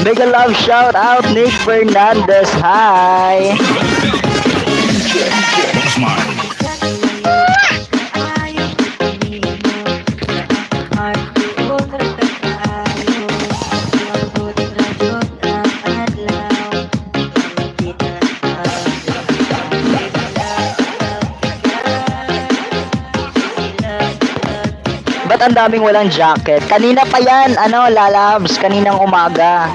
Mega love shout out Nick Fernandez. Hi. Ba't ang daming walang jacket? Kanina pa yan, lalabs, kaninang umaga.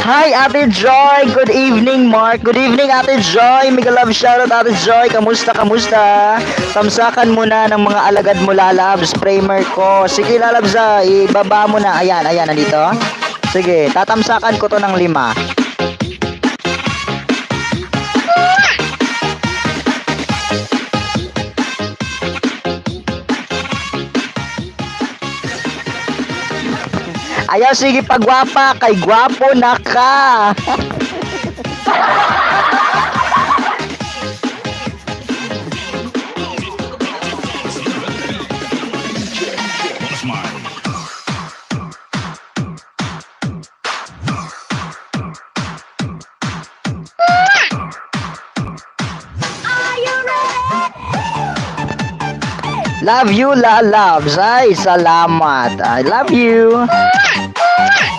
Hi, Ate Joy. Good evening, Mark. Good evening, Ate Joy. Mega love shoutout, Ate Joy. Kamusta? Tamsakan mo na ng mga alagad mo, lalabs. Primer ko. Sige, lalabs, ibaba mo na. Ayan, nandito. Sige, tatamsakan ko to ng 5. Ayaw, sige pagwapa, kay gwapo na ka. Love you, lalabs. Ay, salamat. I love you.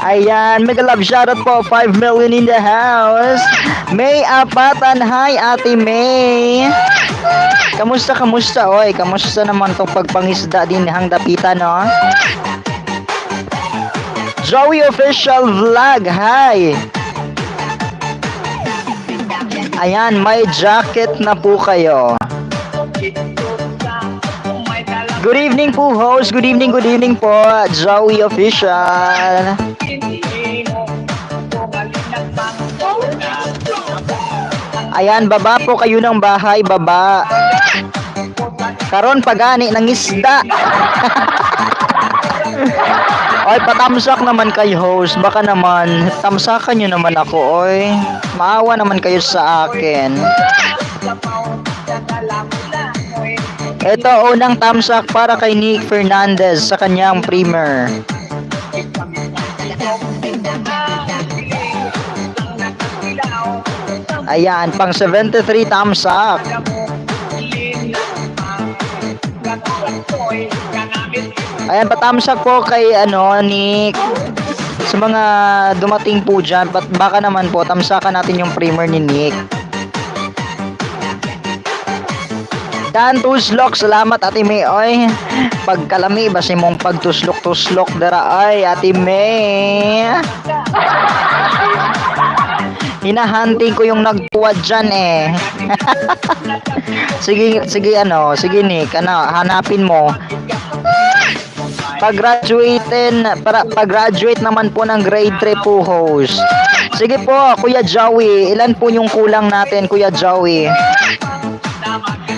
Ayan, mega love shoutout po, 5 million in the house. May Apatan, hi Ate May. Kamusta? Oy, kamusta naman tong pagpangisda din hang dapitan, no? Joey Official Vlog, hi. Ayan, may jacket na po kayo. Good evening po, host. Good evening po, Joey Official. Ayan, baba po kayo ng bahay, baba. Karon pagani ng isda. Oy, patamsak naman kayo, host. Baka naman, tamsakan nyo naman ako, oy. Maawa naman kayo sa akin. Ito, unang tamsak para kay Nick Fernandez sa kanyang primer. Ayan, pang 73 tamsak. Ayan, patamsak po kay Nick. Sa mga dumating po dyan, baka naman po, tamsakan natin yung primer ni Nick. Dan Tuslok, salamat Ate May. Oy, pagkalami, basi mong pagtuslok-tuslok dara. Ay, Ate May. Hinahunting ko yung nagtuwad dyan eh. sige Nick, hanapin mo. Pag-graduate naman po ng grade 3 po, host. Sige po, Kuya Joey, ilan po yung kulang natin, Kuya Joey?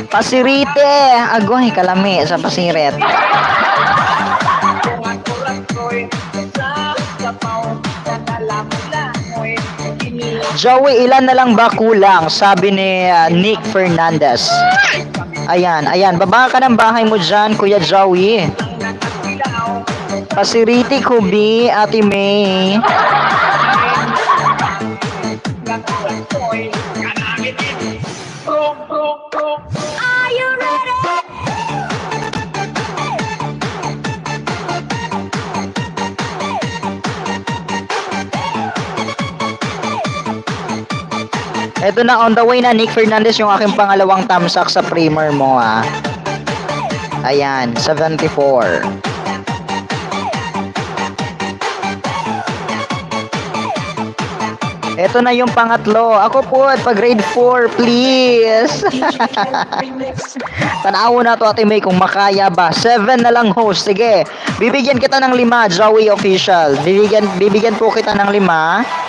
Pasirite, agoy, kalami sa pasiret. Joey, ilan na lang ba kulang? Sabi ni Nick Fernandez. Ayan, baba ka ng bahay mo dyan, Kuya Joey. Pasiriti Kubi, Ate May. Are you ready? Eto na, on the way na, Nick Fernandez, yung aking pangalawang tamsak sa primer mo, ha. Ayan, 74. Eto na yung pangatlo. Ako po at pag grade 4, please. Tanawo na to, Ate May, kung makaya ba. 7 na lang, host. Sige, bibigyan kita ng 5, Joey Official. Bibigyan po kita ng 5.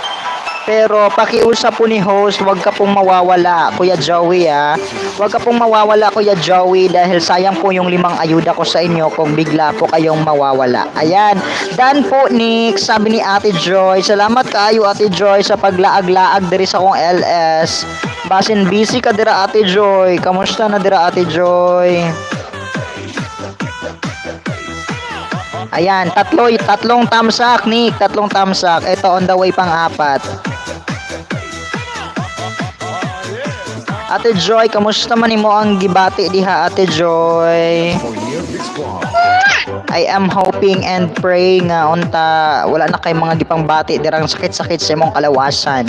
Pero pakiusap po ni host, wag ka pong mawawala, Kuya Joey, ha. Wag ka pong mawawala, Kuya Joey, dahil sayang po yung 5 ayuda ko sa inyo kung bigla po kayong mawawala. Ayan, dan po, Nick, sabi ni Ate Joy. Salamat kayo, Ate Joy, sa paglaag-laag diri sa kong LS. Basin busy ka dira, Ate Joy. Kamusta na dira, Ate Joy? Ayan, tatlong tamsak, Nick, tatlong tamsak. Ito, on the way pang 4. Ate Joy, kamusta man mo ang gibati diha, Ate Joy? I am hoping and praying nga unta wala na kay mga gipang bati dirang sakit-sakit sa imong kalawasan.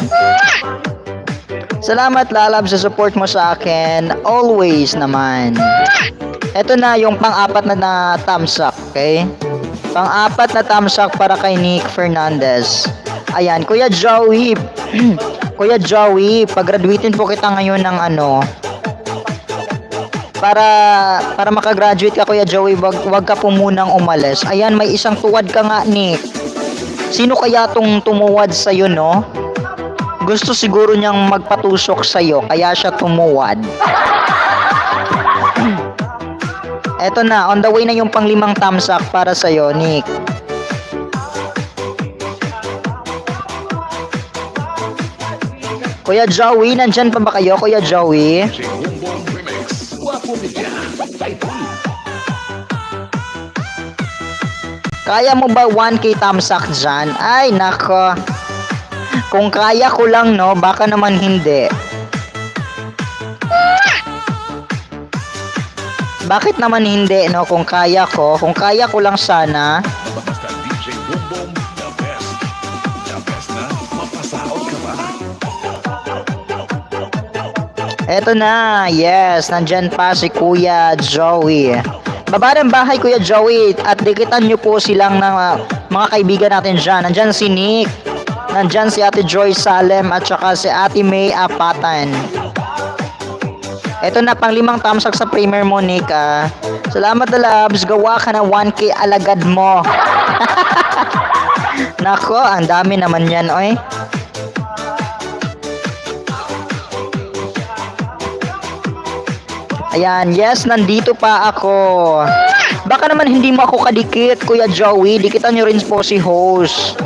Salamat, Lalab, sa support mo sa akin. Always naman. Ito na yung pang-4 na tamsak, okay? Pang-4 na tamsak para kay Nick Fernandez. Ayan, Kuya Joey. Kuya Joey, pag-graduatein po kita ngayon ng para makagraduate ka, Kuya Joey, wag ka po munang umalis. Ayan, may isang tuwad ka nga, Nick. Sino kaya tong tumuwad sa'yo, no? Gusto siguro niyang magpatusok sa'yo, kaya siya tumuwad. Eto na, on the way na yung pang 5 tamsak para sa'yo, Nick. Kuya Joey, nandyan pa ba kayo, Kuya Joey? Kaya mo ba 1K tamsak dyan? Ay, nako. Kung kaya ko lang, no, baka naman hindi. Bakit naman hindi, no, kung kaya ko lang sana. Eto na, yes, nandyan pa si Kuya Joey. Baba ng bahay, Kuya Joey, at dikitan nyo po silang ng mga kaibigan natin dyan. Nandyan si Nick. Nandyan si Ate Joy Salem at saka si Ate May Apatan. Ito na, pang 5 thumbs up sa Premier mo, Nick. Salamat na, Labs. Gawa ka na 1K alagad mo. Nako, ang dami naman yan, oy. Ayan, yes, nandito pa ako. Baka naman hindi mo ako kadikit, Kuya Joey. Dikitan nyo rin po si host.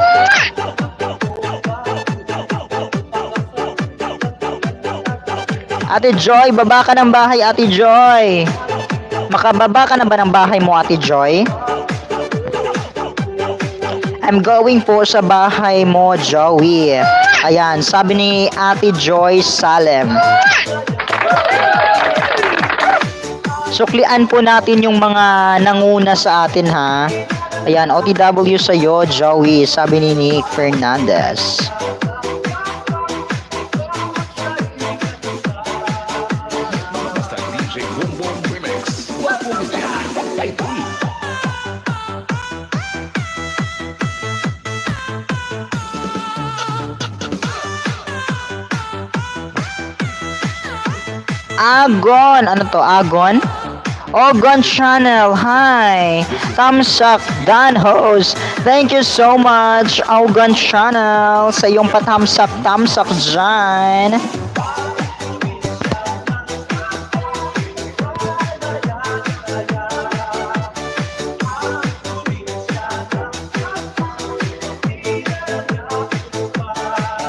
Ate Joy, baba ka ng bahay, Ate Joy. Makababa ka na ba ng bahay mo, Ate Joy? I'm going po sa bahay mo, Joey. Ayan, sabi ni Ate Joy Salem. Suklian po natin yung mga nanguna sa atin, ha. Ayan, OTW sa'yo, Joey, sabi ni Nick Fernandez. Agon! Ano to? Agon? Ogon Channel, hi! Thumbs up, Dan Host. Thank you so much, Ogon Channel, sa iyong pa-thumbs up dyan.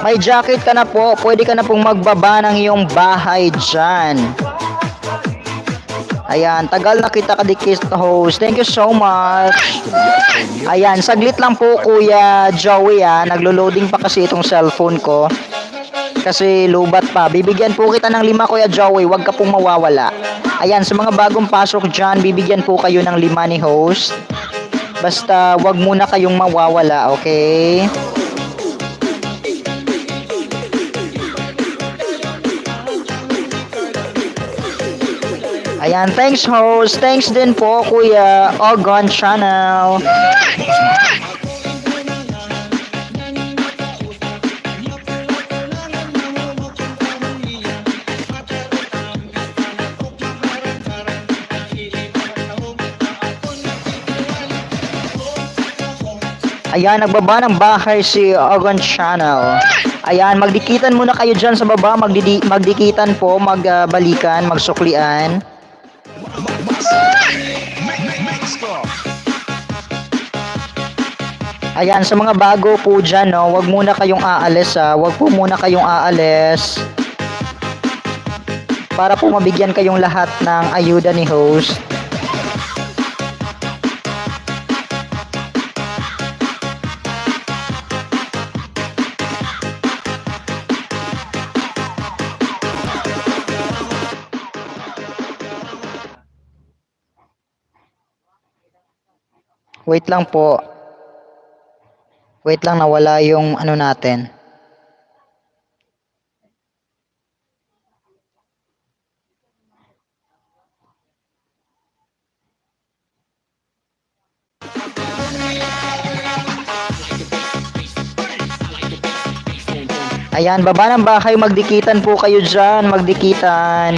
May jacket ka na po, pwede ka na pong magbaba ng iyong bahay dyan. Ayan, tagal na kita kadikit, host. Thank you so much. Ayan, saglit lang po, Kuya Joey, naglo-loading pa kasi itong cellphone ko. Kasi lubat pa. Bibigyan po kita ng 5, Kuya Joey. Huwag ka pong mawawala. Ayan, sa mga bagong pasok dyan, bibigyan po kayo ng 5 ni host. Basta, huwag muna kayong mawawala, okay? Ayan, thanks host. Thanks din po, Kuya Ogon Channel. Ayan, nagbaba ng bahay si Ogon Channel. Ayan, magdikitan muna kayo dyan sa baba. Magdikitan po, magbalikan, magsuklian. Ayan, sa mga bago po dyan, no, wag muna kayong aalis, wag po muna kayong aalis. Para po mabigyan kayong lahat ng ayuda ni host. Wait lang po. Wait lang, nawala yung ano natin. Ayan, baba ng bahay, magdikitan po kayo dyan, magdikitan.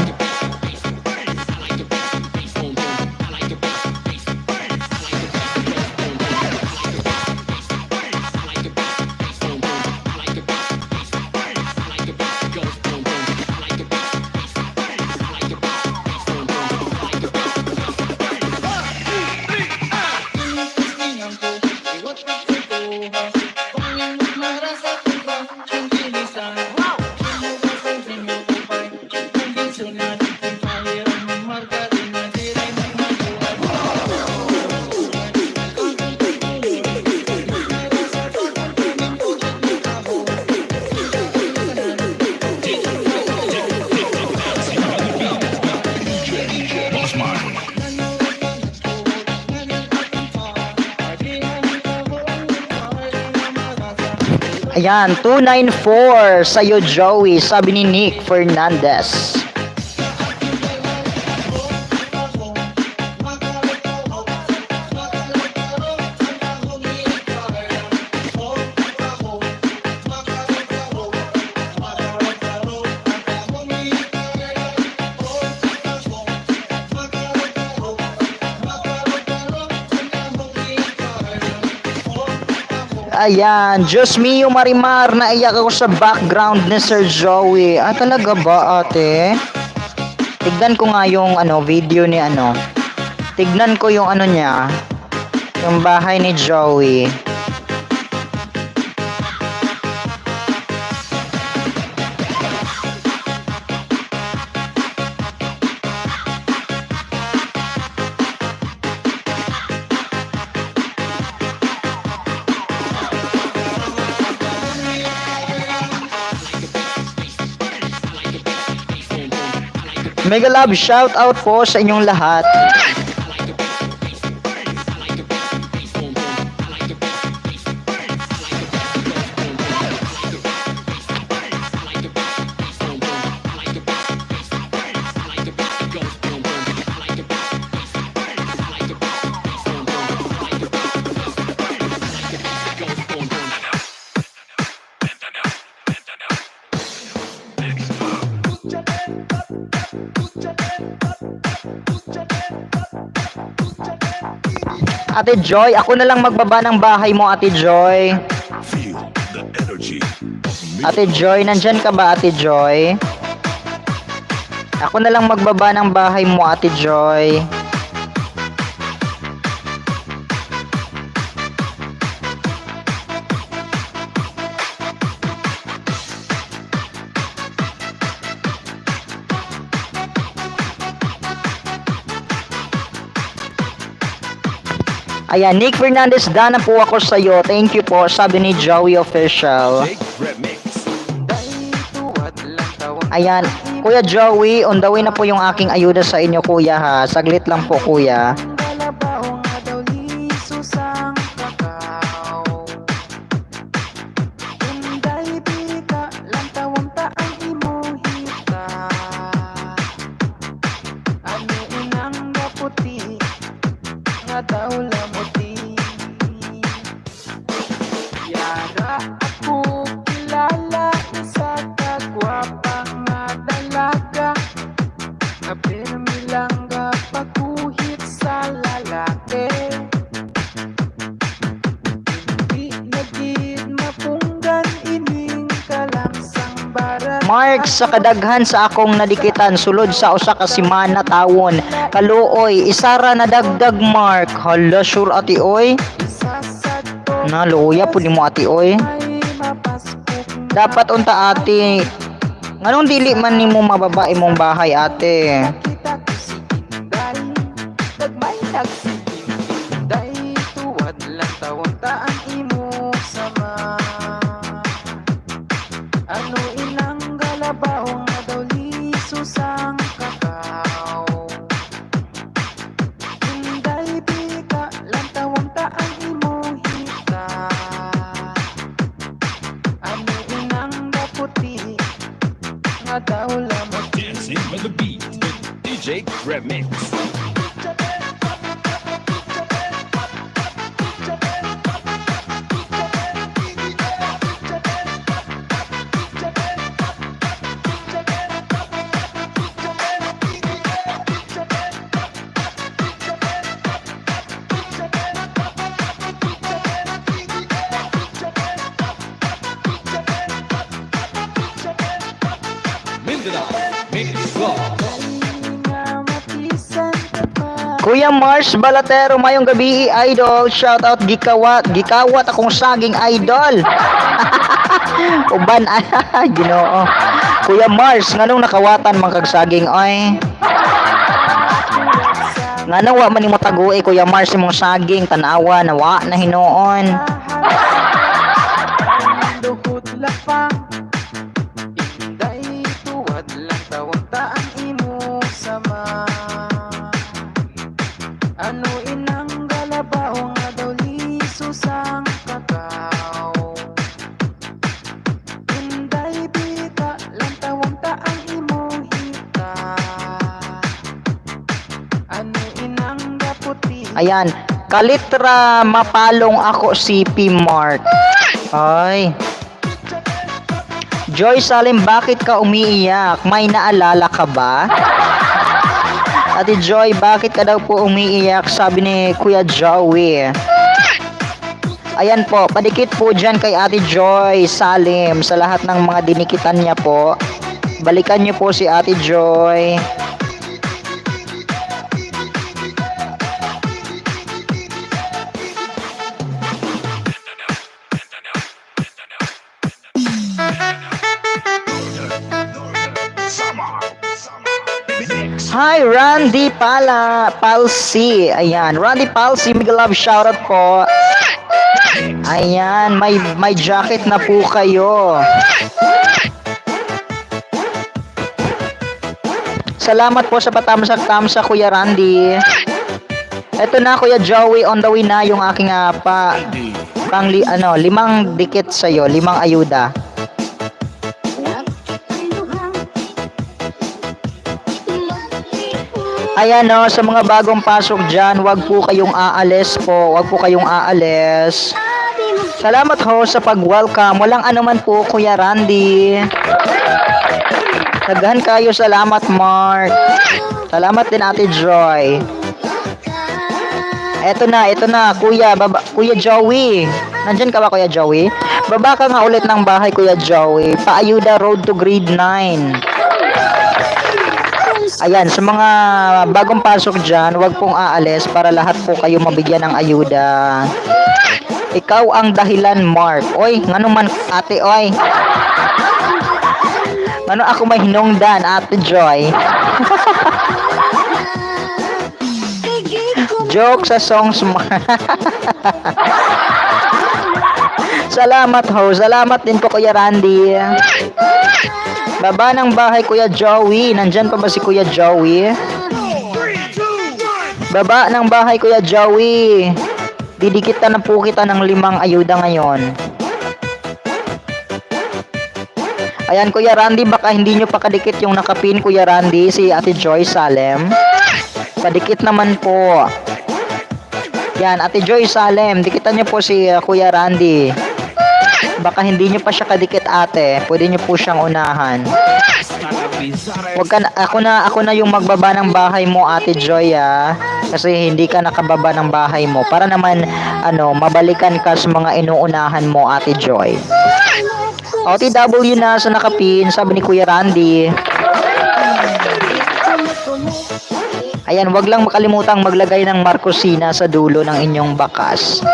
Ayan, 294 sa'yo, Joey, sabi ni Nick Fernandez. Ayan, Diyos mio Marimar, naiyak ako sa background ni Sir Joey. Ah, talaga ba, ate? Tignan ko nga yung video ni Tignan ko yung niya. Yung bahay ni Joey. Mega love shout out po sa inyong lahat. Ate Joy, ako na lang magbaba ng bahay mo, Ate Joy. Feel the energy. Ate Joy, nandyan ka ba, Ate Joy? Ako na lang magbaba ng bahay mo, Ate Joy. Ayan, Nick Fernandez, dana po ako sa'yo. Thank you po, sabi ni Joey Official. Jake Remix. Ayan, Kuya Joey, on the way na po yung aking ayuda sa inyo, kuya ha. Saglit lang po, kuya. Yara ako kilala sa kagwapang madalaga. Apirmi lang pagkuhit sa lalaki. Di nagid mapunggan ining kalangsang barat. Mark, sa kadaghan sa akong nadikitan, sulod sa usa ka semana tawon. Kaluoy, isara na dagdag, Mark. Hala, sure, ati oy. Na, luya po ni mo, ati oy. Dapat unta, ate. Nganong dili man ni mo mababae mong bahay, ate? Kita ko si Inday, nagmay nagsikinday, tuwad lang tawang taan imo sama. Ano inang galabahong na daw lisusang kakao. Inday bika lang tawang taan imo hita. Ano inang gaputi nga daw lamang. Dancing with the beat. DJ Remix. Mindanao. Make it slow. Kuya Mars Balatero, mayong gabi, idol. Shout out, gikawat akong saging, idol. Uban, Ginoo. Kuya Mars, nganong nakawatan man kag saging, oy? Nganong wa man nimo tagui, Kuya Mars, imong saging, tanawa, nawa na hinoon. Duhod lapang Inday tuwad lang tawang taan imo sama. Ano inang galabaw nga daw lisusang kakao. Inday bika lang tawang taan imo hita. Ano inang gaputi. Ayan, kalitra mapalong ako si P. Mark. Ay. Joy Salim, bakit ka umiiyak? May naalala ka ba? Ate Joy, bakit ka daw po umiiyak? Sabi ni Kuya Joey. Ayan po, padikit po dyan kay Ate Joy Salim sa lahat ng mga dinikitan niya po. Balikan niyo po si Ate Joy. Hi, Randy Palsy. Ayan, Randy Palsy, mega love shoutout po. Ayan, may jacket na po kayo. Salamat po sa patamsak-tamsak, Kuya Randy. Eto na, Kuya Joey, on the way na yung aking limang dikit sa'yo, 5 ayuda. Ayan no, sa mga bagong pasok dyan, wag po kayong aalis po. Wag po kayong aalis. Salamat ho sa pag-welcome. Walang anuman po, Kuya Randy. Daghan kayo, salamat Mark. Salamat din Ate Joy. Eto na, Kuya Joey. Nandyan ka ba, Kuya Joey? Baba ka nga ulit ng bahay, Kuya Joey. Paayuda road to grade 9. Ayan, sa mga bagong pasok dyan, wag pong aalis para lahat po kayo mabigyan ng ayuda. Ikaw ang dahilan, Mark. Oy, ngano man, ate, oy. Ngano ako may hinungdan, Ate Joy. Joke sa songs mo. Salamat ho. Salamat din po, Kuya Randy. Baba ng bahay, Kuya Joey. Nandyan pa ba si Kuya Joey? Baba ng bahay, Kuya Joey. Didikitan na po kita ng 5 ayuda ngayon. Ayan, Kuya Randy, baka hindi nyo pa kadikit yung nakapin, Kuya Randy, si Ate Joy Salem. Padikit naman po. Yan, Ate Joy Salem, dikitan nyo po si Kuya Randy. Baka hindi nyo pa siya kadikit, ate. Pwede nyo po siyang unahan. Wag ka na, ako na yung magbaba ng bahay mo, Ate Joy, kasi hindi ka nakababa ng bahay mo. Para naman, mabalikan ka sa mga inuunahan mo, Ate Joy. OTW na sa nakapin, sabi ni Kuya Randy. Ayan, wag lang makalimutang maglagay ng Marcosina sa dulo ng inyong bakas.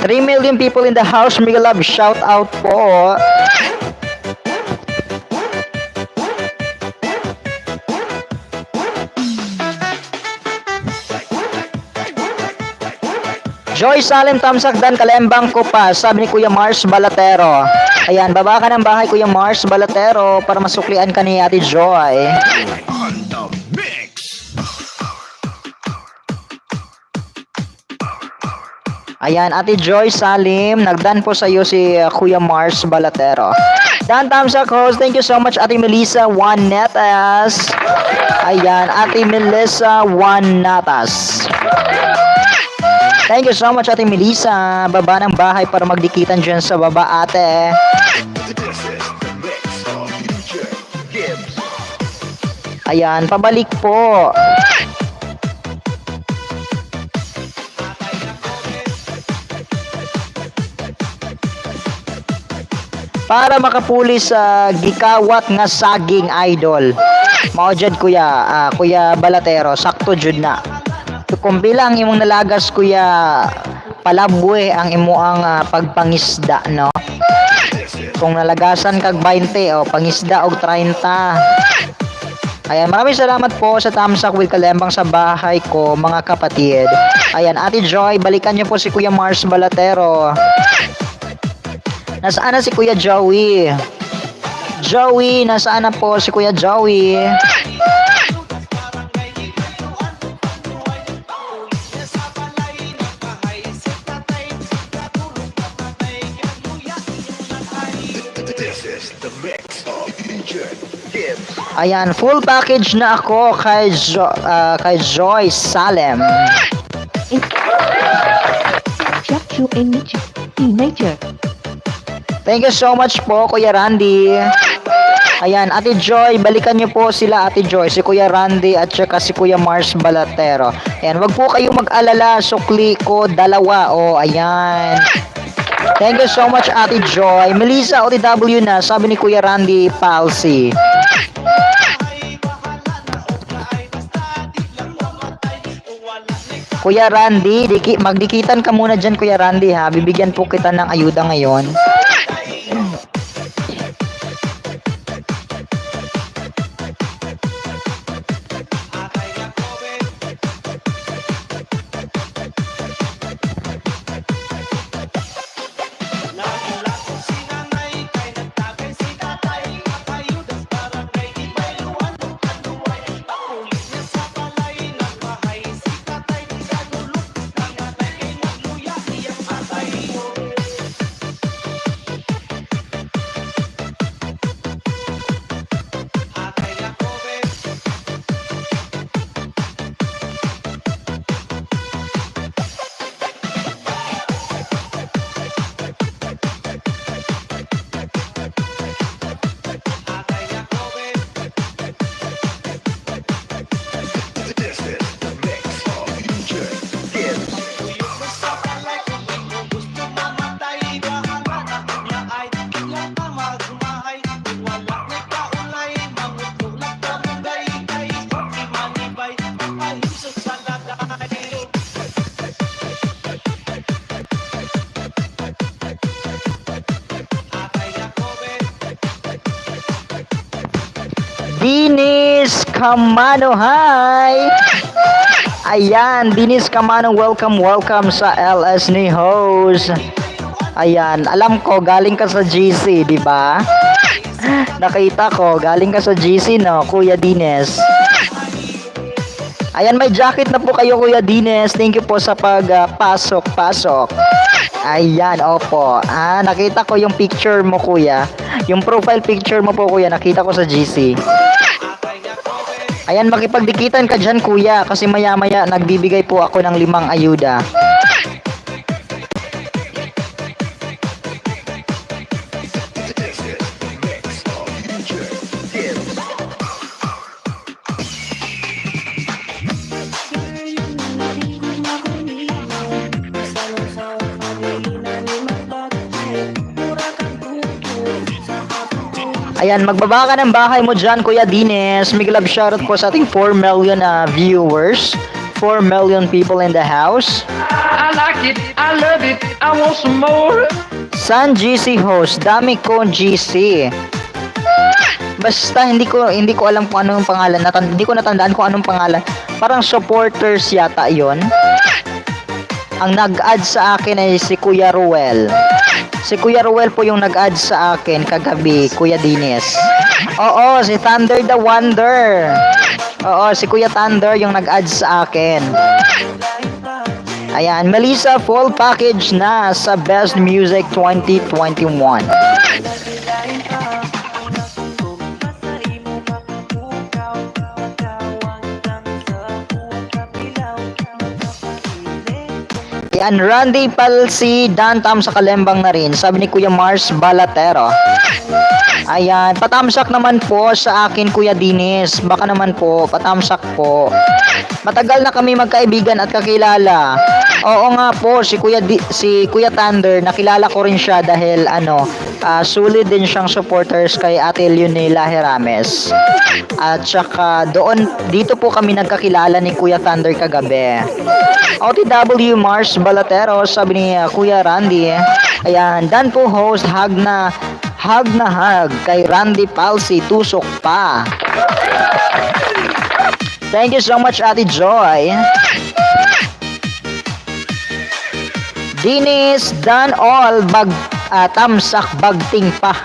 Three million people in the house, mega love shout out po. Joy Salim Tamsakdan Kalembang ko pa, sabi ni Kuya Mars Balatero. Ayan, baba ka ng bahay, Kuya Mars Balatero, para masuklian ka ni Ate Joy. On the mix. Ayan, Ate Joy Salim, nagdan po sa iyo si Kuya Mars Balatero. Dan Tamsak host, thank you so much, Ate Melissa Juanetas. Ayan, Ate Melissa Juanetas. Thank you so much, Ate Melissa. Baba ng bahay para magdikitan dyan sa baba, ate. Ayan, pabalik po. Para makapuli sa gikawat nga saging idol. Mao jud kuya, Kuya Balatero, sakto jud na. Kung bilang imong nalagas, Kuya, palabwe ang imuang pagpangisda, no? Kung nalagasan kag 20 o pangisda og 30. Ayan, maraming salamat po sa Tamsak with Kalembang sa bahay ko, mga kapatid. Ayan, Ate Joy, balikan niyo po si Kuya Mars Balatero. Nasaan na si Kuya Joey? Joey, nasaan na po si Kuya Joey? This is the mix of DJ Ayan, full package na ako kay Joy Salem. Jack you energy. Teenager. Thank you so much po, Kuya Randy. Ayan, Ate Joy, balikan niyo po sila, Ate Joy, si Kuya Randy at saka si Kuya Mars Balatero. Ayan, wag po kayong mag-alala, sukli ko dalawa. Oh, ayan. Thank you so much, Ate Joy. Melissa, OTW na, sabi ni Kuya Randy Palsy. Kuya Randy, magdikitan ka muna dyan, Kuya Randy, ha. Bibigyan po kita ng ayuda ngayon. This is the mix of DJ Gibbs. Dinis Kamano, hi! Ayan, Dinis Kamano, welcome sa LS ni host. Ayan, alam ko, galing ka sa GC, di ba? Nakita ko, galing ka sa GC, no, Kuya Dinis. Ayan, may jacket na po kayo, Kuya Dinis. Thank you po sa pagpasok. Ayan, opo. Nakita ko yung picture mo, Kuya. Yung profile picture mo po, Kuya, nakita ko sa GC. Ayan, makipagdikitan ka dyan, Kuya, kasi maya-maya nagbibigay po ako ng 5 ayuda. This is the mix of DJ Gibbs. Ayan, magbaba ka ng bahay mo dyan, Kuya Dines. Big love shoutout po sa ating 4 million viewers. 4 million people in the house. I like it, I love it, I want some more. San GC host, dami ko GC. Basta hindi ko alam kung anong pangalan. Hindi ko natandaan kung anong pangalan. Parang supporters yata 'yon. Ang nag-add sa akin ay si Kuya Ruel. Si Kuya Ruel po yung nag-add sa akin kagabi, Kuya Dines. Oo, si Thunder the Wonder. Oo, si Kuya Thunder yung nag-add sa akin. Ayan, Melissa, full package na sa Best Music 2021. Ayan, Randy Palsi, Dantam sa Kalembang na rin. Sabi ni Kuya Mars Balatero. Ayan, patamsak naman po sa akin, Kuya Dinis. Baka naman po, patamsak po. Matagal na kami magkaibigan at kakilala. Oo nga po, si Kuya Thunder, nakilala ko rin siya dahil sulit din siyang supporters kay Ate Leonela Herames. At saka dito po kami nagkakilala ni Kuya Thunder kagabi. OTW Mars Balatero, sabi ni Kuya Randy. Ayan, Dan po host, hug na hug kay Randy Palsi, tusok pa. Thank you so much, Ate Joy. Dinis, done all, tamsak bagting pa.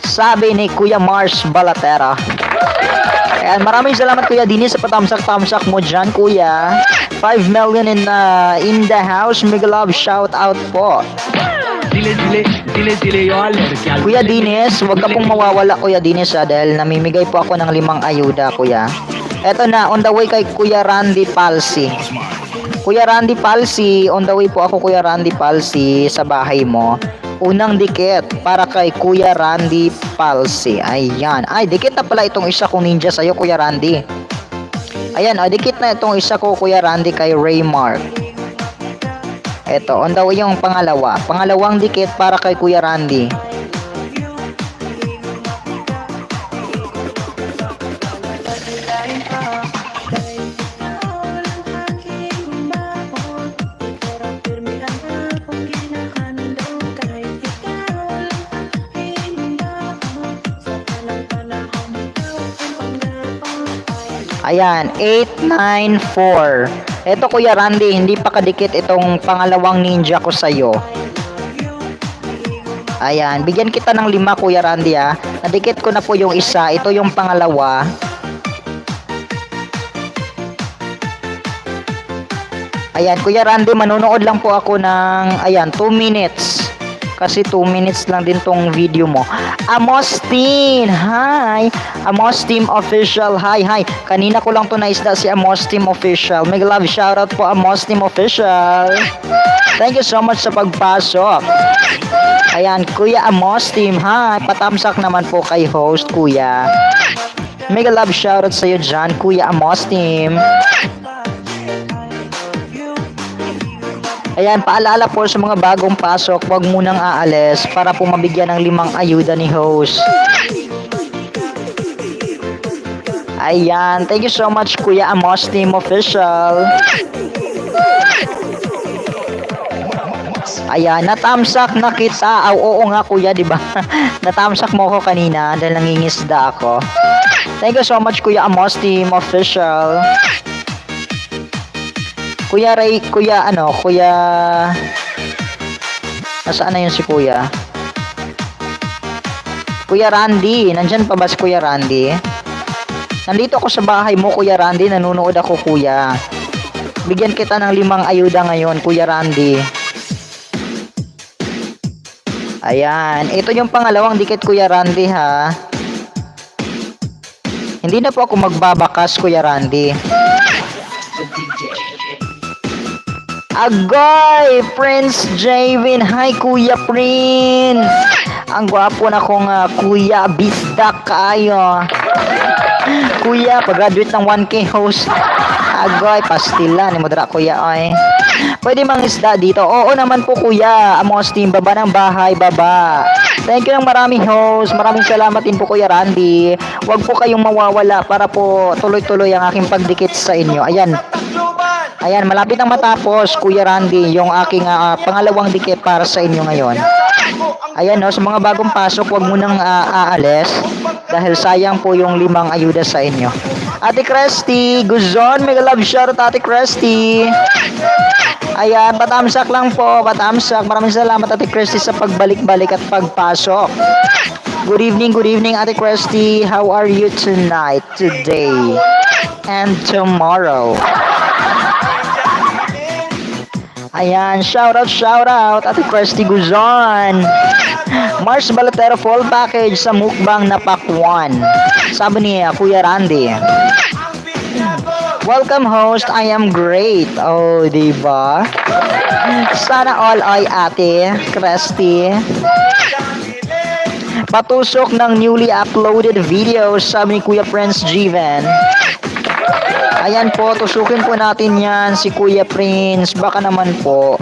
Sabi ni Kuya Mars Balatera. Ayan, maraming salamat Kuya Dinis sa patamsak-tamsak mo dyan, Kuya. 5 million in the house. Mega love shout out po. Dile, yo aler, gal. Kuya Dines, huwag ka pong mawawala Kuya Dines dahil namimigay po ako ng 5 ayuda kuya. Eto na, on the way kay Kuya Randy Palsi. Kuya Randy Palsi, on the way po ako Kuya Randy Palsi sa bahay mo. Unang dikit para kay Kuya Randy Palsi. Ayan. Ay, dikit na pala itong isa kong ninja sa'yo Kuya Randy. Ayan, dikit na itong isa ko Kuya Randy kay Raymark. Eto, on the way yung pangalawa. Pangalawang dikit para kay Kuya Randy. Ayan, 894. Ito Kuya Randy, hindi pa kadikit itong pangalawang ninja ko sa'yo. Ayan, bigyan kita ng 5 Kuya Randy ha. Nadikit ko na po yung isa, ito yung pangalawa. Ayan, Kuya Randy, manonood lang po ako ng, ayan, 2 minutes. Kasi 2 minutes lang din tong video mo. Amostin, hi! Amostin Official, hi. Kanina ko lang to naisda si Amostin Official. May love shoutout po Amostin Official. Thank you so much sa pagpasok. Ayan, Kuya Amostin, hi! Patamsak naman po kay host, Kuya. May love shoutout sa'yo dyan, Kuya Amostin. Ayan, paalala po sa mga bagong pasok, huwag munang aalis para po mabigyan ng 5 ayuda ni host. Ayan, thank you so much Kuya Amos Team Official. Ayan, natamsak na kita. Oo nga Kuya, di ba? Natamsak mo ko kanina dahil nangingisda ako. Thank you so much Kuya Amos Team Official. Kuya Ray, Kuya nasaan na yun si Kuya? Kuya Randy, nandyan pa ba si Kuya Randy? Nandito ako sa bahay mo Kuya Randy, nanonood ako Kuya. Bigyan kita ng 5 ayuda ngayon Kuya Randy. Ayan, ito yung pangalawang dikit Kuya Randy ha. Hindi na po ako magbabakas Kuya Randy. Agoy! Prince Javin! Hi Kuya Prince! Ang gwapo na kong Kuya Bisdak kayo. Kuya, pag-graduate ng 1K host. Agoy, pastila ni Modra Kuya oy. Pwede mang isda dito? Oo naman po Kuya. Amos team, baba ng bahay, baba. Thank you ng marami host. Maraming salamat din po Kuya Randy. Huwag po kayong mawawala para po tuloy-tuloy ang aking pagdikit sa inyo. Ayan, malapit ang matapos, Kuya Randy, yung aking pangalawang dikit para sa inyo ngayon. Ayan, no, sa mga bagong pasok, huwag munang aalis dahil sayang po yung 5 ayuda sa inyo. Ate Cresty, Guzon, mega love shoutout Ate Cresty. Ayan, patamsak lang po, patamsak. Maraming salamat Ate Cresty sa pagbalik-balik at pagpasok. Good evening Ate Cresty. How are you tonight, today, and tomorrow? Ayan, shoutout Ate Cresty Guzon. Mars Balatero full package sa mukbang na pakwan. Sabi ni Kuya Randy. Welcome host, I am great. Oh, diba? Sana all ay Ate Cresty. Patusok ng newly uploaded videos, sabi ni Kuya Prince Jiven. Ayan po, tusukin po natin yan si Kuya Prince. Baka naman po.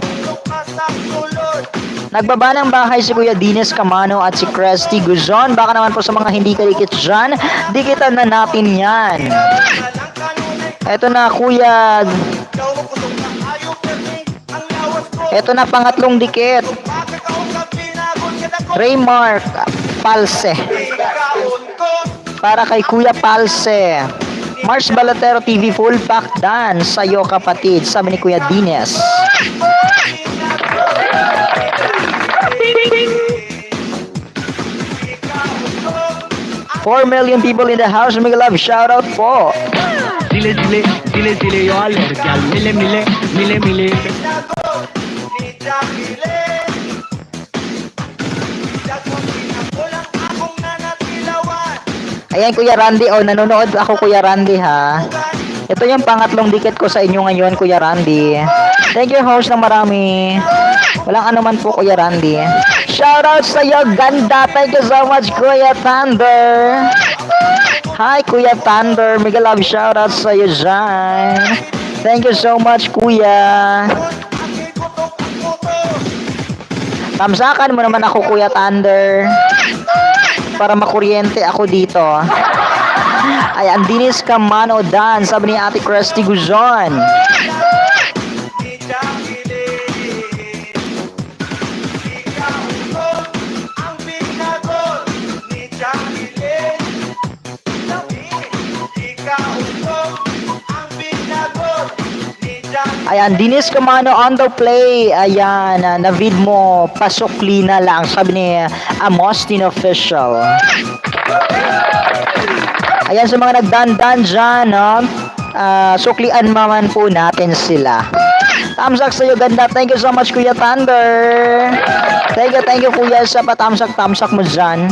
Nagbaba ng bahay si Kuya Dines Camano at si Cresty Guzon. Baka naman po sa mga hindi kadikit dyan, dikitan na natin yan. Eto na Kuya. Eto na pangatlong dikit. Raymark Palse. Para kay Kuya Palse. Mars Balatero TV full pack dan sa'yo kapatid, sabi ni Kuya Dines. $4 million people in the house, mega love shoutout po. Dile, yo aler, gal. Mile. Ayan, Kuya Randy. Oh, nanonood ako, Kuya Randy, ha. Ito yung pangatlong dikit ko sa inyo ngayon, Kuya Randy. Thank you, host ng marami. Walang anuman po, Kuya Randy. Shoutout sa iyo, ganda. Thank you so much, Kuya Thunder. Hi, Kuya Thunder. Mega love shoutout sa iyo dyan. Thank you so much, Kuya. Tamsakan mo naman ako, Kuya Thunder. Para makuryente ako dito. Ay, Dinis Camano Dan. Sabi ni Ate Christy Guzon. Ayan, Dinis Camano on the play. Ayan, na-vid mo, pasukli na lang. Sabi ni Amostin Official. Ayan, sa mga nagdandan dyan, no? Suklian naman po natin sila. Thumbs up sa'yo, ganda. Thank you so much, Kuya Thunder. Thank you, Kuya, sa pa-thumbs up mo dyan.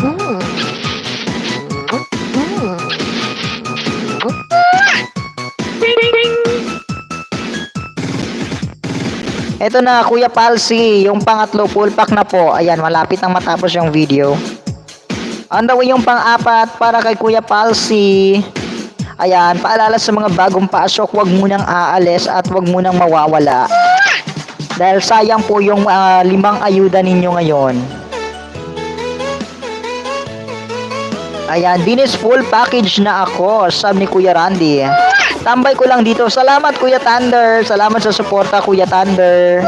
Ito na, Kuya Palsi, yung pangatlo, full pack na po. Ayan, malapit nang matapos yung video. On the way yung pang-apat para kay Kuya Palsi. Ayan, paalala sa mga bagong pasok, huwag munang aalis at huwag munang mawawala. Dahil sayang po yung 5 ayuda ninyo ngayon. Ayan, dinis full package na ako, sabi ni Kuya Randy. Tambay ko lang dito. Salamat, Kuya Thunder. Salamat sa suporta, Kuya Thunder.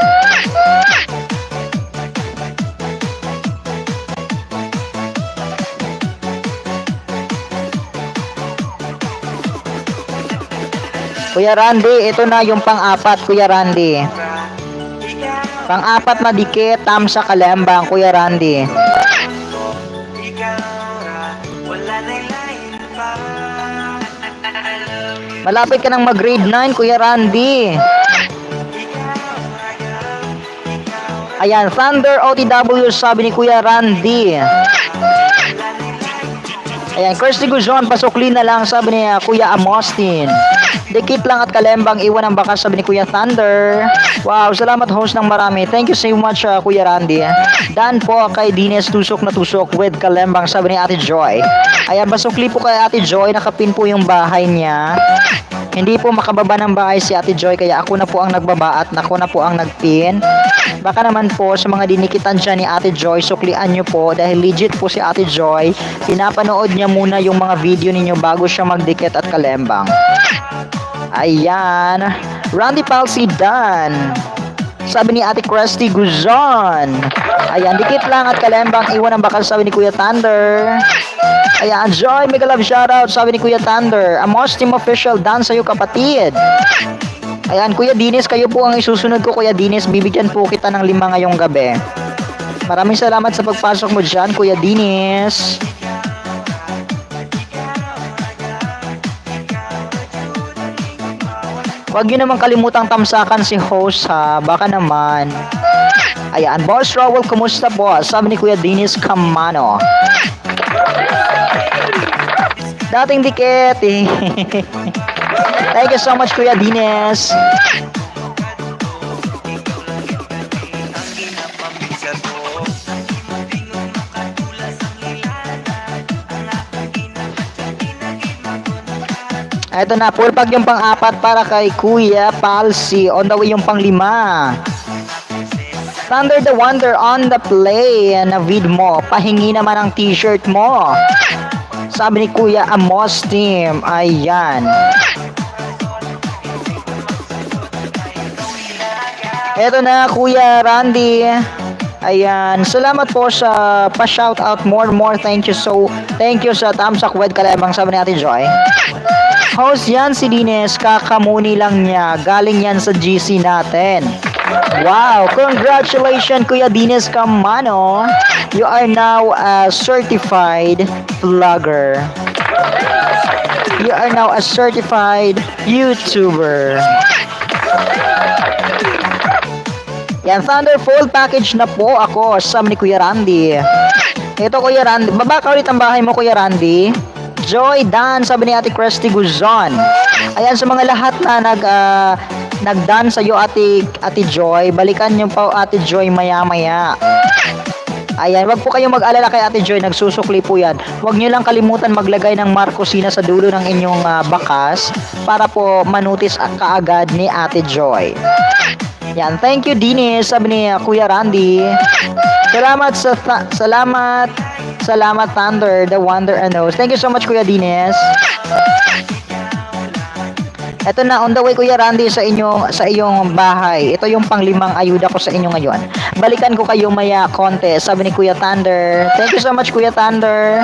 Kuya Randy, ito na yung pang-apat, Kuya Randy. Pang-apat na dikit, Tamsa Kalembang, Kuya Randy. Malapit ka nang mag-grade 9, Kuya Randy. Ayan, Thunder OTW, sabi ni Kuya Randy. Ayan, Kirsty Guzon, pasukli na lang, sabi ni Kuya Amostin. Dikit lang at kalembang, iwan ang bakas, sabi ni Kuya Thunder. Wow, salamat host ng marami. Thank you so much, Kuya Randy. Dan po kay Dines, tusok na tusok with kalembang, sabi ni Ate Joy. Ayan, pasukli po kay Ate Joy, nakapin po yung bahay niya. Hindi po makababa ng bahay si Ate Joy, kaya ako na po ang nagbaba at ako na po ang nagpin. Baka naman po sa mga dinikitan dyan ni Ate Joy, suklian nyo po dahil legit po si Ate Joy. Pinapanood niya muna yung mga video ninyo bago siya magdikit at kalembang. Ayan, Randy Palsi Dan. Sabi ni Ate Christy Guzon. Ayan, dikit lang at kalembang, iwan ang bakal, sabi ni Kuya Thunder. Ayan, Joy, mega love shoutout, sabi ni Kuya Thunder. Amos Team Official, Dan sa'yo kapatid. Ayan, Kuya Dinis, kayo po ang isusunod ko, Kuya Dinis. Bibigyan po kita ng 5 ngayong gabi. Maraming salamat sa pagpasok mo dyan, Kuya Dinis. Huwag nyo naman kalimutang tamsakan si host, ha. Baka naman. Ayan, Boss Rowell, kumusta boss? Sabi ni Kuya Dinis Camano. Dating dikit eh. Thank you so much, Kuya Dinis. Ito na, full pack yung pang-apat para kay Kuya Palsi. On the way yung pang-5. Thunder the Wonder on the play. Na-vid mo. Pahingi naman ang t-shirt mo. Sabi ni Kuya Amos Team. Ayan. Ito na, Kuya Randy. Ayan. Salamat po sa pa-shoutout. More. Thank you sa thumbs up with kalabang, sabi ni Ate Joy. Host yan si Dines, kakamuni lang niya. Galing yan sa GC natin. Wow, congratulations Kuya Dines Camano. You are now a certified vlogger. You are now a certified YouTuber. Yan, Thunder full package na po ako, sabi ni Kuya Randy. Ito, Kuya Randy. Baba ka ulit ang bahay mo, Kuya Randy. Joy, Dan, sabi ni Ate Christy Guzon. Ayan, sa mga lahat na nag-dance sa'yo, Ate Joy, balikan niyo po Ate Joy maya-maya. Ayan, wag po kayong mag-alala kay Ate Joy, nagsusukli po yan. Wag niyo lang kalimutan maglagay ng Marcosina sa dulo ng inyong bakas para po manutis kaagad ni Ate Joy. Yan, thank you Dinis, sabi ni Kuya Randy. Salamat Thunder, the Wonder and Knows. Thank you so much Kuya Dinis. Ito na, on the way Kuya Randy sa iyong bahay. Ito yung pang-5 ayuda ko sa inyo ngayon. Balikan ko kayo maya konti, sabi ni Kuya Thunder. Thank you so much Kuya Thunder.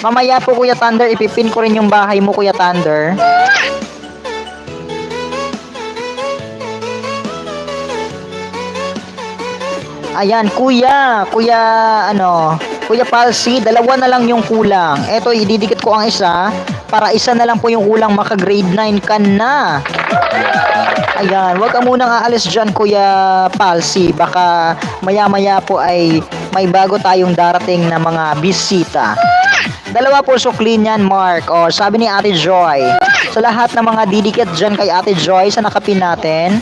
Mamaya po Kuya Thunder, ipipin ko rin yung bahay mo Kuya Thunder. Ayan, Kuya Palsi, 2 na lang yung kulang. Ito, ididikit ko ang isa para isa na lang po yung kulang, maka grade 9 ka na. Ayan, wag ka munang aalis dyan Kuya Palsi, baka maya-maya po ay may bago tayong darating na mga bisita. 2 po sukli niyan, Mark. O, sabi ni Ate Joy, sa lahat ng mga didikit dyan kay Ate Joy sa nakapin natin,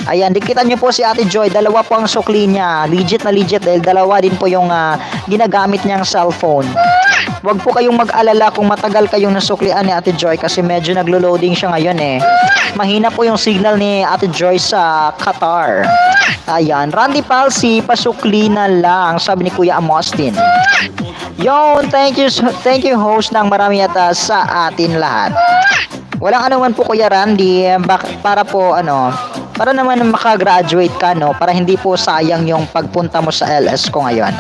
ayan, dikitan nyo po si Ate Joy, 2 po ang sukli niya. Legit na legit dahil 2 din po yung ginagamit niyang cellphone. Huwag po kayong mag-alala kung matagal kayong nasuklian ni Ate Joy kasi medyo naglo-loading siya ngayon eh. Mahina po yung signal ni Ate Joy sa Qatar. Ayan, Randy Palsi, pasukli na lang, sabi ni Kuya Amostin. Yon, thank you host ng marami at sa atin lahat. Walang anuman po Kuya Randy, para naman makagraduate ka, no? Para hindi po sayang yung pagpunta mo sa LS ko ngayon.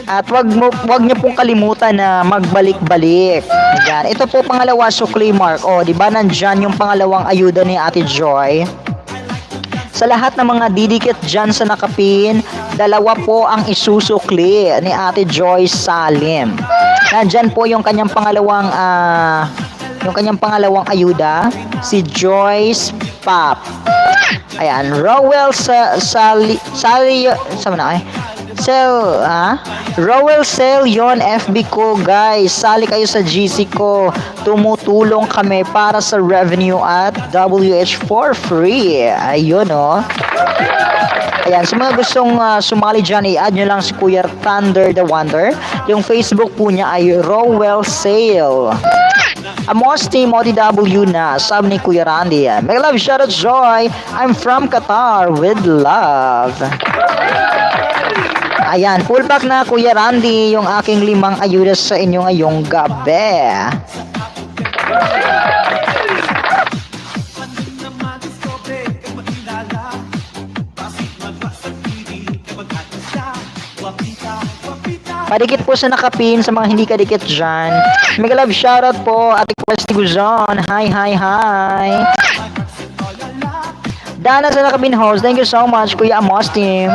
At wag niyo pong kalimutan na magbalik-balik. Ayan. Ito po pangalawa, sukli Mark. O, di ba nandyan yung pangalawang ayuda ni Ate Joy? Sa lahat ng mga didikit dyan sa nakapin, 2 po ang isusukli ni Ate Joy Salim. Nandyan po yung kanyang pangalawang ayuda, si Joyce Pop. Ayan, Rowell Rowell Sale yon FB ko guys. Sali kayo sa GC ko. Tumutulong kami para sa revenue at WH for free. Ayun oh. Ayan, sa mga gustong sumali dyan, i-add nyo lang si Kuya Thunder the Wonder. Yung Facebook po niya ay Rowell Sale. Amos Team ODW na, sabi ni Kuya Randy. Make love, shoutout Joy. I'm from Qatar with love. Ayan, full pack na Kuya Randy yung aking 5 ayuda sa inyo ngayong gabi. Padikit po sa nakapin sa mga hindi kadikit dyan. Mega love shoutout po Ate Christy Guzon. Hi. Dana sa nakapin host. Thank you so much Kuya Amos Team.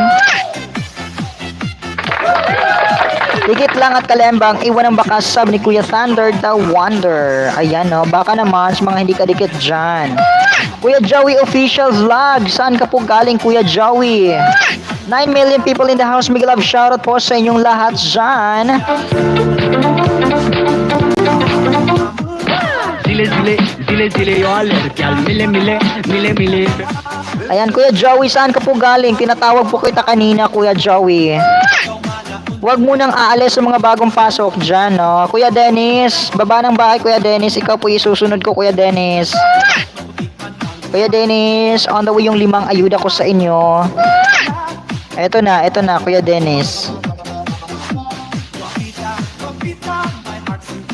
Dikit lang at kalembang, iwan ang bakas, sabi ni Kuya Thunder the Wonder. Ayan no, baka naman sa mga hindi kadikit dyan. Kuya Joey Official Vlog, saan ka po galing Kuya Joey? 9 million people in the house, big love shoutout po sa inyong lahat dyan. Ayan Kuya Joey, saan ka po galing? Tinatawag po kita kanina Kuya Joey. Huwag munang aalis sa mga bagong pasok dyan, no? Kuya Dennis, baba ng bahay, Kuya Dennis. Ikaw po isusunod ko, Kuya Dennis. Kuya Dennis, on the way yung 5 ayuda ko sa inyo. Eto na, Kuya Dennis.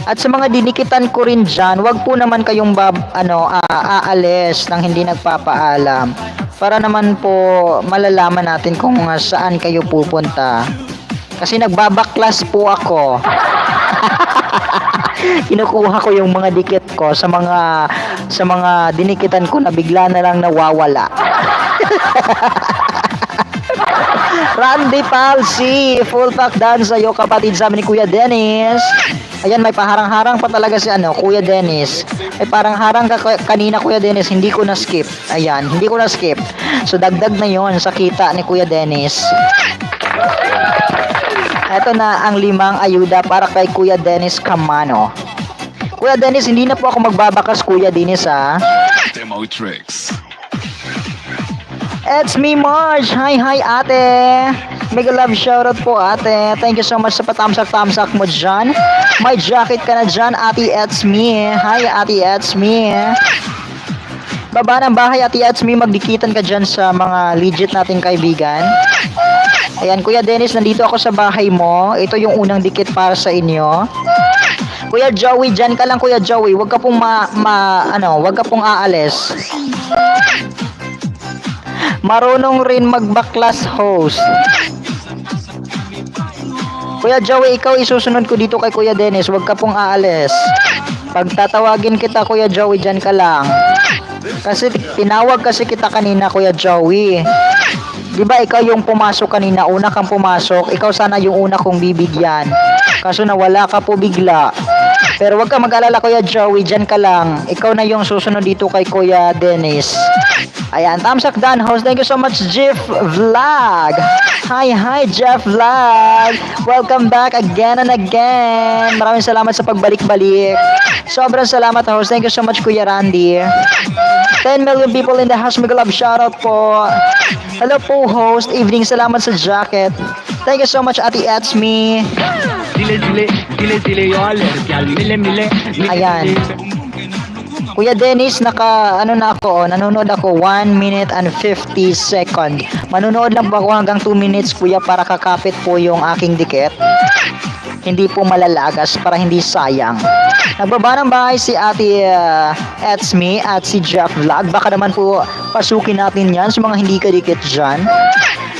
At sa mga dinikitan ko rin dyan, wag po naman kayong aalis nang hindi nagpapaalam. Para naman po malalaman natin kung saan kayo pupunta. Kasi nagbabaklas po ako. Kinukuha ko yung mga dikit ko sa mga dinikitan ko na bigla na lang nawawala. Randy Palsi, full pack dance sa'yo kapatid, sabi ni Kuya Dennis. Ayan, may paharang-harang pa talaga si Kuya Dennis. May parang harang ka kanina Kuya Dennis, hindi ko na skip. Ayan, hindi ko na skip. So dagdag na yon sa kita ni Kuya Dennis. Ito na ang 5 ayuda para kay Kuya Dennis Camano. Kuya Dennis, hindi na po ako magbabakas, Kuya Dennis, ha? Demo tricks. It's me, Marge. Hi, ate. Mega love shoutout po, ate. Thank you so much sa patamsak-tamsak mo dyan. May jacket ka na dyan, ate. It's me. Hi, ate. It's me. Baba ng bahay, ate. It's me. Magdikitan ka dyan sa mga legit nating kaibigan. Ayan, Kuya Dennis, nandito ako sa bahay mo. Ito yung unang dikit para sa inyo. Kuya Joey, dyan ka lang, Kuya Joey. Huwag ka pong huwag ka pong aalis. Marunong rin magbaklas host. Kuya Joey, ikaw isusunod ko dito kay Kuya Dennis. Huwag ka pong aalis. Pag tatawagin kita, Kuya Joey, dyan ka lang. Kasi tinawag kasi kita kanina, Kuya Joey. Di ba ikaw yung pumasok kanina, una kang pumasok, ikaw sana yung una kong bibigyan. Kaso nawala ka po bigla. Pero wag ka mag-alala, Kuya Joey, dyan ka lang. Ikaw na yung susunod dito kay Kuya Dennis. Ayan, tamsak dan host. Thank you so much, Jeff Vlog. Hi, Jeff Vlog. Welcome back again and again. Maraming salamat sa pagbalik-balik. Sobrang salamat, host. Thank you so much, Kuya Randy. 10 million people in the house. Mega love shoutout po. Hello po, host. Evening, salamat sa jacket. Thank you so much, Ate It's me. Dile, yo alergia al mile. Ayan. Kuya Dennis, nanonood ako 1 minute and 50 second. Manonood lang po ako hanggang 2 minutes, kuya, para kakapit po yung aking dikit. Hindi po malalagas para hindi sayang. Nagbaba ng bahay si Ate It's me at si Jeff Vlog. Baka naman po pasukin natin yan sa mga hindi kadikit dyan.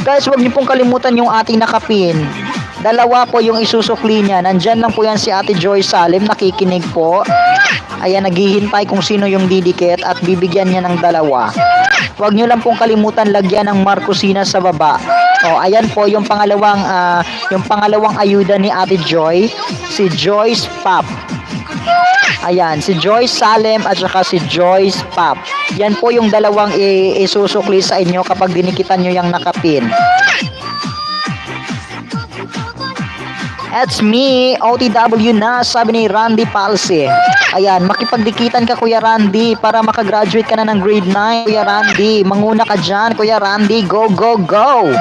Guys, huwag niyo pong kalimutan yung ating nakapin. Dalawa po yung isusukli niya. Nandyan lang po yan si Ate Joy Salim, nakikinig po. Ayan, naghihintay kung sino yung didikit at bibigyan niya ng dalawa. Huwag niyo lang pong kalimutan lagyan ng Marcosina sa baba. O, ayan po yung pangalawang ayuda ni Ate Joy, si Joyce Pop. Ayan, si Joyce Salim at saka si Joyce Pop. Yan po yung dalawang isusukli sa inyo kapag dinikitan nyo yung nakapin. It's me, OTW na, sabi ni Randy Palse. Ayan, makipagdikitan ka, Kuya Randy, para makagraduate ka na ng grade 9. Kuya Randy, manguna ka dyan, Kuya Randy, go, go, go!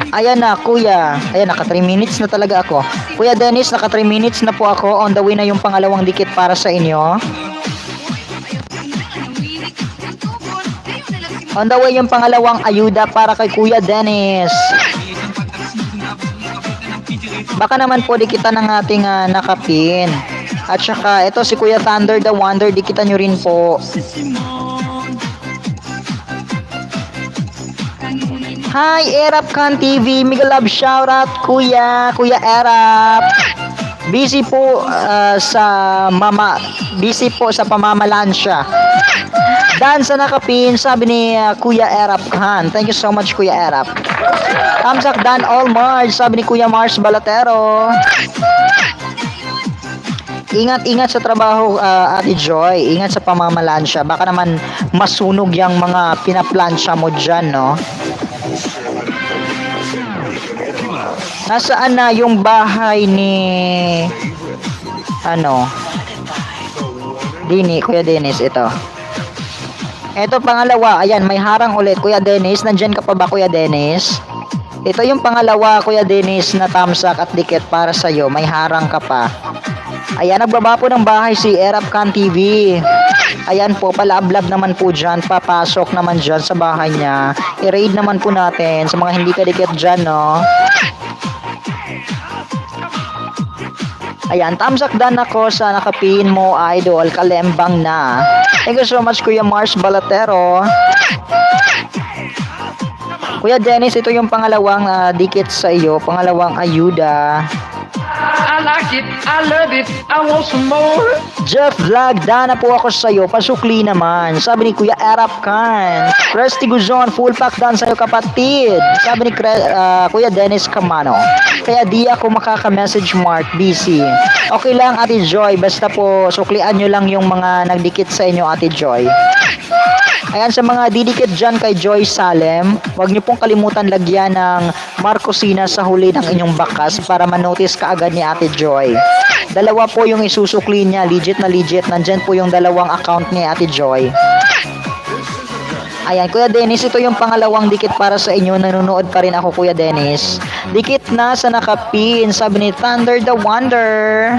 Ayan na, Kuya. Ayan, naka 3 minutes na talaga ako. Kuya Dennis, naka 3 minutes na po ako. On the way na yung pangalawang dikit para sa inyo. On the way yung pangalawang ayuda para kay Kuya Dennis. Baka naman po dikitan ng ating nakapin. At saka ito si Kuya Thunder the Wonder, dikitan nyo rin po. Hi, Erap Khan TV. Mega love shoutout, Kuya Erap. Busy po sa pamamalansya. Dan sa nakapin, sabi ni Kuya Erap Khan. Thank you so much, Kuya Erap. Tamsak Dan All Mars, sabi ni Kuya Mars Balatero. Ingat sa trabaho, Ate Joy. Ingat sa pamamalansya. Baka naman masunog yung mga pinaplansya mo dyan, no? Nasaan na yung bahay ni Kuya Dennis? Ito pangalawa. Ayan, may harang ulit, Kuya Dennis. Nandyan ka pa ba, Kuya Dennis? Ito yung pangalawa, Kuya Dennis, na tamsak at dikit para sa'yo. May harang ka pa. Ayan, nagbaba po ng bahay si Erap Khan TV. Ayan po, palaablab naman po dyan. Papasok naman dyan sa bahay niya. I-raid naman po natin sa mga hindi kadikit dyan, no? Ayan, tamsak dan ako sa nakapin mo, idol. Kalembang na. Thank you so much, Kuya Mars Balatero. Kuya Dennis, ito yung pangalawang dikit sa iyo. Pangalawang ayuda. I like it, I love it, I want some more. Jeff Vlog, dana po ako sa iyo. Pasukli naman. Sabi ni Kuya Erap Khan. Presty Guzon, full pack dan sa iyo, kapatid. Sabi ni Kuya Dennis Camano. Kaya di ako makaka-message mark, busy. Okay lang, Ate Joy. Basta po, suklian nyo lang yung mga nagdikit sa inyo, Ate Joy. Ayan, sa mga didikit dyan kay Joy Salem, huwag niyo pong kalimutan lagyan ng Marcosina sa huli ng inyong bakas para manotice kaagad ni Ate Joy. Dalawa po yung isusukli niya, legit na legit. Nandyan po yung dalawang account ni Ate Joy. Ayan, Kuya Dennis, ito yung pangalawang dikit para sa inyo. Nanonood pa rin ako, Kuya Dennis. Dikit na sa nakapin, sabi ni Thunder the Wonder.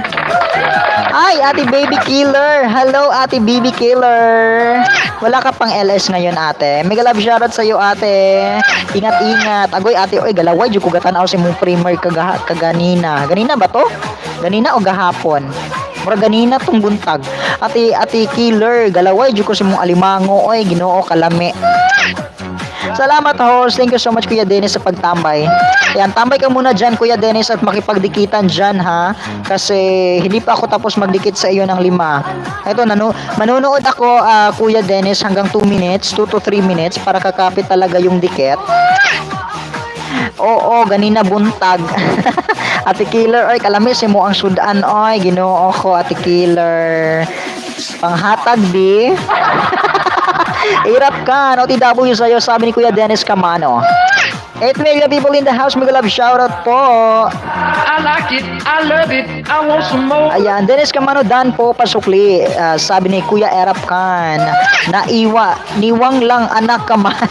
Ay, Ate Baby Killer. Hello, Ate Baby Killer. Wala ka pang LS ngayon, ate. Mega love shoutout sa'yo, ate. Ingat-ingat. Agoy, ate. Oy, galaway. Diyo ko gatanaw si mong primer kaganina. Ganina ba to? Ganina o gahapon? Mura ganina tong buntag. Ate Killer, galaway. Diyo ko si mong alimango. Oy, Ginoo kalami. Salamat, host. Thank you so much, Kuya Dennis, sa pagtambay. Ayan, tambay ka muna dyan, Kuya Dennis, at makipagdikitan dyan, ha? Kasi hindi pa ako tapos magdikit sa iyo ng 5. Ito, manonood ako, Kuya Dennis, hanggang 2 minutes, 2 to 3 minutes, para kakapit talaga yung dikit. Oo, ganina buntag. Ate Killer, oy, kalamis mo ang sudan, oy. Ginoo ko, Ate Killer. Panghatag, di. Irap ka, no? TW sa'yo, sabi ni Kuya Dennis Camano. 8 million people in the house, mega love shoutout po. I like it, I love it, I want some more. Ayan, Dennis Camano, dan po pasukli. Sabi ni Kuya Erap Khan, niwang lang anak ka man.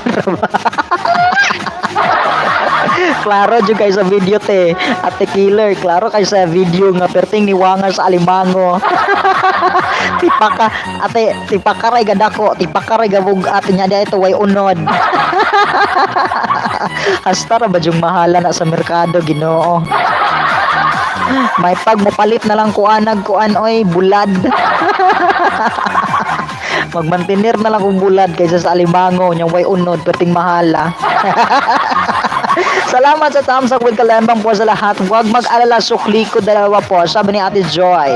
Klaro dyan kayo sa video, te. Ate Killer, klaro kayo sa video nga perting niwangan sa alimango. tipaka ray gadako, tipaka ray gabug ate niya dito way unod. Hasta ra ba yung mahala na sa merkado, Ginoo. May pag mapalit na lang kuan oy bulad. Magmantinir na lang kung bulad kaysa sa alimango nya way unod perting mahala. Salamat sa thumbs up with kalembang po sa lahat. Huwag mag-alala, sukli ko dalawa po, sabi ni Ate Joy.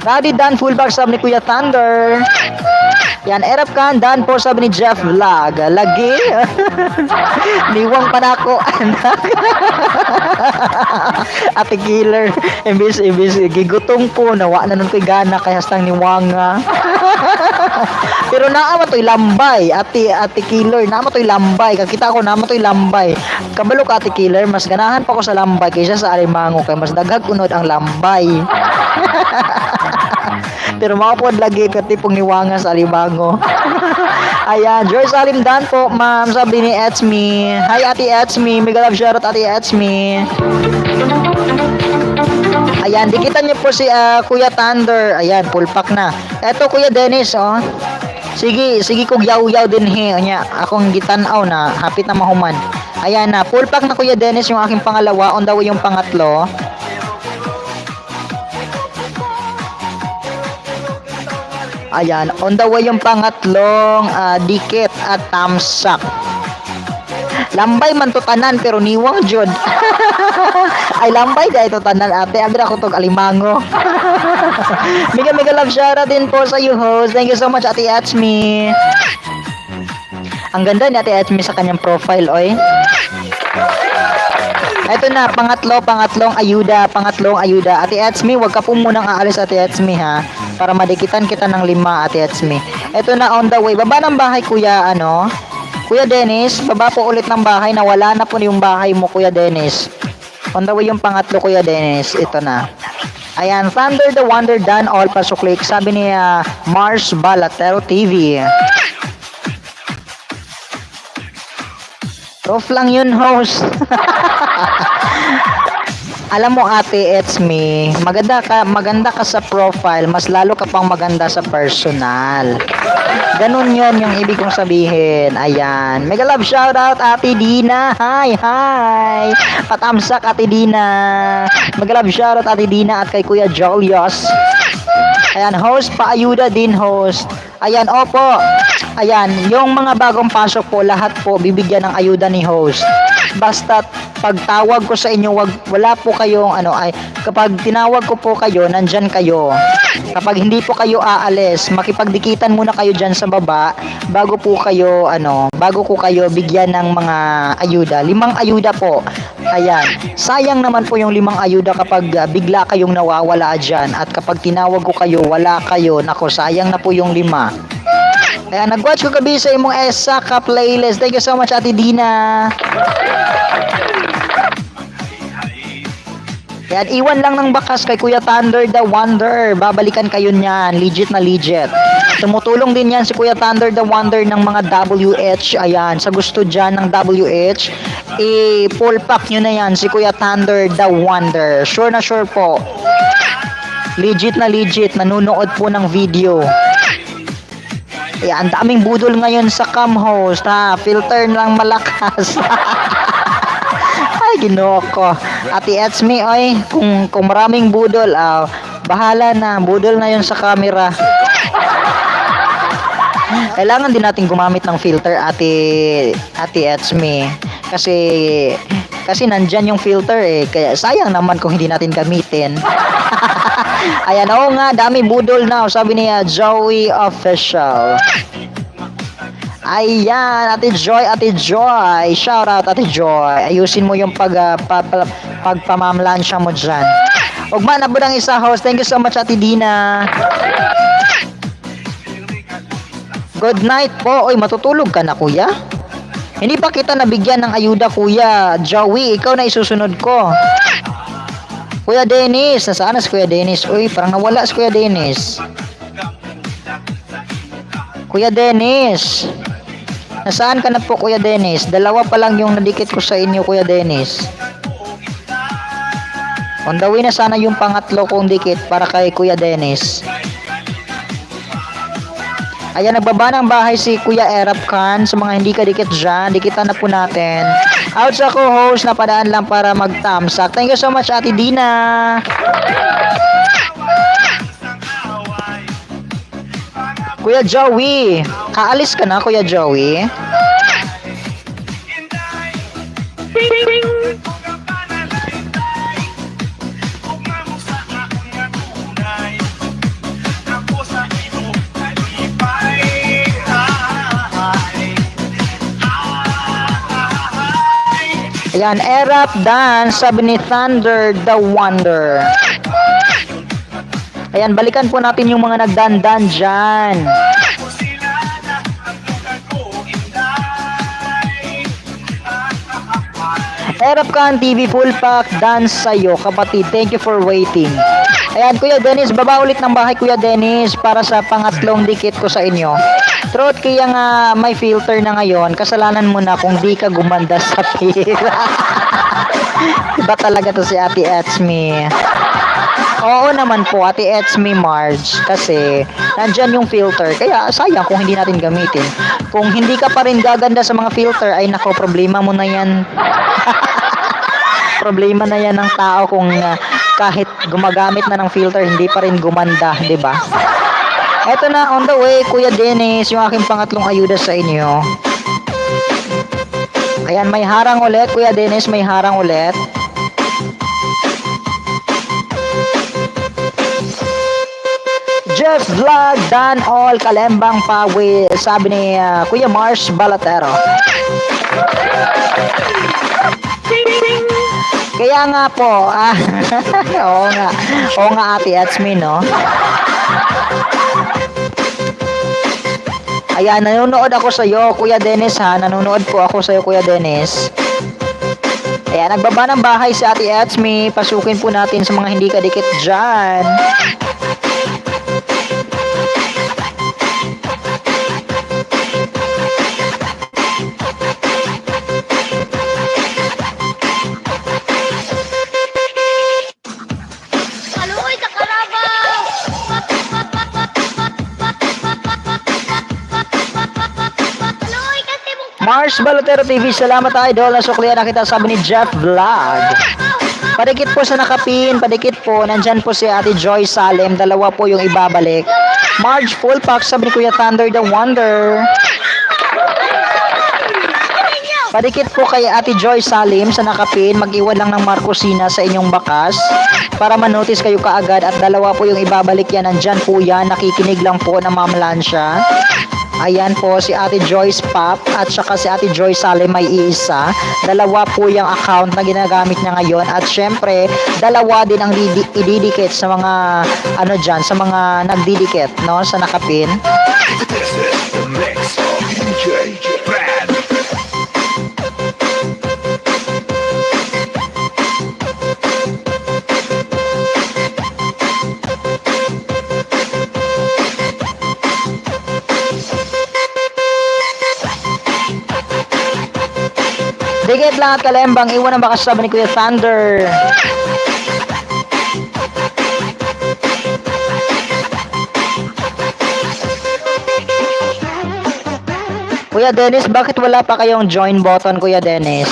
Rowdy Dan, fullback, sabi ni Kuya Thunder. Yan, Erap Khan, Dan po, sabi ni Jeff Vlog. Lagi. Niwang pa na ako, anak. Ate Killer, imbis, gigutong po, nawa na nun ko'y gana, kaya hastang niwanga. Pero naama to'y lambay, Ate Killer, naama to'y lambay. Kakita ko, naama to'y lambay. Kabalo ka, Ate Killer, mas ganahan pa ko sa lambay kaysa sa alimango, kaya mas daghag unod ang lambay. Pero makapod lagi ka tipong niwanga sa alimango. Ayan, Joyce Salim Dan po, ma'am, sabi ni Etsme. Hi, Ate Etsme, mega love shoutout, Ate Etsme. Ayan, dikitan niyo po si Kuya Thunder. Ayan, full pack na. Eto, Kuya Dennis, oh. Sige kog yaw-yaw din he. Anya, akong gitanaw na, hapit na mahuman. Ayan na, full pack na, Kuya Dennis, yung aking pangalawa, on the way yung pangatlo. Ayan, on the way yung pangatlong dikit at tamsak. Lambay man to tanan pero niwang jud. Ay lambay dahil to tanan, ate. Abira ko tog alimango. Mega love shoutout din po sa you, host. Thank you so much, Ate Atsmi. Ang ganda ni Ate Atsmi sa kanyang profile, oy. Ito na, pangatlong ayuda. Ate Atsmi, wag ka po munang aalis, Ate Atsmi, ha? Para madikitan kita ng 5, Ate Atsmi. Ito na, on the way. Baba ng bahay, Kuya Dennis. Baba po ulit ng bahay. Nawala na po yung bahay mo, Kuya Dennis. On the way yung pangatlo, Kuya Dennis. Ito na. Ayan, Thunder the Wonder, Dan all pasuklik. Sabi ni Mars Balatero TV. Off lang yun, host. Alam mo, Ate Etsme, maganda ka sa profile, mas lalo ka pang maganda sa personal. Ganun yun yung ibig kong sabihin. Ayan. Mega love shoutout, Ate Dina. Hi. Patamsak, Ate Dina. Mega love shoutout, Ate Dina, at kay Kuya Julius. Ayan, host, paayuda din, host. Ayan, opo. Ayan, yung mga bagong pasok po, lahat po bibigyan ng ayuda ni host. Basta pagtawag ko sa inyo, wala po kayong kapag tinawag ko po kayo, nandyan kayo. Kapag hindi po kayo aalis, makipagdikitan muna kayo dyan sa baba bago ko kayo bigyan ng mga ayuda. 5 ayuda po. Ayan. Sayang naman po yung 5 ayuda kapag bigla kayong nawawala dyan. At kapag tinawag ko kayo, wala kayo. Nako, sayang na po yung 5. Ayan, nag-watch ko gabi sa imong Esaka playlist. Thank you so much, Ate Dina. Yan, iwan lang ng bakas kay Kuya Thunder the Wonder. Babalikan kayo niyan. Legit na legit. Tumutulong din yan si Kuya Thunder the Wonder ng mga WH. Ayan, sa gusto dyan ng WH, full pack nyo na yan si Kuya Thunder the Wonder. Sure na sure po. Legit na legit. Nanunood po ng video. Ayan, ang daming budol ngayon sa cam host ha. Filter lang malakas. Ay, ginoo ko. Ate Etsme, oy, kung maraming budol, bahala na, budol na yun sa camera. Kailangan din natin gumamit ng filter, Ate Etsme. Kasi nandyan yung filter eh. Kaya sayang naman kung hindi natin gamitin. Ayan, oo nga, dami budol na. Sabi niya, Joey Official. Ayan, Ate Joy. Shout out, Ate Joy. Ayusin mo yung pagpamamlansya mo dyan. Ugma na budang isa host. Thank you so much, Ate Dina. Good night po. Oy, matutulog ka na, kuya? Hindi pa kita nabigyan ng ayuda, kuya. Joey, ikaw na isusunod ko. Kuya Dennis, nasaan na si Kuya Dennis? Uy, parang nawala si Kuya Dennis. Kuya Dennis. Nasaan ka na po, Kuya Dennis? Dalawa pa lang yung nadikit ko sa inyo, Kuya Dennis. On the way na sana yung pangatlo kong dikit para kay Kuya Dennis. Ayan, nagbaba ng bahay si Kuya Erap Khan. Sa mga hindi ka dikit dyan, dikitan na po natin. Out sa co-host, napadaan lang para mag-thumbsuck. Thank you so much, Ate Dina. Kuya Joey, kaalis ka na, Kuya Joey? Ayan, Erap Dance, sabi ni Thunder the Wonder. Ayan, balikan po natin yung mga nagdandan dyan. Erap Khan TV full pack dance sa'yo, kapatid. Thank you for waiting. Ayan, Kuya Dennis, baba ulit ng bahay, Kuya Dennis, para sa pangatlong dikit ko sa inyo. Truth, kaya nga may filter na ngayon, kasalanan mo na kung di ka gumanda sa pila. Iba talaga to si Ate Etsme. Oo naman po, Ate Etsme Marge, kasi nandyan yung filter, kaya sayang kung hindi natin gamitin. Kung hindi ka pa rin gaganda sa mga filter, ay nako, problema mo na yan. Problema na yan ng tao kung kahit gumagamit na ng filter, hindi pa rin gumanda, 'di ba? Eto na, on the way, Kuya Dennis, yung aking pangatlong ayuda sa inyo. Ayan, may harang ulit, Kuya Dennis, may harang ulit. Jeff Vlog, Dan All, Kalembang Pawi, sabi ni Kuya Mars Balatero. Kaya nga po, oo nga Ate Etsme, no? Ayan, nanonood ako sa iyo, Kuya Dennis ha. Nanonood po ako sa iyo, Kuya Dennis. Ayan, nagbaba ng bahay si Ate Etsme. Pasukin po natin sa mga hindi kadikit dyan. Aluy sa karabaw! Aluy kasi mong Mars Balotero TV, salamat idol. Nasuklian na kita, sabi ni Jeff Vlog. Padikit po sa nakapin, padikit po. Nandyan po si Ate Joy Salem. Dalawa po yung ibabalik. Marge full pack, sabi ni Kuya Thunder the Wonder. Padikit po kay Ate Joy Salim sa nakapin. Mag-iwan lang ng Marcosina sa inyong bakas para manotice kayo kaagad. At dalawa po yung ibabalik yan. Nandyan po yan. Nakikinig lang po na Ma'am Lancia. Ayan po, si Ate Joyce Pop at saka si Ate Joy Sale may iisa. Dalawa po yung account na ginagamit niya ngayon. At syempre, dalawa din ang ididikit sa mga, ano dyan, sa mga nagdidikit, no? Sa nakapin. This is the mix of DJ Brad. Dikit lang at kalembang, iwan ang bakas sabi ni Kuya Thunder. Kuya Dennis, bakit wala pa kayong join button, Kuya Dennis?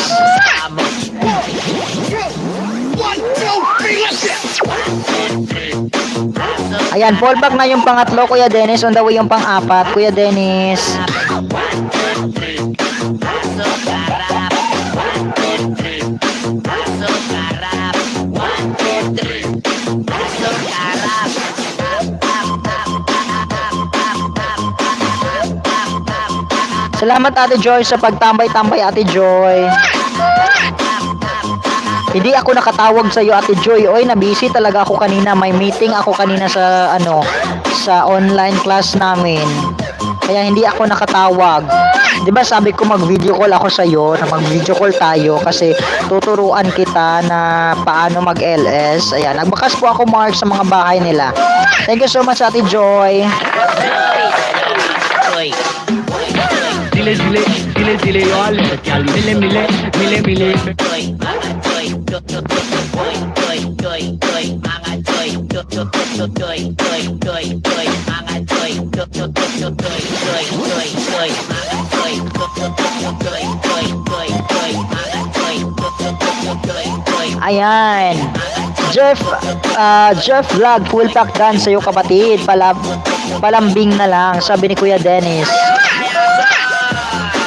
Ayan, fallback na yung pangatlo, Kuya Dennis. On the way yung pang-apat, Kuya Dennis. Salamat Ate Joy sa pagtambay-tambay, Ate Joy. Hindi ako nakatawag sa iyo, Ate Joy. Oy, na-busy talaga ako kanina. May meeting ako kanina sa sa online class namin. Kaya hindi ako nakatawag. 'Di ba sabi ko mag-video call ako sa iyo, na mag-video call tayo kasi tuturuan kita na paano mag-LS. Ayan, nagbakas po ako Mark sa mga bahay nila. Thank you so much, Ate Joy. Dile, all. Mile. Ayan. Jeff Vlog, full pack dance sa'yo kapatid. Palambing na lang, sabi ni Kuya Dennis.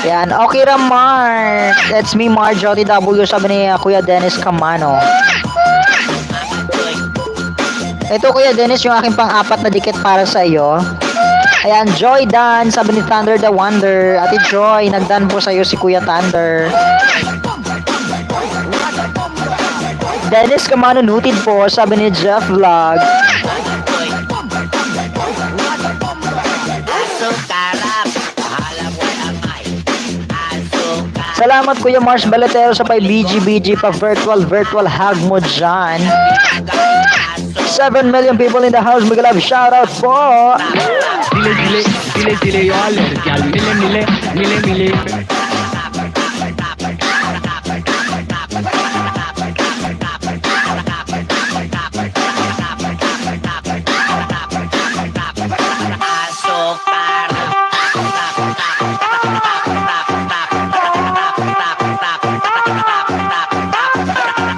Yan, okay ra Mark. That's me, Mark JTW, sabi ni Kuya Dennis Camano. Ito Kuya Dennis, yung aking pang-apat na dikit para sa iyo. Ayan, Joy Dan, sabi ni Thunder the Wonder. Ate Joy, nagdan po sa iyo si Kuya Thunder. Dennis Camano noted po, sabi ni Jeff Vlog. Salamat Kuya Mars Balatero sa 5 BG pa virtual hug mo dyan. 7 million people in the house. Big love shout out po. Dile, all. Mile.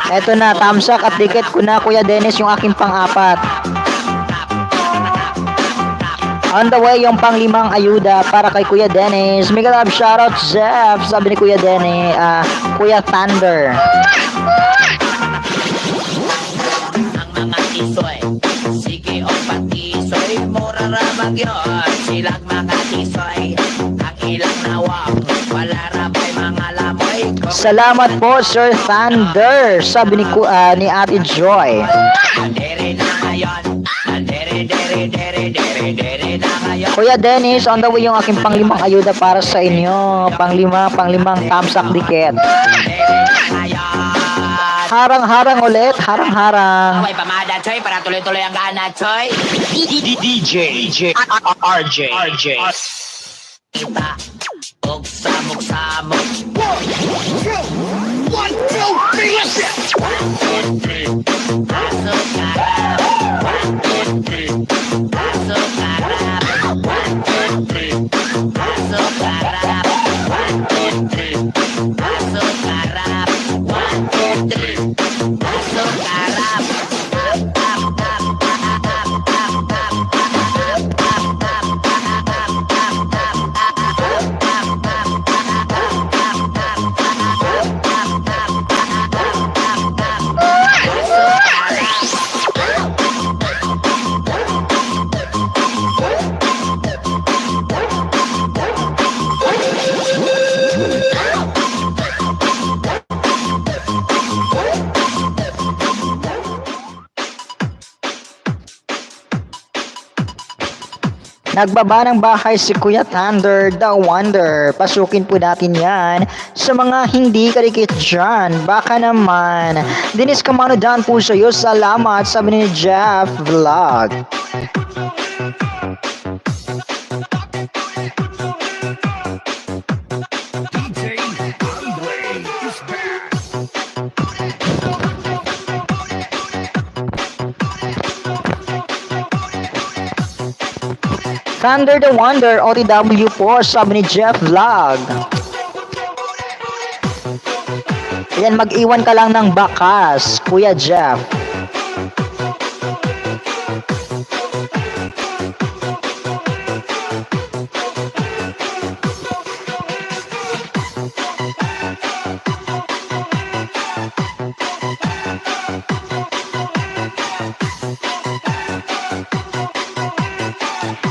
Eto na, tamsak at dikit ko na Kuya Dennis yung aking pang-apat. On the way yung pang-limang ayuda para kay Kuya Dennis. Mega love shoutout Jeff, sabi ni Kuya Dennis, Kuya Thunder. Ang mga tisoy, sige o patisoy, mura ramang yun, silang mga tisoy, ang ilang nawang, wala rabay mga lamoy. Salamat po Sir Thunder, sabi ni Ate Joy. Dere na ngayon, dere na ngayon. Kuya Dennis, on the way yung aking pang-limang ayuda para sa inyo. Pang-limang tamsak dikit. Dere na ngayon. Harang-harang ulit, harang-harang. Away pamada, Choy, para tuloy-tuloy ang gana, Choy. DJ, RJ. Kita, og samok-samok. 1, 2, 3, let's go! Pasok karap. Pasok karap. Pasok karap. Pasok karap. 1, 2, 3. Pasok karap. Nagbaba ng bahay si Kuya Thunder, the Wonder. Pasukin po natin yan sa mga hindi kadikit dyan. Baka naman. Dennis Camano daan po sa iyo. Salamat, sabi ni Jeff Vlog. DJ Andre is back. Thunder the Wonder, OTW po, sabi ni Jeff Vlog. Ayan, mag-iwan ka lang ng bakas, Kuya Jeff.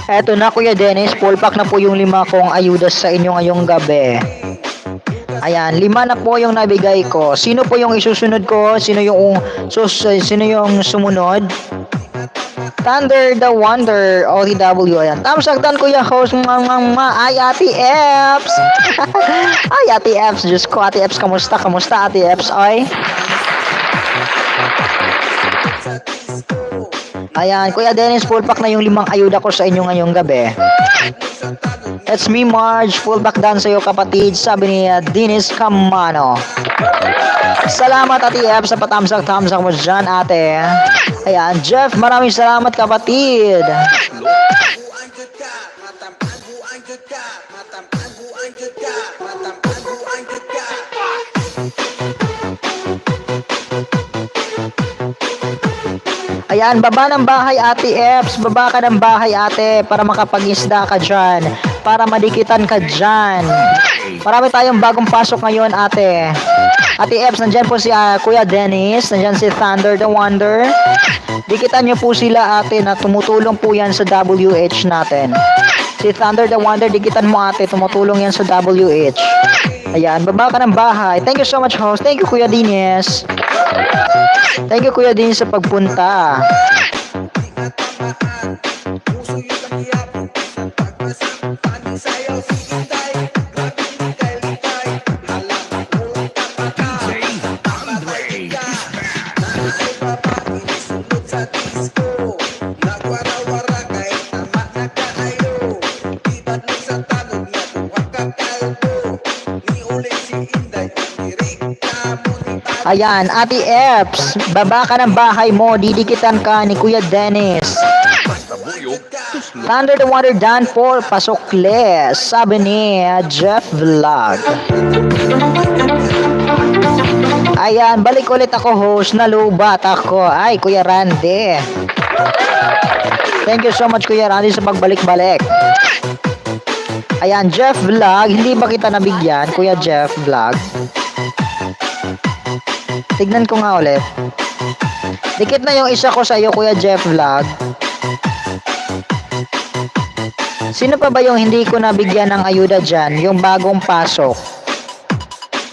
Eto na Kuya Dennis, full pack na po yung 5 kong ayuda sa inyo ngayong gabi. Ayan, 5 na po yung nabigay ko. Sino po yung isusunod ko? Sino yung sumunod? Thunder the Wonder, OTW. Ayan, tamsagdan Kuya host, ay Ate Eps. Ay Ate Eps, Diyos ko Ate Eps, kamusta? Kamusta Ate Eps, oy? Ayan, Kuya Dennis, full pack na yung 5 ayuda ko sa inyo ngayong gabi. It's me, Marge. Full back down sa iyo, kapatid. Sabi ni Dennis Camano. Salamat, Ate F, sa patamsak-tamsak mo dyan, ate. Ayan, Jeff, maraming salamat, kapatid. Ayan, baba ng bahay Ate Eps, baba ka ng bahay ate para makapag-isda ka dyan, para madikitan ka dyan. Marami tayong bagong pasok ngayon ate. Ate Eps, nandyan po si Kuya Dennis, nandyan si Thunder the Wonder. Dikitan nyo po sila ate na tumutulong po yan sa WH natin. Si Thunder the Wonder, dikitan mo ate, tumutulong yan sa WH. Ayan, baba ka ng bahay. Thank you so much host, thank you Kuya Dennis. Thank you Kuya Dennis sa pagpunta. Ayan, Ate Eps, baba ka ng bahay mo, didikitan ka ni Kuya Dennis. Thunder the Wonder done for pasokles, sabi ni Jeff Vlog. Ayan, balik ulit ako host, nalubat ako. Ay, Kuya Randy. Thank you so much Kuya Randy sa pagbalik-balik. Ayan, Jeff Vlog, hindi ba kita nabigyan, Kuya Jeff Vlog? Tignan ko nga ulit. Dikit na yung isa ko sa iyo, Kuya Jeff Vlog. Sino pa ba yung hindi ko nabigyan ng ayuda dyan? Yung bagong pasok.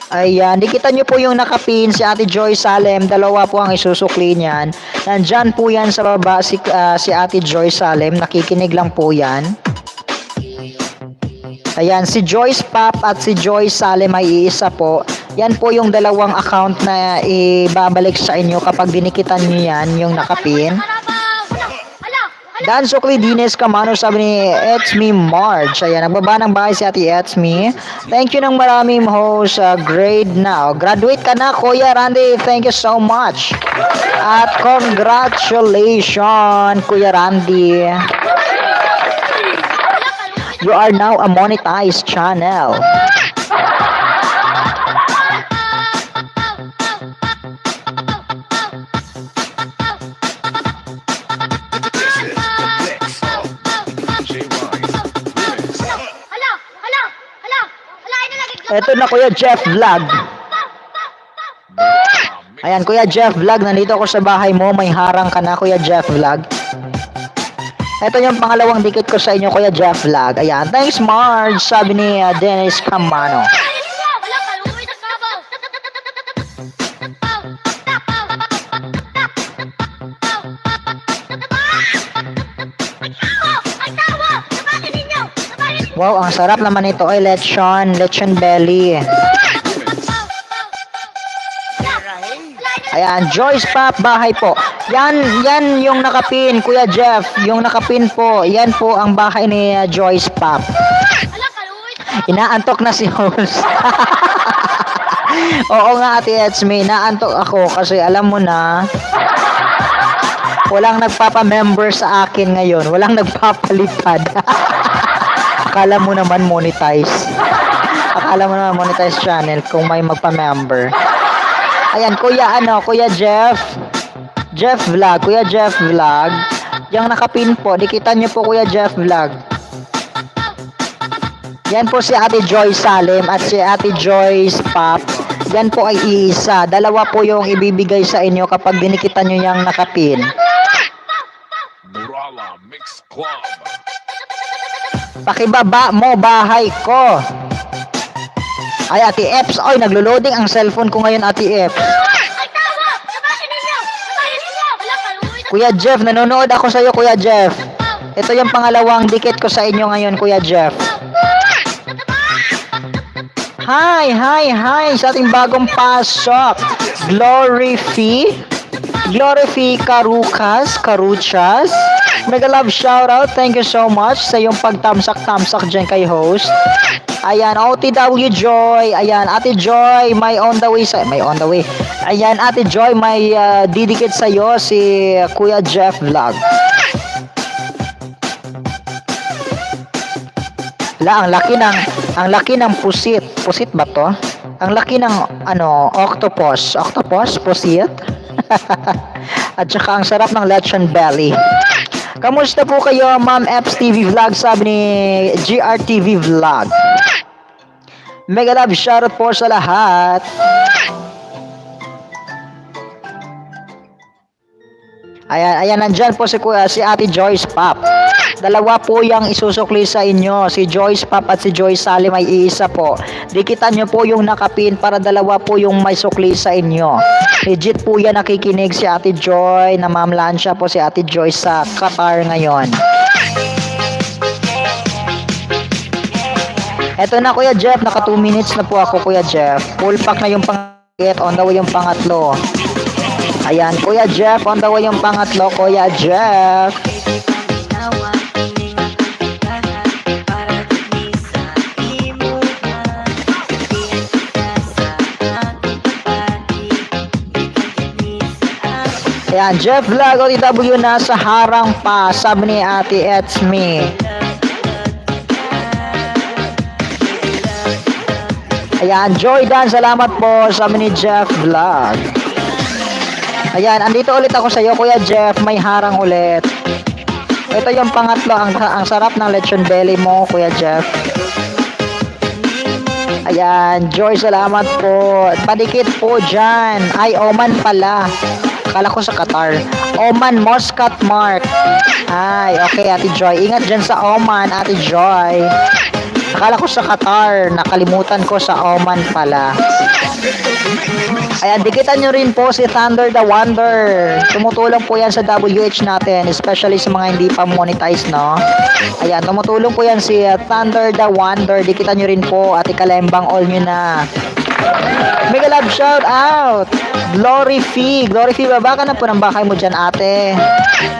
Ayan, dikitan nyo po yung nakapin si Ate Joy Salem. 2 po ang isusukli niyan. Nandyan po yan sa baba si Ate Joy Salem. Nakikinig lang po yan. Ayan, si Joyce Pop at si Joy Salem ay iisa po. Yan po yung 2 account na ibabalik sa inyo kapag dinikitan nyo yan, yung nakapin. Dan Sukli Dines Camano, sabi ni It's Me Marge. Ayan, nagbaba ng bahay si Ate It's Me. Thank you ng maraming host. Grade now. Graduate ka na, Kuya Randy. Thank you so much. At congratulations, Kuya Randy. You are now a monetized channel. Ito na Kuya Jeff Vlog. Ayan, Kuya Jeff Vlog, nandito ako sa bahay mo. May harang ka na, Kuya Jeff Vlog. Ito yung pangalawang dikit ko sa inyo, Kuya Jeff Vlog. Ayan, thanks Marge, sabi ni Dennis Camano. Wow, ang sarap naman ito ay lechon belly. Ayan, Joyce Pop, bahay po. Yan yung nakapin, Kuya Jeff. Yung nakapin po, yan po ang bahay ni Joyce Pop. Ala, kaluoy. Inaantok na si host. Oo nga, Ate Etsme, naantok ako kasi alam mo na, walang nagpapa-member sa akin ngayon. Walang nagpapalipad. Akala mo naman monetize. Akala mo naman monetize channel kung may magpa-member. Ayan, Kuya Jeff. Jeff Vlog, Kuya Jeff Vlog. Yang nakapin po, dikita niyo po Kuya Jeff Vlog. Yan po si Ate Joy Salim at si Ate Joyce Pop. Yan po ay iisa. Dalawa po yung ibibigay sa inyo kapag dinikitan nyo yung nakapin. Murala Mix Club. Pakibaba mo bahay ko. Ay, Ate Eps. Oy, naglo-loading ang cellphone ko ngayon, Ate Eps. Ay, tawa! Sabahin ninyo! Sabahin ninyo! Ala, kaluoy. Kuya Jeff, nanonood ako sa'yo, Kuya Jeff. Ito yung pangalawang dikit ko sa inyo ngayon, Kuya Jeff. Hi sa ating bagong pasok. Glory Fee Karuchas. Mega love shoutout. Thank you so much sa yung pagtamsak-tamsak dyan kay host. Ayan, OTW Joy. Ayan, Ate Joy, may on the way. Ayan, Ate Joy, may didikit sa'yo si Kuya Jeff Vlog. Ang laki ng pusit. Pusit ba to? Ang laki ng octopus. Octopus? Pusit? At saka ang sarap ng lechon belly. Kamusta po kayo, Ma'am Eps TV Vlog? Sabi ni GRTV Vlog. Mega love shoutout po sa lahat. Ayan, nandyan po si Ate Joyce Pop. Dalawa po yung isusukli sa inyo. Si Joyce Pop at si Joyce Salim ay iisa po. Dikitan nyo po yung nakapin para dalawa po yung may sukli sa inyo. Legit po yan nakikinig si Ate Joy. Namamlaan siya po si Ate Joyce sa Qatar ngayon. Eto na Kuya Jeff, naka 2 minutes na po ako Kuya Jeff. Full pack na yung pangit, on the way yung pangatlo. Ayan, Kuya Jeff, on the way yung pangatlo, Kuya Jeff. Ayan, Jeff Vlog, OTW na sa harang pa, sabi ni Ate Etsme. Ayan, Joy Dan, salamat po, sabi ni Jeff Vlog. Ayan, andito ulit ako sa iyo, Kuya Jeff, may harang ulit. Ito yung pangatlo, ang sarap ng lechon belly mo, Kuya Jeff. Ayan, Joy, salamat po. Padikit po dyan. Ay, Oman pala. Akala ko sa Qatar. Oman, Muscat Mark. Ay, okay, Ate Joy. Ingat dyan sa Oman, Ate Joy. Akala ko sa Qatar. Nakalimutan ko sa Oman pala. Ayan, dikitan nyo rin po si Thunder the Wonder. Tumutulong po yan sa WH natin, especially sa mga hindi pa monetize, no? Ayan, tumutulong po yan si Thunder the Wonder. Dikitan nyo rin po, Ate Kalembang, all nyo na. Mega love shout out. Glory Fee, baba ka na po ng bahay mo dyan, ate.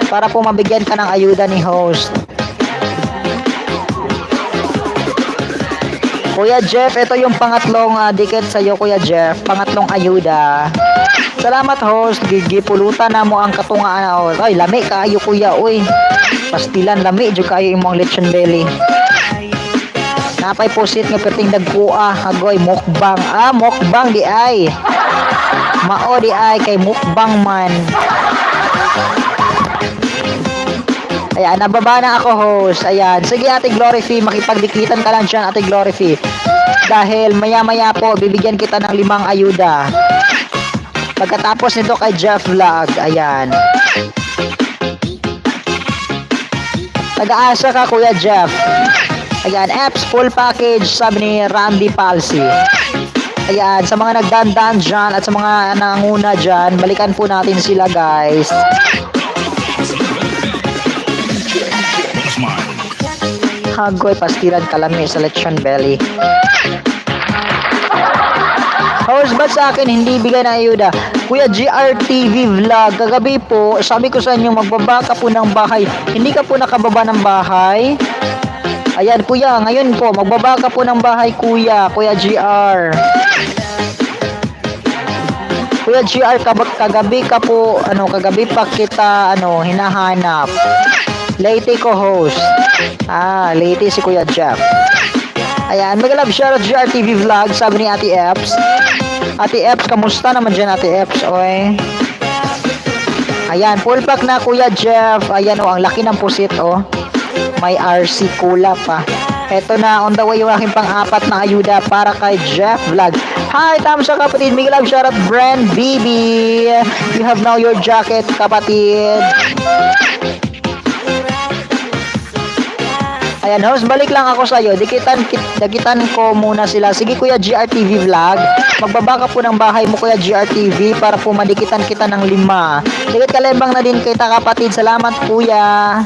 Para po mabigyan ka ng ayuda ni host. Kuya Jeff, ito yung pangatlong dikit sa'yo, Kuya Jeff. Pangatlong ayuda. Salamat, host. Gigipulutan na mo ang katungaan. Ay, lami kayo, Kuya. Uy, pastilan, lami. Diyo kayo yung mga lechon belly. Napay pusit nga perting nagkuha. Agoy, mukbang. Mukbang di ay. Mao di ay kay mukbang man. Ayan, nababa na ako, host. Ayan. Sige, Ate Glory Fee, makipagdikitan ka lang dyan, Ate Glory Fee. Dahil maya-maya po, bibigyan kita ng 5 ayuda. Pagkatapos nito kay Jeff Vlog. Ayan. Nag-aasa ka, Kuya Jeff. Ayan, apps full package, sabi ni Randy Palsy. Ayan, sa mga nagdandan dyan at sa mga nanguna dyan, balikan po natin sila, guys. hagoy, pastiran, kalami sa lechon belly. Host, ba't sa akin hindi bigay ng ayuda? Kuya GRTV Vlog, kagabi po, sabi ko sa inyo, magbaba ka po ng bahay. Hindi ka po nakababa ng bahay? Ayan, kuya, ngayon po, magbaba ka po ng bahay, kuya. Kuya GR. Kuya GR, kagabi ka po, kagabi pa kita, hinahanap. Late ko host. Late si Kuya Jeff. Ayan, mega love shoutout GRTV Vlog, sabi ni Ate Eps. Ate Eps, kamusta naman dyan Ate Eps, oy? Ayan, full pack na Kuya Jeff. Ayan ang laki ng pusit, May RC Kula pa. Eto na, on the way yung aking pang-apat na ayuda para kay Jeff Vlog. Hi, tama sa kapatid. Mega love shoutout Brand BB. You have now your jacket, kapatid. Ayan, host, balik lang ako sa'yo. Dakitan ko muna sila. Sige, Kuya GRTV Vlog. Magbaba ka po ng bahay mo, Kuya GRTV, para po madikitan kita ng 5. Dikit kalembang na din kita, kapatid. Salamat, Kuya.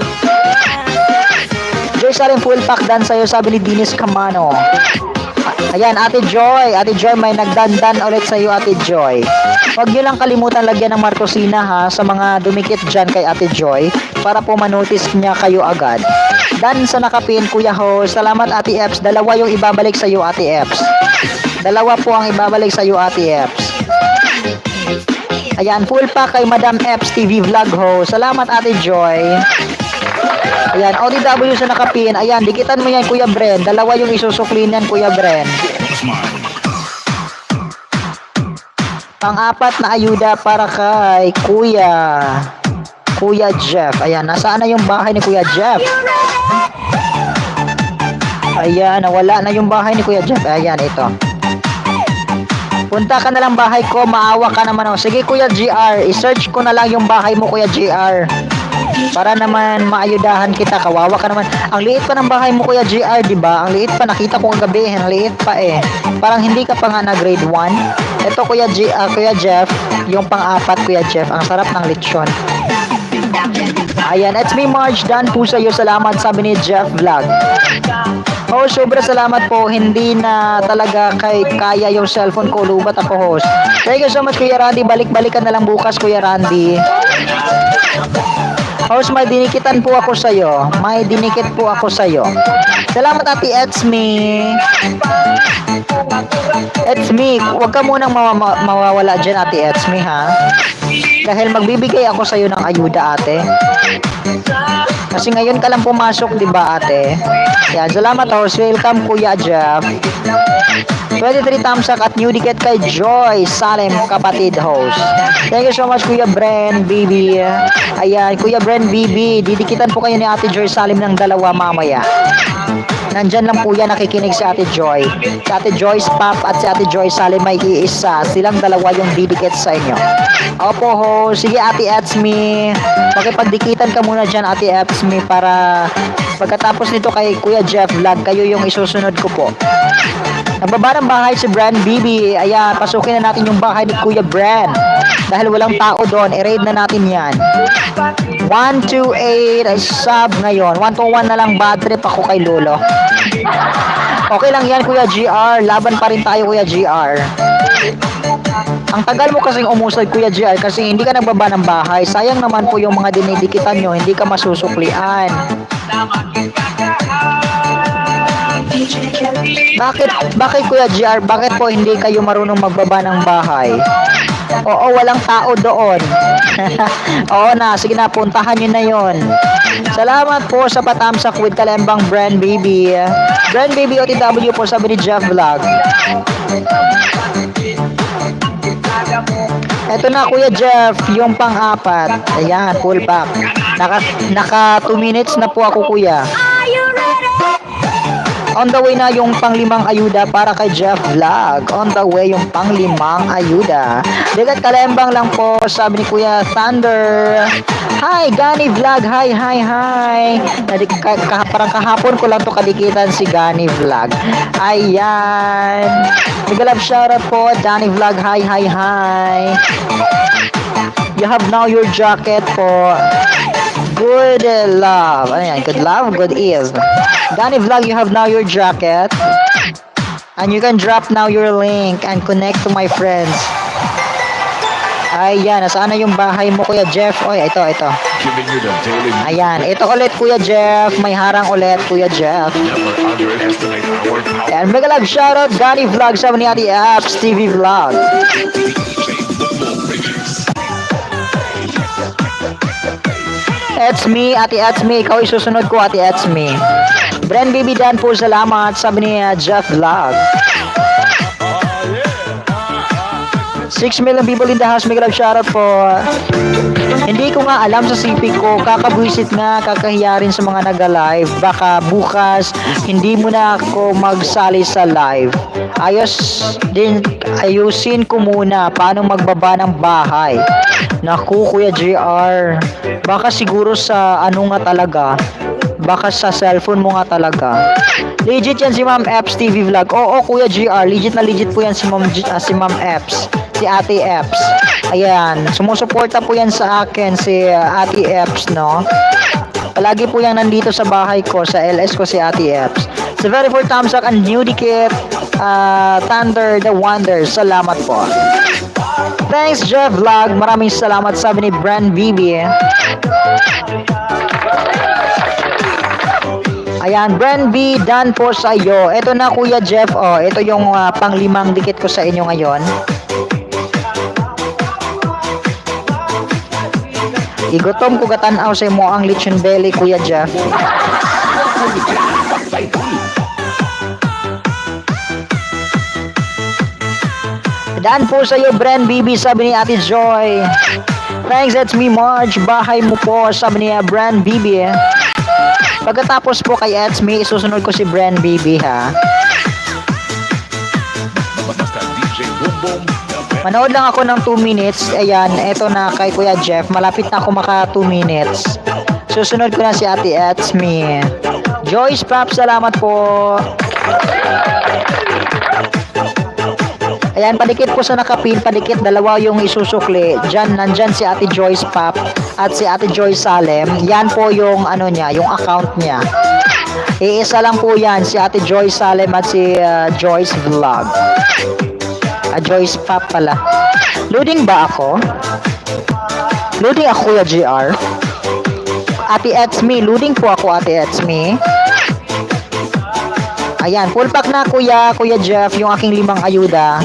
Joy Salim full pack dan sa'yo, sabi ni Dinis Camano. Ayan, Ate Joy. Ate Joy, may nagdandan ulit sa'yo, Ate Joy. Huwag nyo lang kalimutan lagyan ng Marcosina, ha, sa mga dumikit dyan kay Ate Joy, para po manotice niya kayo agad. Dan sa nakapin, Kuya Host. Salamat, Ate Eps. Dalawa yung ibabalik sa'yo, Ate Eps. Dalawa po ang ibabalik sa'yo, Ate Eps. Ayan, full pack kay Madam Eps TV Vlog Host. Salamat, Ate Joy. Ayan, ODW sa nakapin. Ayan, dikitan mo yan, Kuya Bren. Dalawa yung isusuklin yan, Kuya Bren. Pang-apat na ayuda para kay Kuya Jeff. Ayan, nasaan na yung bahay ni Kuya Jeff? Ayan, nawala na yung bahay ni Kuya Jeff. Ayan, ito. Punta ka na lang bahay ko, maawa ka naman. Sige, Kuya GR, i-search ko na lang yung bahay mo, Kuya GR. Para naman maayudahan kita, kawawa ka naman. Ang liit pa ng bahay mo, Kuya GR, di ba? Ang liit pa, nakita ko kagabi, ang liit pa eh. Parang hindi ka pa nga na grade 1. Ito, Kuya Jeff, yung pang-apat, Kuya Jeff. Ang sarap ng lechon. Ayan, it's me, Marge. Dan po sa'yo. Salamat, sabi ni Jeff Vlog. Sobra salamat po. Hindi na talaga kaya yung cellphone ko. Lubat ako, host. Thank you so much, Kuya Randy. Balik-balikan na lang bukas, Kuya Randy. Host, may dinikitan po ako sa'yo. May dinikit po ako sa'yo. Salamat, Ate Etsme. Etsme, huwag ka munang mawawala dyan, Ate Etsme, ha? Dahil magbibigay ako sa'yo ng ayuda, ate. Kasi ngayon ka lang pumasok, di ba, ate? Yan, salamat, host. Welcome, Kuya Jeff. 23 thumbs up at new ticket kay Joy Salim, kapatid, host. Thank you so much, Kuya Bren BB. Ayan, Kuya Bren BB, didikitan po kayo ni Ate Joy Salim ng dalawa mamaya. Nandyan lang po yan, nakikinig si Ate Joy. Si Ate Joy's Pop at si Ate Joy Salim may iisa. Silang dalawa yung didikit sa inyo. Opo, ho. Sige, Ate Etsme. Pakipagdikitan ka muna dyan, Ate Etsme, para pagkatapos nito kay Kuya Jeff Vlog, kayo yung isusunod ko po. Nagbaba ng bahay si Brand BB. Ayan, pasukin na natin yung bahay ni Kuya Brand. Dahil walang tao doon, i-raid na natin yan. 128 ay sub ngayon. 121 na lang, bad trip ako kay Lolo. Okay lang yan, Kuya GR. Laban pa rin tayo, Kuya GR. Ang tagal mo kasing umusad, Kuya GR, kasi hindi ka nagbaba ng bahay. Sayang naman po yung mga dinidikitan nyo, hindi ka masusuklian. Bakit Kuya GR, bakit po hindi kayo marunong magbaba ng bahay? Oo, walang tao doon. Oo na, sige na, puntahan nyo na yon. Salamat po sa patamsak with Kalembang Brand BB. Brand BB OTW po, sabi ni Jeff Vlog. Eto na, Kuya Jeff, yung pang-apat. Ayan, full pack. Naka 2 minutes na po ako, Kuya. On the way na yung pang-5 ayuda para kay Jeff Vlog. On the way yung pang-5 ayuda. Digat kalembang lang po, sabi ni Kuya Thunder. Hi, Gani Vlog. Hi. Parang kahapon ko lang to kadikitan si Gani Vlog. Ayan. Nag-love shoutout po, Gani Vlog. Hi. You have now your jacket po. Good love. Ayan, good love, good is. Danny Vlog, you have now your jacket. And you can drop now your link and connect to my friends. Ayan, nasaan na yung bahay mo, Kuya Jeff? Oy, ito. Giving you the daily Ayan, ito ulit, Kuya Jeff. May harang ulit, Kuya Jeff. never underestimate our power. And mega love shoutout, Danny Vlog, sabi ni Ate Apps, TV Vlog. It's me, Ate Etsme. Ikaw isusunod ko, Ate Etsme. Bren Baby Dan po, salamat, sabi ni Jeff Vlog. 6 million people in the house, mega love shoutout po. Hindi ko nga alam sa CP ko, kakabwisit nga, kakahiya rin sa mga nag-live. Baka bukas, hindi mo na ako magsali sa live. Ayusin ko muna paano magbaba ng bahay. Naku, Kuya JR, baka siguro sa ano nga talaga, baka sa cellphone mo nga talaga. Legit yan si Ma'am Epps TV Vlog. Oo, Kuya JR, legit na legit po yan si Ma'am Epps. Si Ate Epps. Ayan, sumusuporta po yan sa akin si Ate Epps, no? Palagi po yan nandito sa bahay ko, sa LS ko si Ate Epps. Sa very for thumbs up and new dikit, Thunder the Wonder. Salamat po. Thanks, Jeff Vlog. Maraming salamat, sabi ni Brand Bibi. Ayan, Brand B, done po sa iyo. Ito na, Kuya Jeff. Oh, ito yung pang-limang dikit ko sa inyo ngayon. Igutom ko gatanaw sa mo ang lechon belly, Kuya Jeff. Daan po sa iyo, Bren BB, sabi ni Ate Joy. Thanks, that's me, Marge. Bahay mo po, sabi ni Bren BB. Pagkatapos po kay Etsme, isusunod ko si Bren BB, ha. Basta DJ Boom Boom. Manood lang ako ng 2 minutes. Ayan, eto na kay Kuya Jeff. Malapit na ako maka 2 minutes. Susunod ko na si Ate Etsme. Joyce Pap, salamat po. Ayan, padikit po sa nakapin. Padikit, dalawa yung isusukli. Nandyan si Ate Joyce Pap at si Ate Joyce Salem. Yan po yung ano niya, yung account niya. Iisa lang po yan, si Ate Joyce Salem at si Joyce Vlog. Joyce Pap pala. Loading ba ako? Loading ako, Kuya JR. Ate Etsme, loading po ako, Ate Etsme. Ayan, full pack na, Kuya Jeff, yung aking 5 ayuda.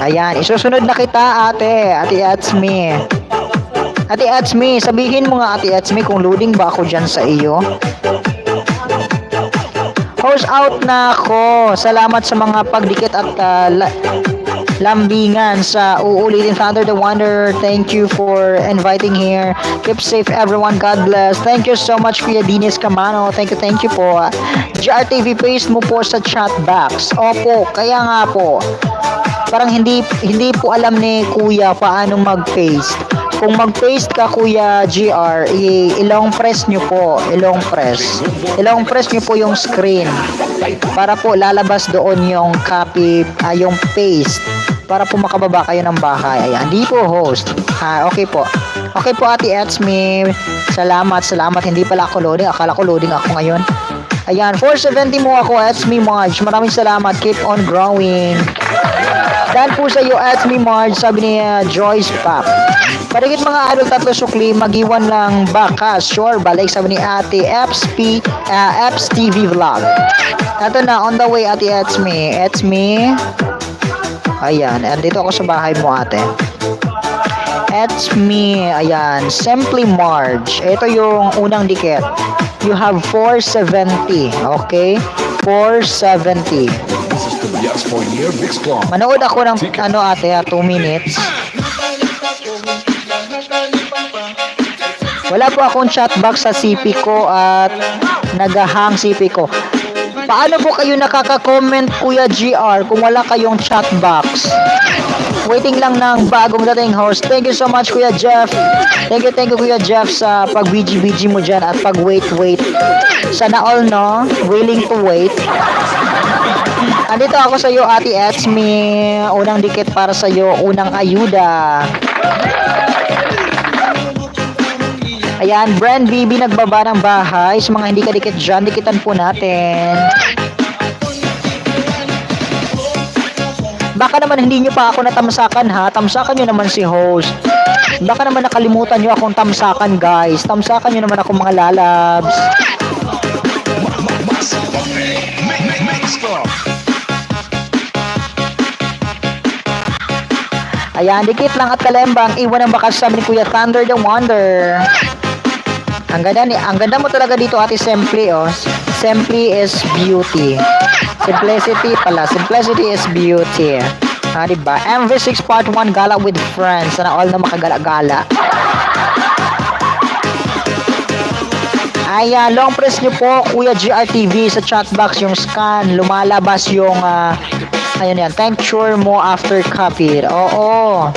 Ayan, isusunod na kita, Ate Etsme. Ate Etsme, sabihin mo nga, Ate Etsme, kung loading ba ako dyan sa iyo. Host out na ako. Salamat sa mga pagdikit at lambingan sa uulitin. Thunder the Wonder, thank you for inviting here. Keep safe everyone, God bless. Thank you so much, Kuya Dinis Camano. Thank you po. GRTV, paste mo po sa chat box. Opo, kaya nga po. Parang hindi po alam ni Kuya paano mag-paste. Kung mag-paste ka, Kuya GR, ilong press nyo po. Ilong press nyo po yung screen. Para po lalabas doon yung copy, yung paste. Para po makababa kayo ng bahay. Ayan, di po host. Okay po. Okay po, Ate Etsme. Salamat. Hindi pala ako loading. Akala ko loading ako ngayon. Ayan, 470 mo ako, Etsme Marge. Maraming salamat. Keep on growing. Dan po sa iyo, Etsme Marge, sabi ni Joyce Pap. Parigit mga adult 3 sukli, mag-iwan lang bakas. Sure, balik, sabi ni Ate Epps TV Vlog. Ito na, on the way, Ate Etsme. Ayan, andito ako sa bahay mo, Ate. Etsme, ayan, Simply Marge. Ito yung unang dikit. You have 470, okay? 470. This is the Yes for Year Mix Club. Manood ako ng Ate, 2 minutes. Wala po akong chat box sa CP ko at nagahang CP ko. Paano po kayo nakaka-comment, Kuya GR, kung wala kayong chat box? Waiting lang ng bagong dating host. Thank you so much, Kuya Jeff. Thank you, Kuya Jeff, sa pag-BG mo dyan at pag-wait. Sana all, no? Willing to wait. Andito ako sa iyo, Ate Etsme. Unang dikit para sa iyo, unang ayuda. Ayan, Brand BB nagbaba ng bahay. Sa mga hindi kadikit dyan, dikitan po natin. Baka naman hindi nyo pa ako natamsakan ha. Tamsakan nyo naman si host. Baka naman nakalimutan nyo akong tamsakan guys. Tamsakan nyo naman ako mga lalabs. Ayan, dikit lang at kalembang. Iwan ang bakas sabi ni Kuya Thunder the Wonder. Ang ganda mo talaga dito ate Simply oh. Simply is beauty. Simplicity pala. Simplicity is beauty. Diba? MV6 Part 1 Gala with Friends. Sana all na makagala-gala. Ayan, long press nyo po Kuya GRTV sa chat box yung scan. Lumalabas yung ayun yan, temperature mo after copy. Oo.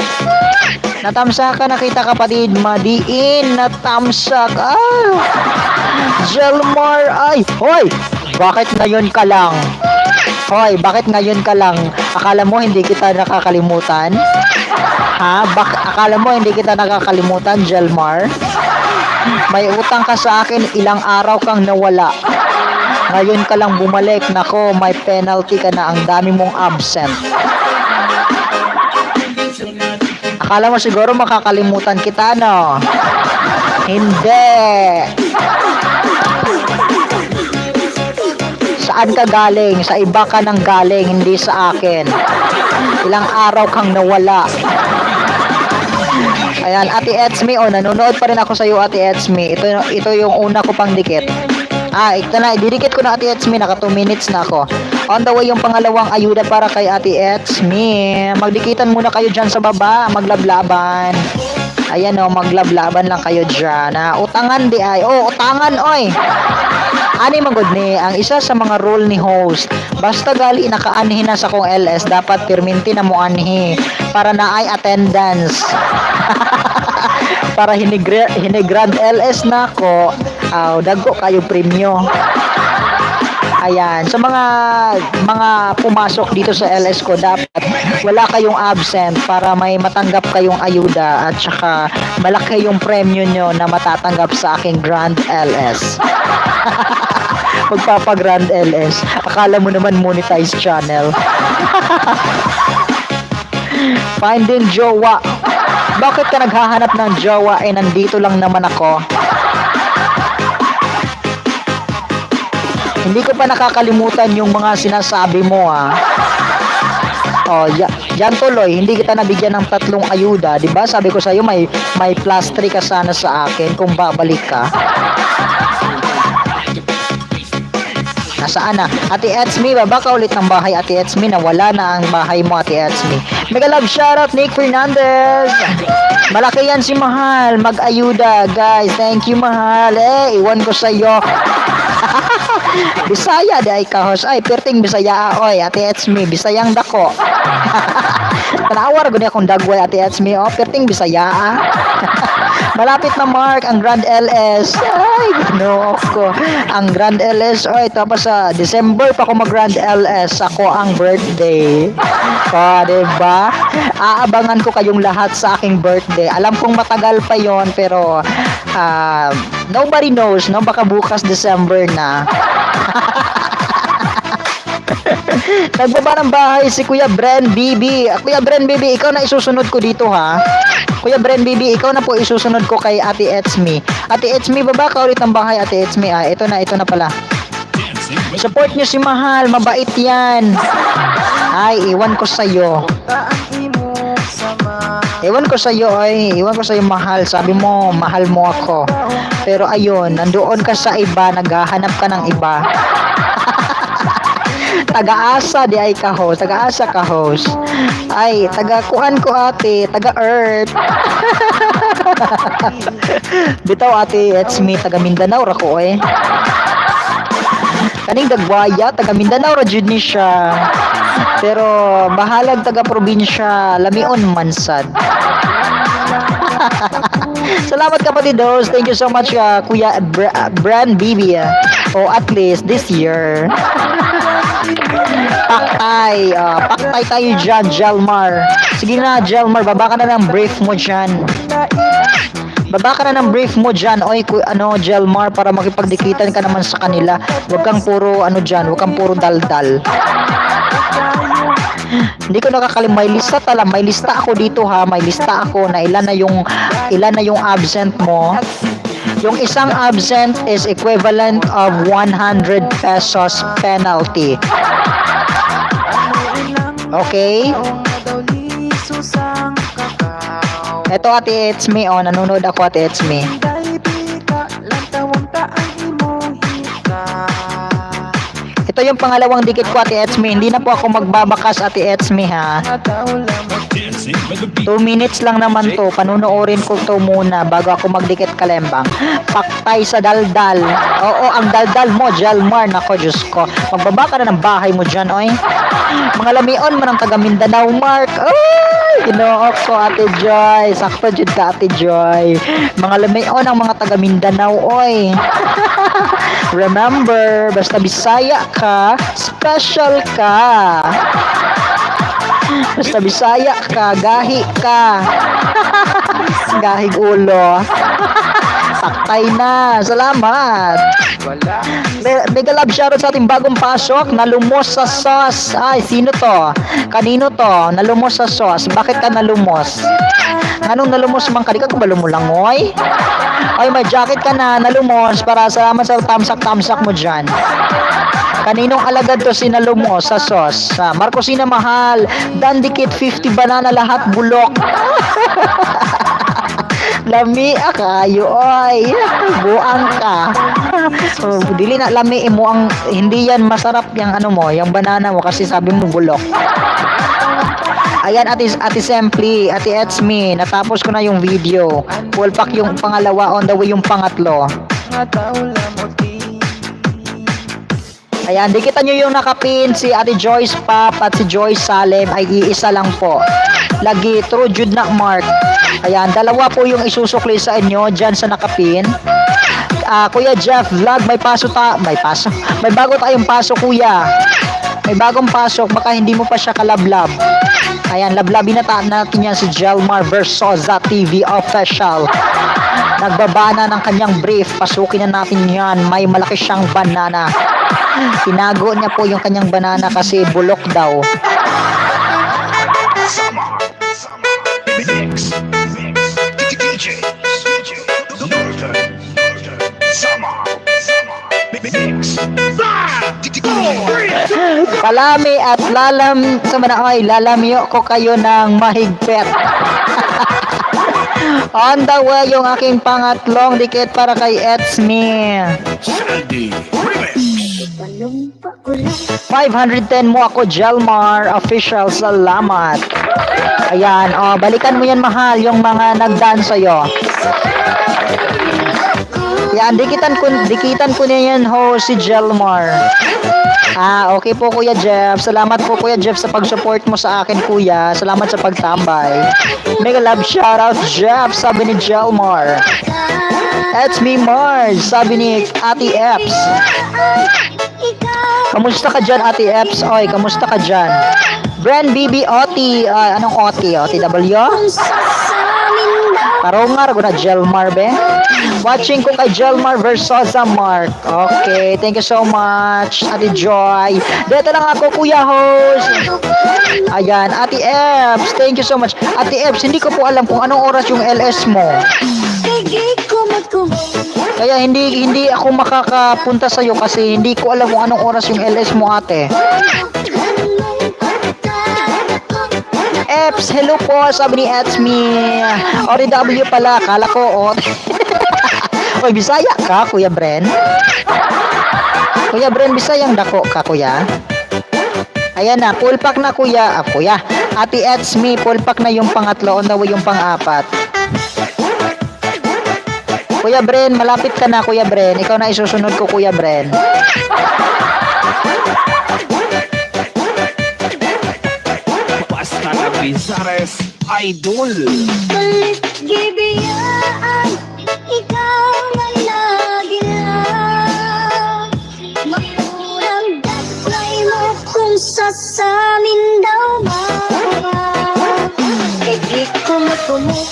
Natamsak ka, nakita kapatid, madiin, natamsak. Jelmar, ay, hoy, bakit ngayon ka lang? Hoy, bakit ngayon ka lang? Akala mo hindi kita nakakalimutan? Ha? Akala mo hindi kita nakakalimutan, Jelmar? May utang ka sa akin, ilang araw kang nawala. Ngayon ka lang bumalik, nako, may penalty ka na, ang dami mong absent. Akala mo siguro makakalimutan kita, no? Hindi. Saan ka galing? Sa iba ka nang galing, hindi sa akin. Ilang araw kang nawala. Ayan, Ate Etsme, oh, nanonood pa rin ako sa iyo, Ate Etsme. Ito yung una ko pang dikit. Ito na, didikit ko na Ate Etsme, naka 2 minutes na ako. On the way yung pangalawang ayuda para kay Ate Etsme. Magdikitan muna kayo dyan sa baba, maglablaban. Ayan o, maglablaban lang kayo dyan. Utangan di ay. Oh, utangan oy. Ani magod ni, ang isa sa mga rule ni host. Basta gali nakaanhi na sa kong LS, dapat perminti na mo anhi para na ay attendance. Para hinigrand LS na ko, dago kayo premyo. Ayan, sa mga pumasok dito sa LS ko, dapat wala kayong absent para may matanggap kayong ayuda at saka malaki yung premyo nyo na matatanggap sa aking Grand LS. Magpapa Grand LS. Akala mo naman monetized channel. Finding jowa. Bakit ka naghahanap ng jowa? Nandito lang naman ako. Hindi ko pa nakakalimutan yung mga sinasabi mo Oh, yan tuloy, hindi kita nabigyan ng 3 ayuda, 'di ba? Sabi ko sa iyo may plus 3 ka sana sa akin kung babalik ka. Nasaan na? Ate Etsme, baba ka ulit ng bahay, Ate Etsme. Nawala na ang bahay mo, Ate Etsme. Mega love shoutout, Nick Fernandez. Malaki yan si Mahal. Mag-ayuda, guys. Thank you, Mahal. Iwan ko sa iyo. Bisaya di ay kahos. Ay, perting Bisaya oy, Ate Etsme. Bisayang dako. Tanawar guni akong dagway, Ate Etsme. Oh, perting Bisaya Malapit na mark ang Grand LS. Ay, no ko. Ang Grand LS, oy, tapos sa December pa ako mag Grand LS. Ako ang birthday. Diba? Aabangan ko kayong lahat sa aking birthday. Alam kong matagal pa yon, pero nobody knows, no? Baka bukas December na. Nagbaba ng bahay si Kuya Bren BB. Kuya Bren BB, ikaw na isusunod ko dito ha. Kuya Bren BB, ikaw na po isusunod ko kay Ate Etsme. Ate Etsme, baba ka ulit ng bahay, Ate Etsme. Ito na pala. Support nyo si Mahal, mabait yan. Ay, iwan ko sa'yo. Iwan ko sa'yo, Mahal. Sabi mo, mahal mo ako. Pero ayun, nandoon ka sa iba, naghahanap ka ng iba. Taga-asa di ay kahos, taga-asa kahos. Ay, taga-kuan ko ate, taga-earth. Bitaw ate, Etsme, taga Mindanao ra ko Kaning dagwaya, taga Mindanao ra jud ni siya. Pero bahalag taga probinsya, lamion mansad. Salamat kapatid host. Thank you so much Kuya Brand BB. At least this year. Paktay tayo dyan, Jelmar. Sige na, Jelmar, baba ka na ng brief mo dyan. Baba ka na ng brief mo dyan. Oy, Jelmar, para makipagdikitan ka naman sa kanila. Huwag kang puro, huwag kang puro daldal. Hindi ko may lista may lista ako dito ha, may lista ako na ilan na yung absent mo. Yung isang absent is equivalent of 100 pesos penalty. Okay? Eto Ate It's Me, nanonood ako Ate It's Me. Ito yung pangalawang dikit ko Ate It's Me. Hindi na po ako magbabakas Ate It's Me ha. 2 minutes lang naman to. Panunuorin ko to muna bago ako magdikit kalembang. Paktay sa daldal. Oo, ang daldal mo, Jelmar. Nako, Diyos ko. Magbaba ka na ng bahay mo dyan, oy. Mga lamion man ang taga Mindanao, Mark. Ay, ginoo ko, Ate Joy. Sakto dyan ka, Ate Joy. Mga lamion ang mga taga Mindanao, oy. Remember, basta Bisaya ka, special ka. Basta Bisaya ka, gahi ka. Gahig ulo. Saktay na. Salamat. Mega love shoutout sa ating bagong pasok. Nalumos sa sauce. Ay, sino to? Kanino to? Nalumos sa sauce. Bakit ka nalumos? Anong nalumos man ka? Di ka ba lumulangoy? Ay, may jacket ka na. Nalumos. Para salamat sa tamsak-tamsak mo dyan. Kaninong alagad to sinalumos sa sauce? Marcosina Mahal. Dandikit 50 banana lahat bulok. Lami kayo oy. Buang ka. Dili na lami mo ang hindi yan masarap yung yung banana mo kasi sabi mo bulok. Ayan Ate Simply, Ate It's Me, natapos ko na yung video. Full pack yung pangalawa, on the way yung pangatlo. Ayan, dikitan nyo yung nakapin, si Ate Joyce Pap at si Joyce Salem ay iisa lang po. Lagi, true Jude na Mark. Ayan, dalawa po yung isusukli sa inyo dyan sa nakapin. Kuya Jeff Vlog, may bago tayong paso kuya. May bagong pasok, baka hindi mo pa siya kalablab. Ayan, lablabin natin yan si Jelmar Versosa TV Official. Nagbabana ng kanyang brief, pasukin na natin yan. May malaki siyang banana. Tinago niya po yung kanyang banana kasi bulok daw. Palami at lalamyo ko kayo ng mahigpit. On the way yung aking pangatlong dikit para kay It's Me. 510 mo ako Jelmar Official, salamat. Ayan, balikan mo yan mahal yung mga nag-dance sa'yo. Yan, dikitan ko na yan si Jelmar. Okay po Kuya Jeff. Salamat po Kuya Jeff sa pag-support mo sa akin Kuya. Salamat sa pagtambay. Mega love shoutout Jeff, sabi ni Jelmar. It's me Mars, sabi ni Ate Eps. Kamusta ka dyan Ate Eps? Oy, kamusta ka dyan? Brand BB Oti. Anong Oti? OTW? Parongar ko na Jelmar be. Watching ko kay Jelmar Versosa Mark. Okay, thank you so much Ate Joy. Dito lang ako Kuya Host. Ayan, Ate Eps, thank you so much. Ate Eps, hindi ko po alam kung anong oras yung LS mo. Kaya hindi ako makakapunta sa iyo kasi hindi ko alam kung anong oras yung LS mo ate. Eps, hello po, sabi ni It's Me. OTW pala, kala ko Oy, Bisaya ka, Kuya Bren? Kuya Bren, Bisayang dako ka, Kuya? Ayan na, full pack na, Kuya. Kuya, Ate It's Me, full pack na yung pangatlo, on the way yung pang-apat. Kuya Bren, malapit ka na, Kuya Bren. Ikaw na isusunod ko, Kuya Bren. Basta na Bizares Idol. Balit gibiyaan, ikaw man lagi lang. Makurang datlay mo kung sasamin daw ba. Hindi ko matulog,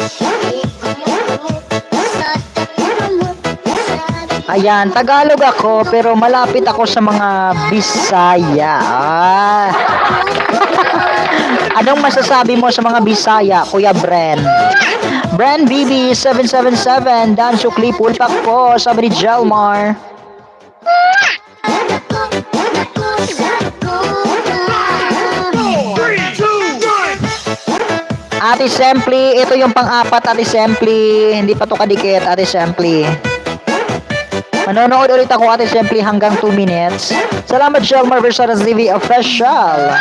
Ayan, Tagalog ako pero malapit ako sa mga Bisaya. Anong masasabi mo sa mga Bisaya, Kuya Bren? Bren BB 777 Dan Sukli Pulpak po, sabi ni Jelmar. Ate Sempli, ito yung pang-apat, Ate Sempli. Hindi pa to kadikit, Ate Sempli. Manonood ulit ako, Ate Sempli, hanggang 2 minutes. Salamat, Jelmar Versaras TV Official.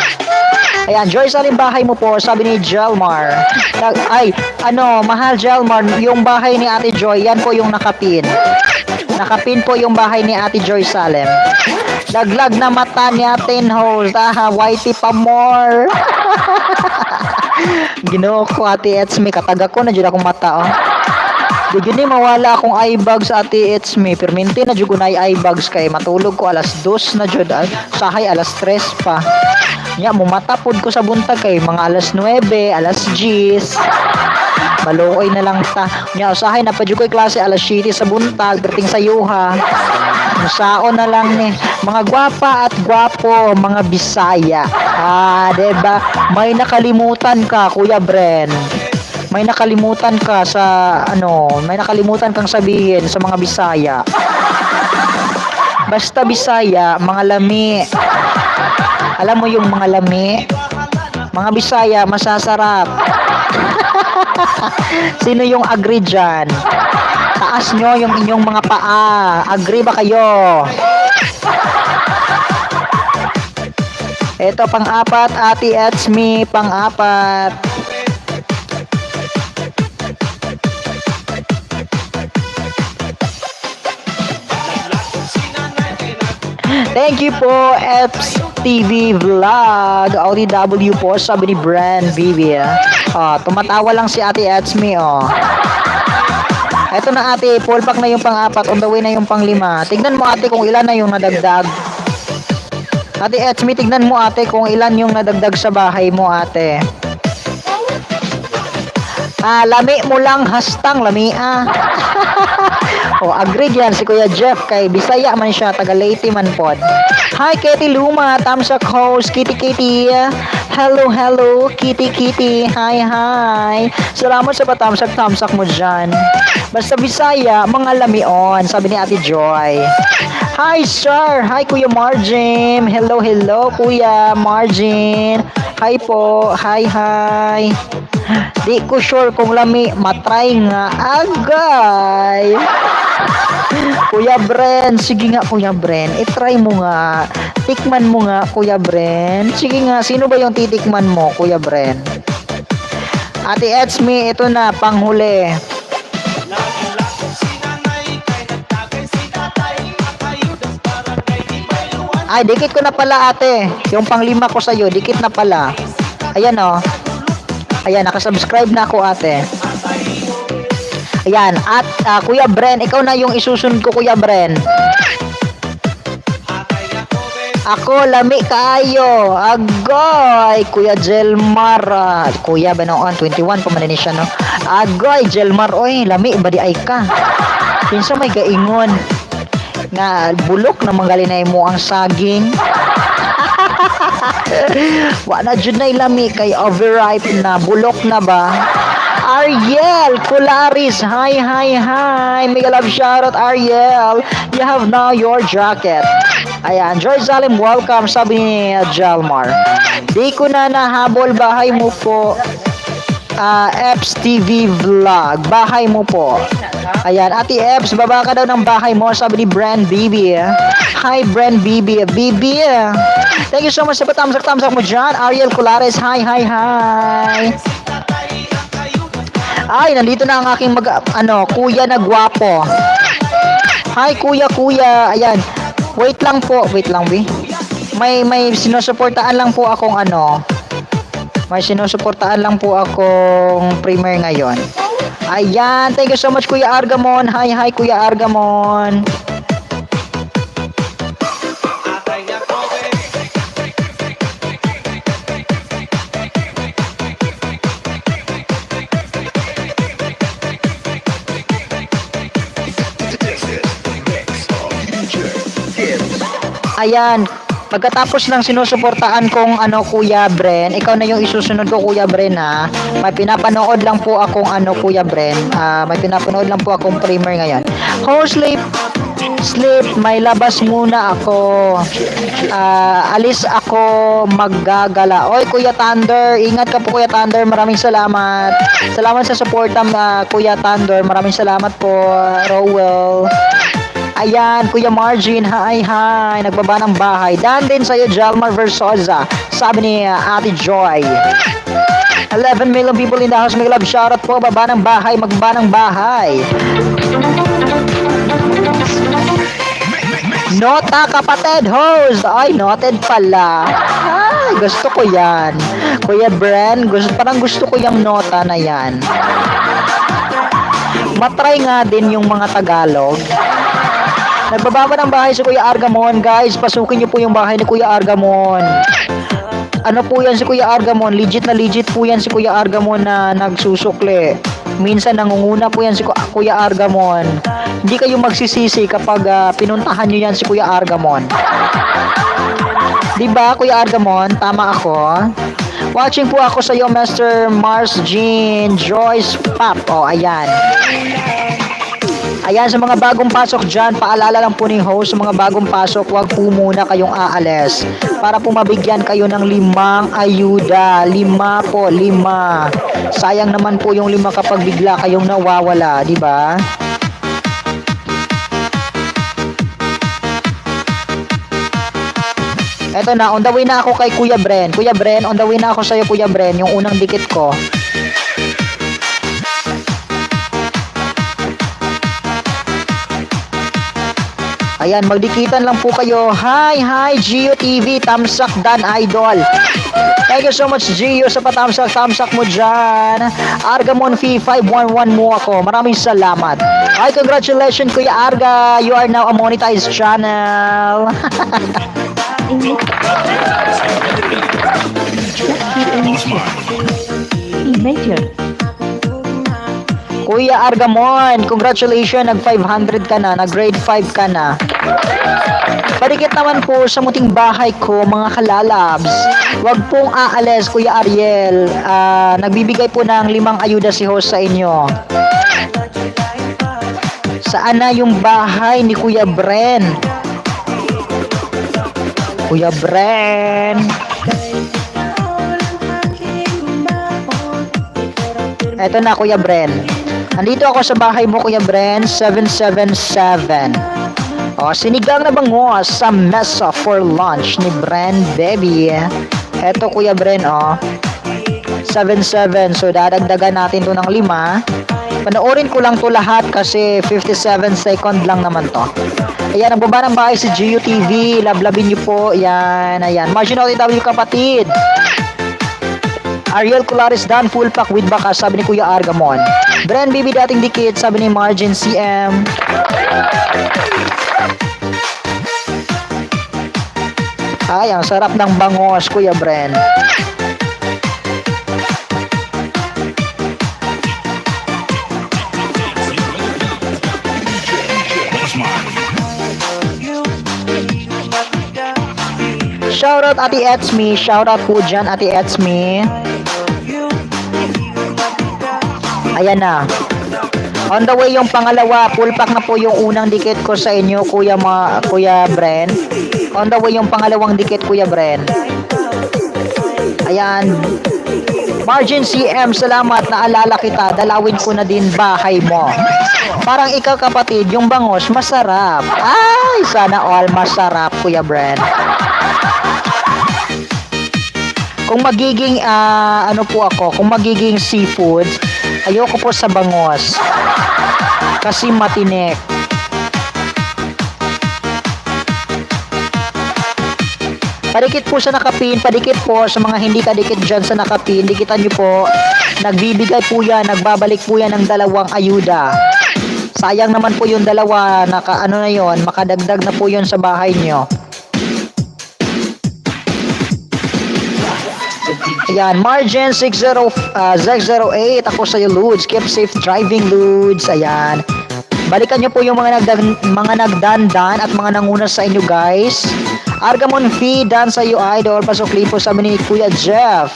Ayan, Joy, saling bahay mo po, sabi ni Jelmar. Mahal Jelmar, yung bahay ni Ate Joy, yan po yung nakapin. Nakapin po yung bahay ni Ate Joy Salem. Daglag na mata ni Ate Host. Whitey pa more. Ginoo ko, Ate Etsme, kataga ko na dyan akong mata, oh. Di gini mawala akong eye bags, Ate Etsme. Perminti na dyan ko na eye bags kay matulog ko alas 2 na dyan. Sahay alas 3 pa. Nya, mumatapod ko sa buntag kay mga alas 9, alas 10. Maluoy na lang ta. Nya, usahay na pa dyan ko klase alas 7 sa buntag, berting sa yuha. Musaon na lang ni mga gwapa at gwapo, mga Bisaya. Diba? May nakalimutan ka, Kuya Bren. May nakalimutan ka sa may nakalimutan kang sabihin sa mga Bisaya. Basta Bisaya, mga lami. Alam mo yung mga lami? Mga Bisaya, masasarap. Sino yung agree dyan? Taas nyo yung inyong mga paa. Agree ba kayo? Ito, pang-apat, Ate Etsme, pang-apat. Thank you po, FTV Vlog. OTW po, sabi ni Bren Vivi. Tumatawa lang si Ate Etsme, Eto na, ate, full pack na yung pang-apat, on the way na yung pang-5. Tignan mo, ate, kung ilan na yung nadagdag. Ate Etsme, tignan mo, ate, kung ilan yung nadagdag sa bahay mo, ate. Lami mo lang, hastang lami, agree yan si Kuya Jeff kay Bisaya man siya, taga Leyte man pod. Hi Kitty Luma, Tamsak host, Kitty Kitty. Hello, Kitty Kitty. Hi. Salamat sa patamsak-tamsak mo dyan. Basta Bisaya, mga lamion, sabi ni Ate Joy. Hi sir, hi Kuya Margin. Hello, Kuya Margin. Hi po, hi. Di ko sure kung lami, matry nga agay. Kuya Bren, sige nga Kuya Bren, itry mo nga. Tikman mo nga Kuya Bren. Sige nga, sino ba yung titikman mo Kuya Bren? Ate Etsme, ito na, panghuli. Ay, dikit ko na pala ate. Yung pang-5 ko sa'yo, dikit na pala. Ayan Ayan, nakasubscribe na ako ate. Ayan, at Kuya Bren, ikaw na yung isusunod ko Kuya Bren. Ako, lami kaayo. Agoy, Kuya Jelmar. Kuya ba noon? 21 pa man din siya, no? Agoy, Jelmar. Oy, lami, badi ay ka. Pinsa may gaingon. Nga, bulok na manggalinay mo ang saging. Wala dyan na ilami kay overripe na. Bulok na ba? Ariel Colaris, hi. Mega love shoutout Ariel. You have now your jacket. Ayan, George Salim, welcome, sabi ni Jalmar. Di ko na nahabol, bahay mo po. Eps TV Vlog, bahay mo po. Ayan, Ate Eps, baba ka daw ng bahay mo, sabi ni Brand Bibi. Hi Brand Bibi. Thank you so much sa patamsak-tamsak mo dyan. Ariel Colares, hi. Ay, nandito na ang aking kuya na gwapo. Hi kuya. Ayan. Wait lang, Bi. May sinusuportaan lang po akong May sinusuportaan lang po akong premier ngayon. Ayan, thank you so much Kuya Argamon. Hi Kuya Argamon. This is the mix Ayan, pagkatapos ng sinusuportaan kong Kuya Bren, ikaw na yung isusunod ko Kuya Bren ha. May pinapanood lang po akong Kuya Bren. May pinapanood lang po akong primer ngayon. Sleep, may labas muna ako. Alis ako maggagala. Oy Kuya Thunder, ingat ka po Kuya Thunder. Maraming salamat. Salamat sa support Kuya Thunder. Maraming salamat po, Rowell. Ayan, Kuya Margin, hi. Nagbaba ng bahay. Dan din sa'yo, Jalmar Versosa. Sabi ni Ate Joy. 11 million people in the house. May love shoutout po. Baba ng bahay. Magbaba ng bahay. Nota kapatid host. Ay, noted pala. Ay, gusto ko yan. Kuya Bren, parang gusto ko yung nota na yan. Matry nga din yung mga Tagalog. Nagbababa ng bahay si Kuya Argamon. Guys, pasukin niyo po yung bahay ni Kuya Argamon. Ano po yan si Kuya Argamon? Legit na legit po yan si Kuya Argamon na nagsusukli. Minsan nangunguna po yan si Kuya Argamon. Hindi kayo magsisisi kapag pinuntahan nyo yan si Kuya Argamon. Diba Kuya Argamon? Tama ako. Watching po ako sa iyo, Mr. Mars Jean Joyce Pop. Oh, ayan. Ayan, sa mga bagong pasok dyan, paalala lang po ni host, sa mga bagong pasok, wag po muna kayong aalis. Para po mabigyan kayo ng 5 ayuda. 5 po, 5. Sayang naman po yung 5 kapag bigla kayong nawawala, di ba? Eto na, on the way na ako kay Kuya Bren. Kuya Bren, on the way na ako sa'yo, Kuya Bren, yung unang dikit ko. Ayan, magdikitan lang po kayo. Hi, Gio TV, Tamsak Dan Idol. Thank you so much, Gio, sa patamsak mo dyan. Argamon Fee 511 mo ako. Maraming salamat. Ay, congratulations, Kuya Arga. You are now a monetized channel. Kuya Argamon, congratulations, nag 500 ka na, nag grade 5 ka na. Padikit naman po sa muting bahay ko, mga kalalabs. Huwag pong aalis, Kuya Ariel. Nagbibigay po ng 5 ayuda si host sa inyo. Saan na yung bahay ni Kuya Bren? Kuya Bren. Eto na, Kuya Bren. Nandito ako sa bahay mo, Kuya Bren, 777. O, sinigang na bangos sa mesa for lunch ni Bren, baby. Eto, Kuya Bren, 77. So, dadagdagan natin to ng 5. Panoorin ko lang to lahat kasi 57 second lang naman to. Ayan, ang baba ng bahay si Gio TV. Lablabin niyo po. Ayan, ayan. Margin OTW kapatid. Ariel Colares Dan, full pack with baka, sabi ni Kuya Argamon. Bren, baby, dating dikit, sabi ni Margin CM. Ay, ang sarap ng bangos, Kuya Bren. Shoutout Ate Etsme, shoutout po dyan Ate Etsme. Ayan na. On the way yung pangalawa, full pack na po yung unang dikit ko sa inyo, Kuya Bren. On the way yung pangalawang dikit, Kuya Bren. Ayan. Margin CM, salamat, naalala kita. Dalawin ko na din bahay mo. Parang ikaw kapatid, yung bangos, masarap. Ay, sana all masarap, Kuya Bren. Kung magiging, kung magiging seafood, ayoko po sa bangos. Kasi matinik. Padikit po sa nakapin, padikit po sa mga hindi kadikit dyan sa nakapin. Dikitan nyo po, nagbibigay po yan, nagbabalik po yan ng 2 ayuda. Sayang naman po yung 2, makadagdag na po yun sa bahay nyo. Ayan, Margin 608, ako sa'yo, Ludes. Keep safe driving, Ludes. Ayan. Balikan nyo po yung mga nagdandan at mga nanguna sa inyo guys. Argamon Fee, dan sa iyo idol. Pasok po sabi ni Kuya Jeff.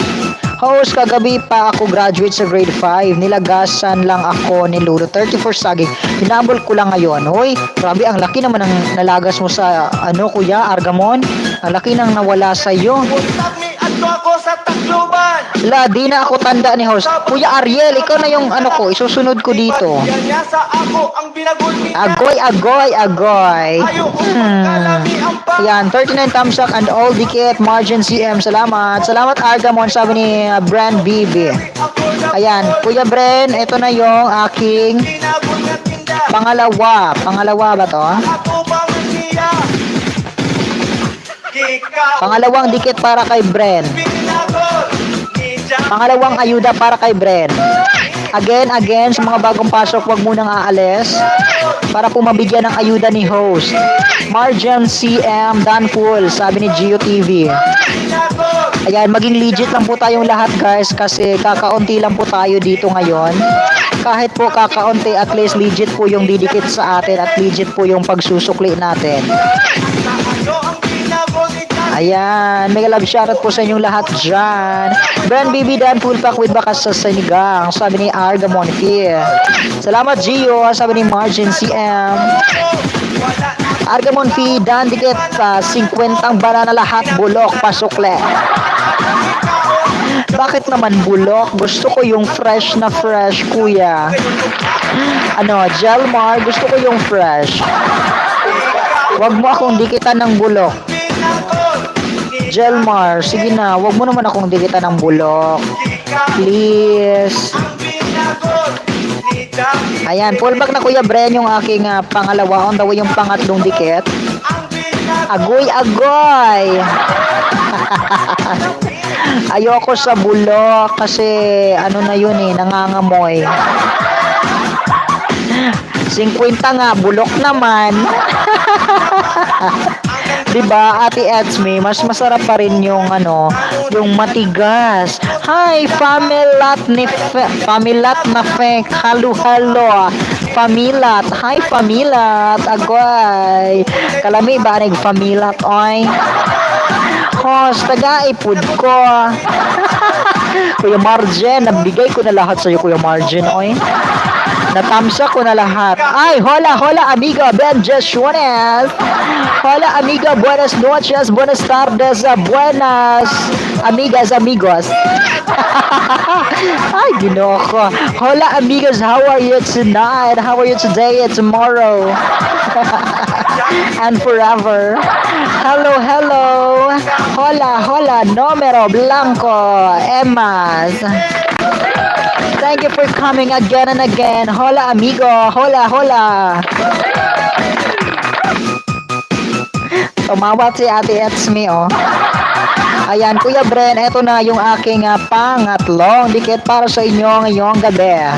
Host, kagabi pa ako graduate sa grade 5. Nilagasan lang ako ni Ludo. 34 saging. Hinabol ko lang ngayon. Hoy, grabe, ang laki naman ng nalagas mo sa, Kuya Argamon. Ang laki nang nawala sa iyo. Kami ato ako sa Tacloban. La, di na ako tanda ni host. Kuya Ariel, ikaw na yung isusunod ko dito. Yan niya sa ako ang binagulmi na. Agoy, agoy, agoy. Ayaw kong magkalami ang Ayan, 39 thumbs up and all dikit. Margin CM, salamat. Salamat Argamon, sabi ni Brand BB. Ayan, Kuya Bren, ito na yung aking Binagul na tinda. pangalawa. Pangalawa ba to? Ako bang niya? Ikaw. Pangalawang dikit para kay Bren. Binagul. Ninja. Pangalawang ayuda para kay Bren. Again, sa mga bagong pasok, wag munang aalis para po mabigyan ng ayuda ni host. Margin CM, Dan Full, sabi ni Geo TV. Ayan, maging legit lang po tayong lahat guys kasi kakaunti lang po tayo dito ngayon. Kahit po kakaunti, at least legit po yung didikit sa atin at legit po yung pagsusukli natin. Ano ang binagul ni Jack? Ayan, mega love shoutout po sa inyong lahat dyan. Brand BB Dan Full Pack with bakas sa sinigang, sabi ni Argamon Fee. Salamat Gio, sabi ni Margin CM. Argamon Fee, Dan Dikit, 50 banana lahat, bulok, pasukle. Bakit naman bulok? Gusto ko yung fresh na fresh, kuya. Jelmar, gusto ko yung fresh. Wag mo akong dikitan ng bulok. Jelmar, sige na, wag mo naman akong dikitan ng bulok. Please. Ayan, full back na Kuya Bren yung aking pangalawa. On the way yung pangatlong dikit. Agoy, agoy. Ayoko sa bulok kasi na yun nangangamoy. 50 nga, bulok naman. Diba, Ate Edsme, mas masarap pa rin yung yung matigas. Hi, Familat na fake. Halo. Familat. Hi, Familat. Agoy. Kalami ba nag Familat, oy? Host, taga-ipod ko. Kuya Margin, nabigay ko na lahat sa'yo, Kuya Margin, oy. Natamsa ko na lahat. Ay, hola, amiga, Ben Jeshuanes. Hola, amiga, buenas noches, buenas tardes, buenas, amigas, amigos. Ay, ginoo ko. Hola, amigas, how are you tonight? How are you today and tomorrow? And forever. Hello. Hola, numero blanco, Emmas. Thank you for coming again and again. Hola, amigo. Hola. Tumawat si Ate Edsme, oh. Ayan, Kuya Bren, eto na yung aking pangatlong dikit para sa inyo ngayong gabi.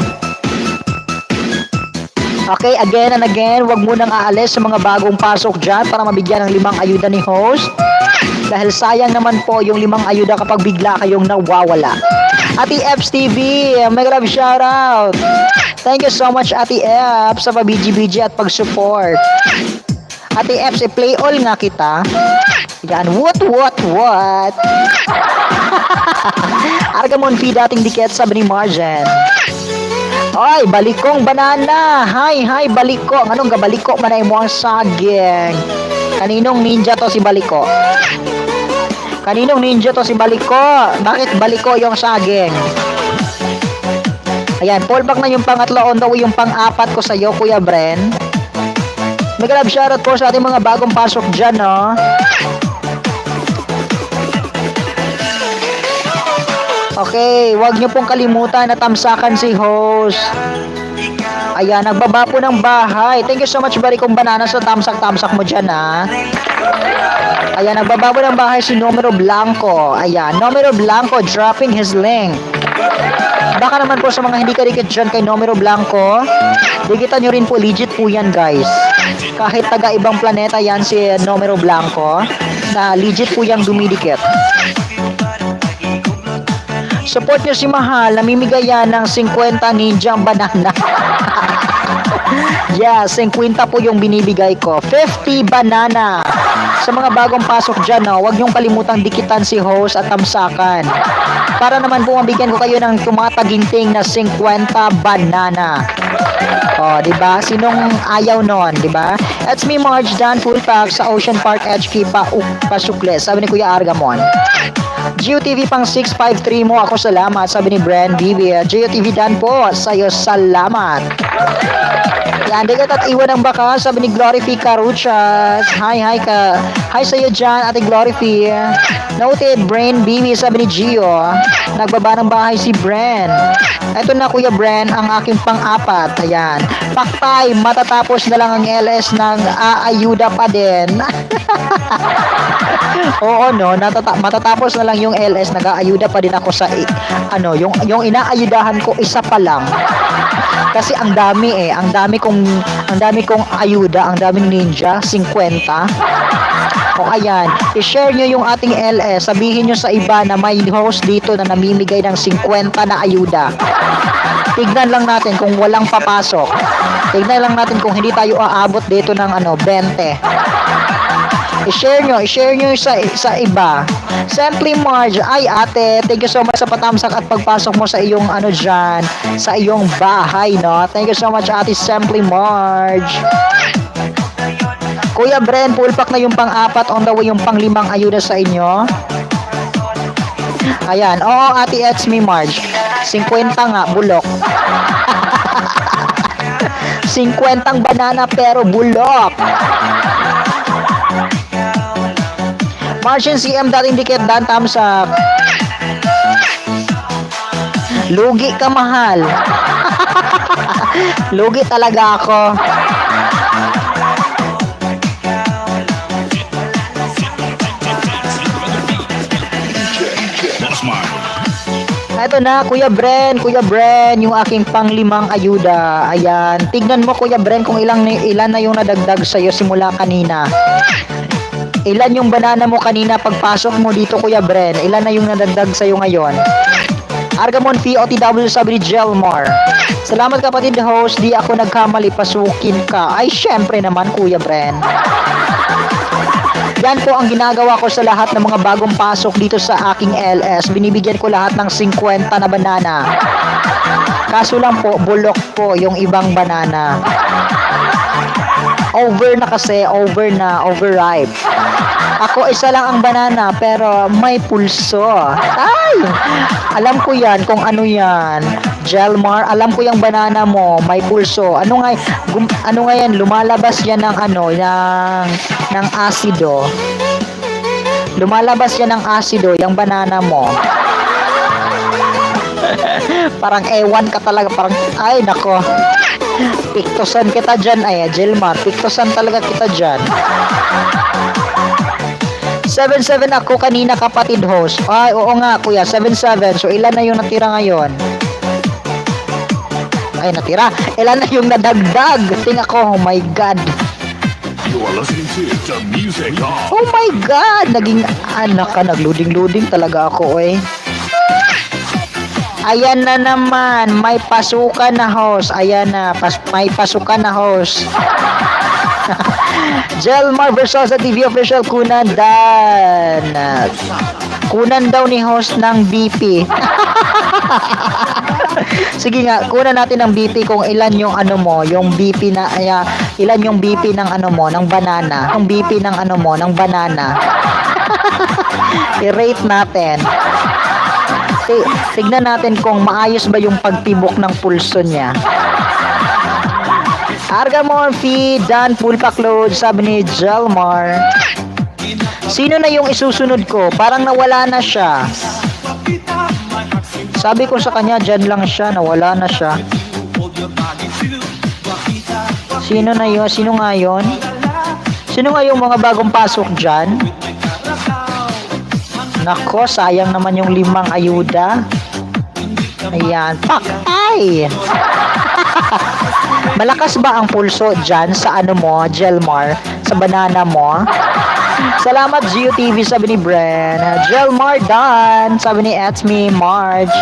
Okay, again and again, wag munang aalis sa mga bagong pasok dyan para mabigyan ng 5 ayuda ni host. Dahil sayang naman po yung 5 ayuda kapag bigla kayong nawawala. Ate Eps TV, mega love shoutout. Thank you so much Ate Eps sa pabiji-biji at pag-support. Ate Eps, play all nga kita. Yan, what? Argamon Fee, dating dikit, sabi ni Marjan. Ay, balikong banana. Hi, baliko. Anong gabaliko manay mo ang saging? Kaninong ninja to si Baliko? Bakit Baliko yung saging? Ayan, fallback na yung pangatlo. On the way yung pang-apat ko sa'yo, Kuya Bren. Mega love shoutout po sa ating mga bagong pasok dyan, no? Okay, wag nyo pong kalimutan na tamsakan si host. Ayan, nagbaba po ng bahay. Thank you so much, Barikong Banana, sa tamsak-tamsak mo dyan, ha? Ayan, nagbaba po ng bahay si Numero Blanco. Ayan, Numero Blanco dropping his link. Baka naman po sa mga hindi kadikit dyan kay Numero Blanco, dikitan nyo rin po, legit po yan, guys. Kahit taga ibang planeta yan si Numero Blanco, na legit po yung dumidikit. Support nyo si Mahal, namimigay yan ng 50 ninjang banana. Yes, 50 po yung binibigay ko. 50 banana. Sa mga bagong pasok dyan, no, huwag niyong kalimutang dikitan si host at tamsakan. Para naman po mabigyan ko kayo ng tumataginting na 50 banana. Oh, di ba? Sinong ayaw nun, di ba? It's me, Marge Dan, full pack sa Ocean Park HQ Pasukles. Sabi ni Kuya Argamon. GeoTV pang 653 mo, ako salamat. Sabi ni Bren Bibi. GeoTV Dan po, sa'yo salamat. Yan, digat at iwan ang baka, sabi ni Glory P. Caruchas. Hi ka. Hi sa'yo dyan, ate Glory P. Noted, Brain Bibi, sabi ni Gio. Nagbaba ng bahay si Bren. Eto na Kuya Bren, ang aking pang-apat. Ayan. Paktay, matatapos na lang ang LS ng aayuda pa din. Oo, no, matatapos na lang yung LS, nag-aayuda pa din ako sa yung inaayudahan ko isa pa lang. Kasi ang dami kong ayuda, ang daming ninja, 50. O ayan, i-share nyo yung ating LS, sabihin nyo sa iba na may host dito na namimigay ng 50 na ayuda. Tignan lang natin kung walang papasok. Tignan lang natin kung hindi tayo aabot dito ng 20. I-share nyo sa iba. Simply Marge, ay ate, thank you so much sa patamsak at pagpasok mo sa iyong dyan, sa iyong bahay, no? Thank you so much ate Simply Marge. Kuya Bren, full pack na yung pang-4, on the way yung pang-5 ayuda sa inyo. Ayan, oo ate, it's me Marge. 50 nga, bulok. 50 banana pero bulok. Martian CM dating dikit dan tamsak. Lugi ka mahal. Lugi talaga ako. Ito na, Kuya Bren, yung aking pang-5 ayuda. Ayan, tignan mo Kuya Bren kung ilan na yung nadagdag sa'yo simula kanina. Ilan yung banana mo kanina pagpasok mo dito Kuya Bren? Ilan na yung nadagdag sa'yo ngayon? Argamon P. OTW sabi ni Jelmar. Salamat kapatid host, di ako nagkamali, pasukin ka. Ay syempre naman Kuya Bren. Yan po ang ginagawa ko sa lahat ng mga bagong pasok dito sa aking LS. Binibigyan ko lahat ng 50 na banana. Kaso lang po, bulok po yung ibang banana. Over na kasi, overripe. Ako isa lang ang banana pero may pulso. Ay! Alam ko yan kung ano yan. Jelmar, alam ko yung banana mo, may pulso. Ano nga yan? Lumalabas yan ng ng asido. Lumalabas yan ng asido, yung banana mo. Parang ewan ka talaga, parang ay nako. Piktosan kita dyan ay Jelmar, piktosan talaga kita dyan. 7-7 ako kanina kapatid host. Ay oo nga kuya, 7-7. So ilan na yung natira ngayon? Ay natira. Ilan na yung nadagdag? Tingnan ko, oh my god. You are listening to the music of Oh my god, naging anak ka, nagloading talaga ako eh. Ayan na naman, may pasukan na host. Ayan na, may pasukan na host. Jelmar Versosa TV official, kunan dan. Kunan daw ni host ng BP. Sige nga, kunan natin ng BP kung ilan yung yung BP na ilan yung BP ng ng banana. Yung BP ng ng banana. I-rate natin. Tignan natin kung maayos ba yung pagtibok ng pulso niya. Argamon Fee, Dan full pack load, sabi ni Jelmar. Sino na yung isusunod ko? Parang nawala na siya. Sabi ko sa kanya, dyan lang siya, nawala na siya. Sino na yun? Sino nga yun? Sino nga yung mga bagong pasok dyan? Nako, sayang naman yung 5 ayuda. Ayan, pakay! Malakas ba ang pulso dyan sa mo, Jelmar? Sa banana mo? Salamat GeoTV, sabi ni Bren. Jelmar Dan, sabi ni Etsme Marge.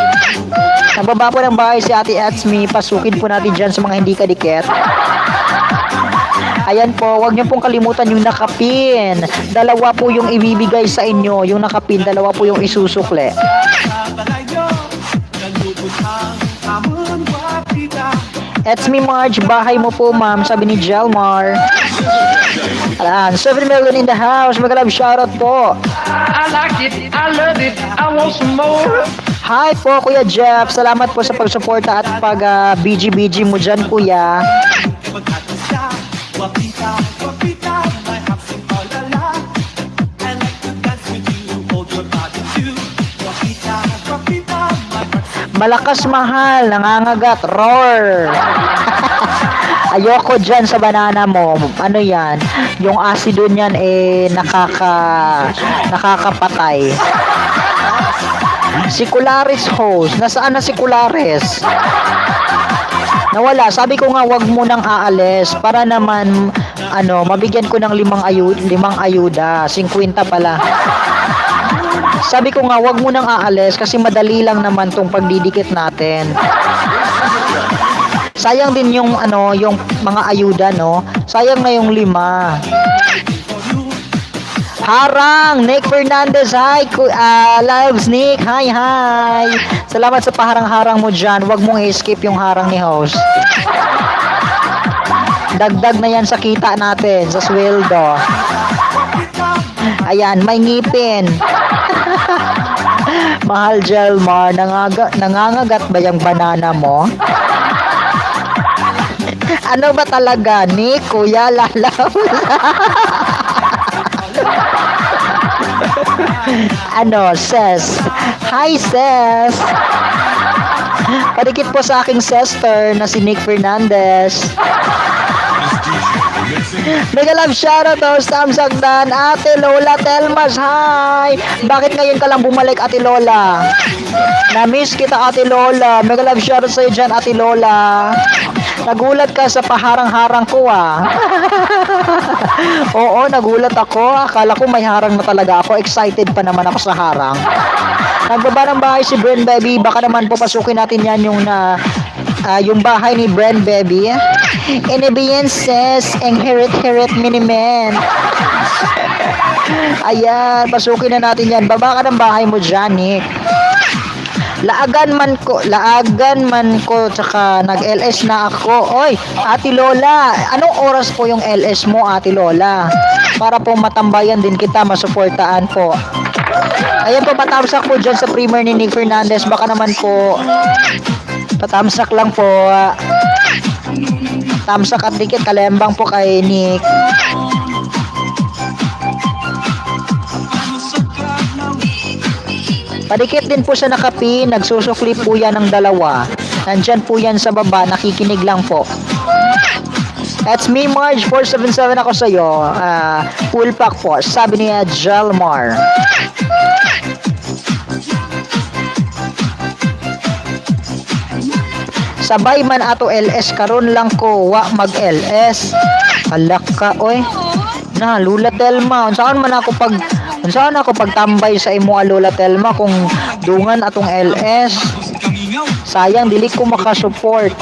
Nababa po ng bahay si Ate Etsme. Pasukin po natin dyan sa mga hindi kadikit. Ayan po, wag niyo pong kalimutan yung nakapin. Dalawa po yung ibibigay sa inyo. Yung nakapin, dalawa po yung isusukle. It's me, Marge. Bahay mo po, ma'am. Sabi ni Jelmar. Ayan, 7 million in the house. Mag-love shoutout po. I like it, I love it, I want some more. Hi po, Kuya Jeff. Salamat po sa pagsuporta at pag-BG-BG mo dyan, Kuya. Malakas mahal, nangangagat, roar. Ayoko dyan sa banana mo. Ano yan? Yung asido niyan nakakapatay. Si Culares host. Nasaan na si Culares? Nawala. Sabi ko nga wag mo nang aalis para naman mabigyan ko ng 5 ayuda. 50 pala. Sabi ko nga wag mo nang aalis kasi madali lang naman tong pagdidikit natin. Sayang din yung yung mga ayuda, no? Sayang na yung 5. Harang, Nick Fernandez, hi, Lives Nick, hi. Salamat sa paharang-harang mo dyan. Huwag mong i-skip yung harang ni host. Dagdag na yan sa kita natin, sa sweldo. Ayan, may ngipin. Mahal Jelmar, nangangagat ba yung banana mo? Ano ba talaga, Nick, Kuya, lalaw? Ses? Hi, Ses! Padikit po sa aking sister na si Nick Fernandez. Mega love shoutout to Sam Sagdan, Ate Lola Telmas, hi! Bakit ngayon ka lang bumalik, Ate Lola? Na-miss kita, Ate Lola. Mega love shoutout sa'yo dyan, Ate Lola. Nagulat ka sa paharang-harang ko, ah. Oo, nagulat ako. Akala ko may harang na talaga ako. Excited pa naman ako sa harang. Nagbaba ng bahay si Bren Baby. Baka naman papasukin natin yan yung bahay ni Bren Baby. Inibiyan says, hirit minimen. Ayan, pasukin na natin yan. Baba ka ng bahay mo dyan, Nick. Laagan man ko, tsaka nag-LS na ako. Oy, Ate Lola, anong oras po yung LS mo, Ate Lola? Para po matambayan din kita, masuportaan po. Ayan po, patamsak po dyan sa premier ni Nick Fernandez. Baka naman po, patamsak lang po. Tamsak at dikit, kalembang po kay Nick. Padikit din po sa nakapin, nagsusukli po yan ng 2. Nandyan po yan sa baba, nakikinig lang po. That's me, Marge, 477 ako sa'yo. Full pack po, sabi niya Jelmar. Sabay man ato LS, karon lang ko, wa mag-LS. Kalak ka, oy. Na, Lula Telma, saan ako pagtambay sa imo, Lola Telma, kung dungan atong LS. Sayang, dili ko makasupport.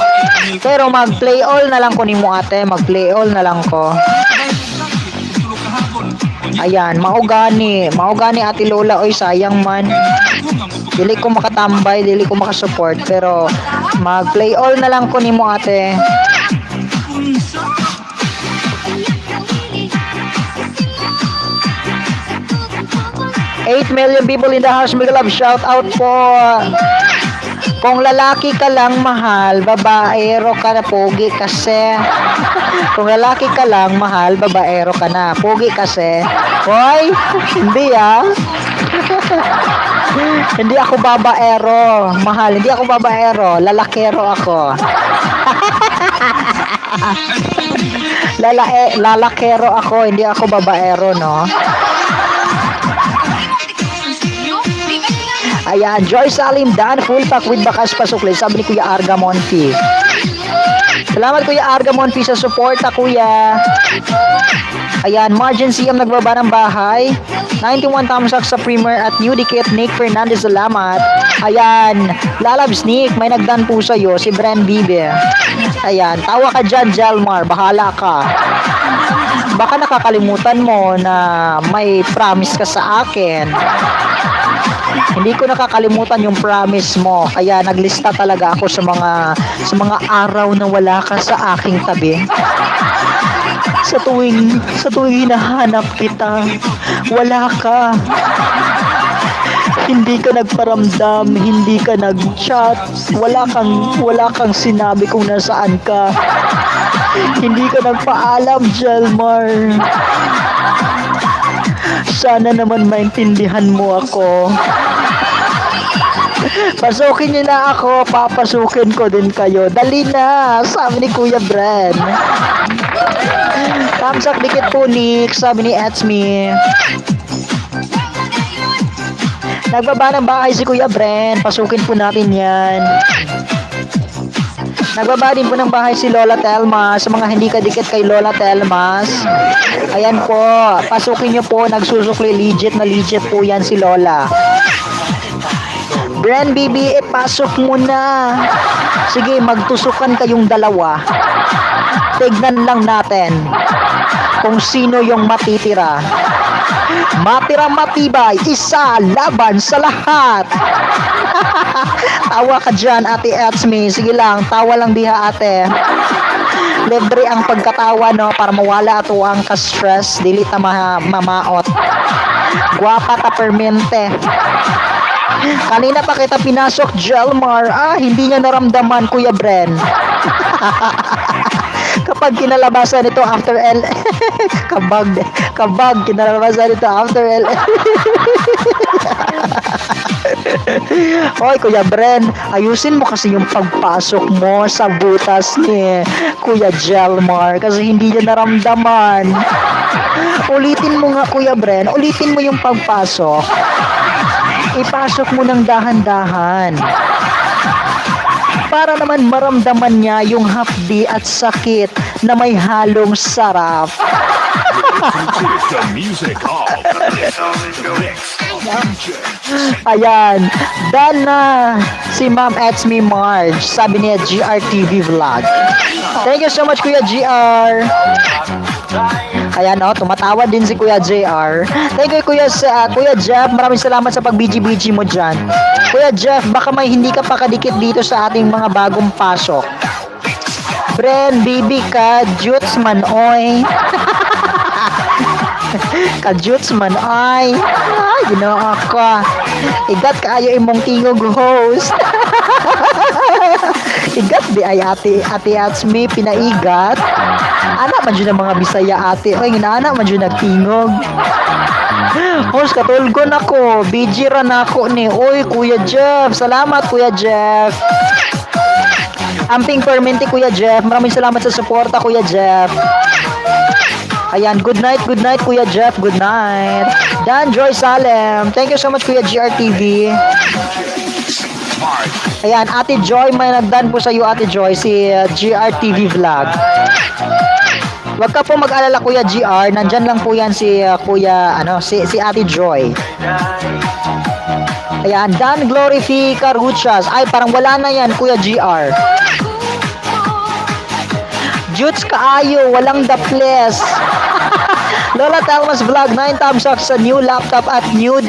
Pero mag-play all na lang ko nimo, ate. Mag-play all na lang ko. Ayan, maugani, Ate Lola, oy, sayang man. Dili ko makatambay, dili ko makasupport, pero mag-play all na lang ko nimo, ate. 8 million people in the house. Mega love shout out po. Kung lalaki ka lang, mahal, babaero ka na, pogi kasi. Kung lalaki ka lang, mahal, babaero ka na, pogi kasi. Hoy, hindi hindi ako babaero, mahal, hindi ako babaero, lalakero ako. Lalakero ako, hindi ako babaero, no? Ayan, Joy Salim Dan, full pack with bakas pasukli, sabi ni Kuya Arga Monfi. Salamat Kuya Arga Monfi sa suporta, Kuya. Ayan, Margin CM nagbaba ng bahay. 91 thumbs up sa Premier at New Dikit, Nick Fernandez, salamat. Ayan, Lalabs Nick, may nagdan po sa'yo, si Bren Bibe. Ayan, tawa ka dyan, Jelmar, bahala ka. baka nakakalimutan mo na may promise ka sa akin. Hindi ko nakakalimutan yung promise mo. Kaya naglista talaga ako sa mga araw na wala ka sa aking tabi. Sa tuwing hinahanap kita, wala ka. Hindi ka nagparamdam, hindi ka nag-chat, wala kang sinabi kung nasaan ka. Hindi ka nagpaalam, Jelmar. Sana naman maintindihan mo ako. Pasukin niyo na ako, papasukin ko din kayo. Dali na, sabi ni Kuya Bren. Thumbs up dikit po, Nick, sabi ni Etsme. Nagbaba ng bahay si Kuya Bren, pasukin po natin yan. Nagbaba din po ng bahay si Lola Telma. Sa mga hindi kadikit kay Lola Telmas, ayan po, pasukin nyo po, nagsusukli, legit na legit po yan si Lola. Bren, baby, pasok mo na. Sige, magtusukan kayong dalawa. Tignan lang natin kung sino yung matitira. Matirang matibay, isa laban sa lahat. Tawa ka dyan, Ate Etsme. Sige lang, tawa lang diha, ate. Libre ang pagkatawa, no, para mawala ato ang ka-stress, dili ta mamaot. Guwapa ta permente. Kanina pa kita pinasok, Jelmar. Hindi niya naramdaman, Kuya Bren. Kapag kinalabasan ito after L kabag kinalabasan ito after L Hoy, Kuya Bren, ayusin mo kasi yung pagpasok mo sa butas ni Kuya Jelmar kasi hindi niya naramdaman. Ulitin mo nga, Kuya Bren, ulitin mo yung pagpasok. Ipasok mo ng dahan-dahan para naman maramdaman niya yung hapdi at sakit na may halong sarap. The music of Ayan, done na si Ma'am Etsme Marge, sabi niya GRTV Vlog. Thank you so much, Kuya GR. Ayan, tumatawa din si Kuya JR. Thank you, Kuya Jeff. Maraming salamat sa pag-BG-BG mo dyan. Kuya Jeff, baka may hindi ka pa kadikit dito sa ating mga bagong pasok. Bren, baby ka, Jutsman, oy. Ka-Jutsman, ay. Ginawa ako. Igat kaayo imong tingog host. Igat di ay ate Etsme pinaigat. Anak man dyan ang mga Bisaya ate. Oy, ginaanak man dyan nagtingog. Host, katulgon ako. Bijiran ako ni. Oy, Kuya Jeff. Salamat, Kuya Jeff. Amping permente, Kuya Jeff. Maraming salamat sa suporta, Kuya Jeff. Ayan, good night, Kuya Jeff. Good night. Dan Joy Salem. Thank you so much, Kuya GRTV. Ayan, Ate Joy, may nagdan po sa iyo, Ate Joy, si GRTV Vlog. Huwag ka po mag-alala, Kuya GR. Nandyan lang po yan si si Ate Joy. Ayan, Dan Glorifi Caruchas. Ay, parang wala na yan, Kuya GR. Juts kaayo, walang daples. Lola Telmas Vlog, 9 thumbs up sa new laptop at new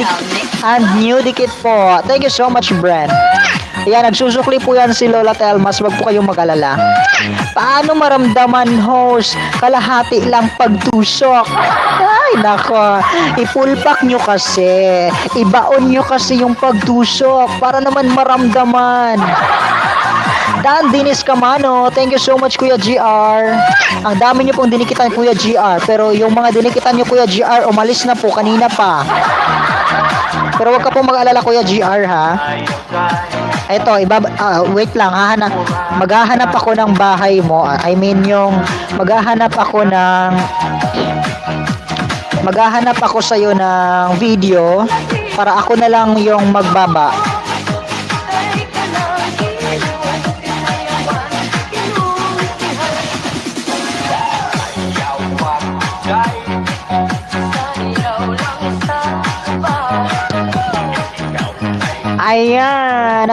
dikit po. Thank you so much, Bren. Ayan, nagsusukli po yan si Lola Telmas. Wag po kayong mag-alala. Paano maramdaman, host? Kalahati lang pagtusok. Ay, nako. Ipulpak nyo kasi. Ibaon nyo kasi yung pagtusok para naman maramdaman. Dan Dinis Camano, thank you so much, Kuya GR. Ang dami nyo pong dinikitan, Kuya GR. Pero yung mga dinikitan nyo, Kuya GR, umalis na po kanina pa. Pero wag ka pong mag-alala, Kuya GR, ha? Ito, wait lang, maghahanap ako ng bahay mo. I mean, maghahanap ako sa'yo ng video para ako na lang yung magbaba. Ayan.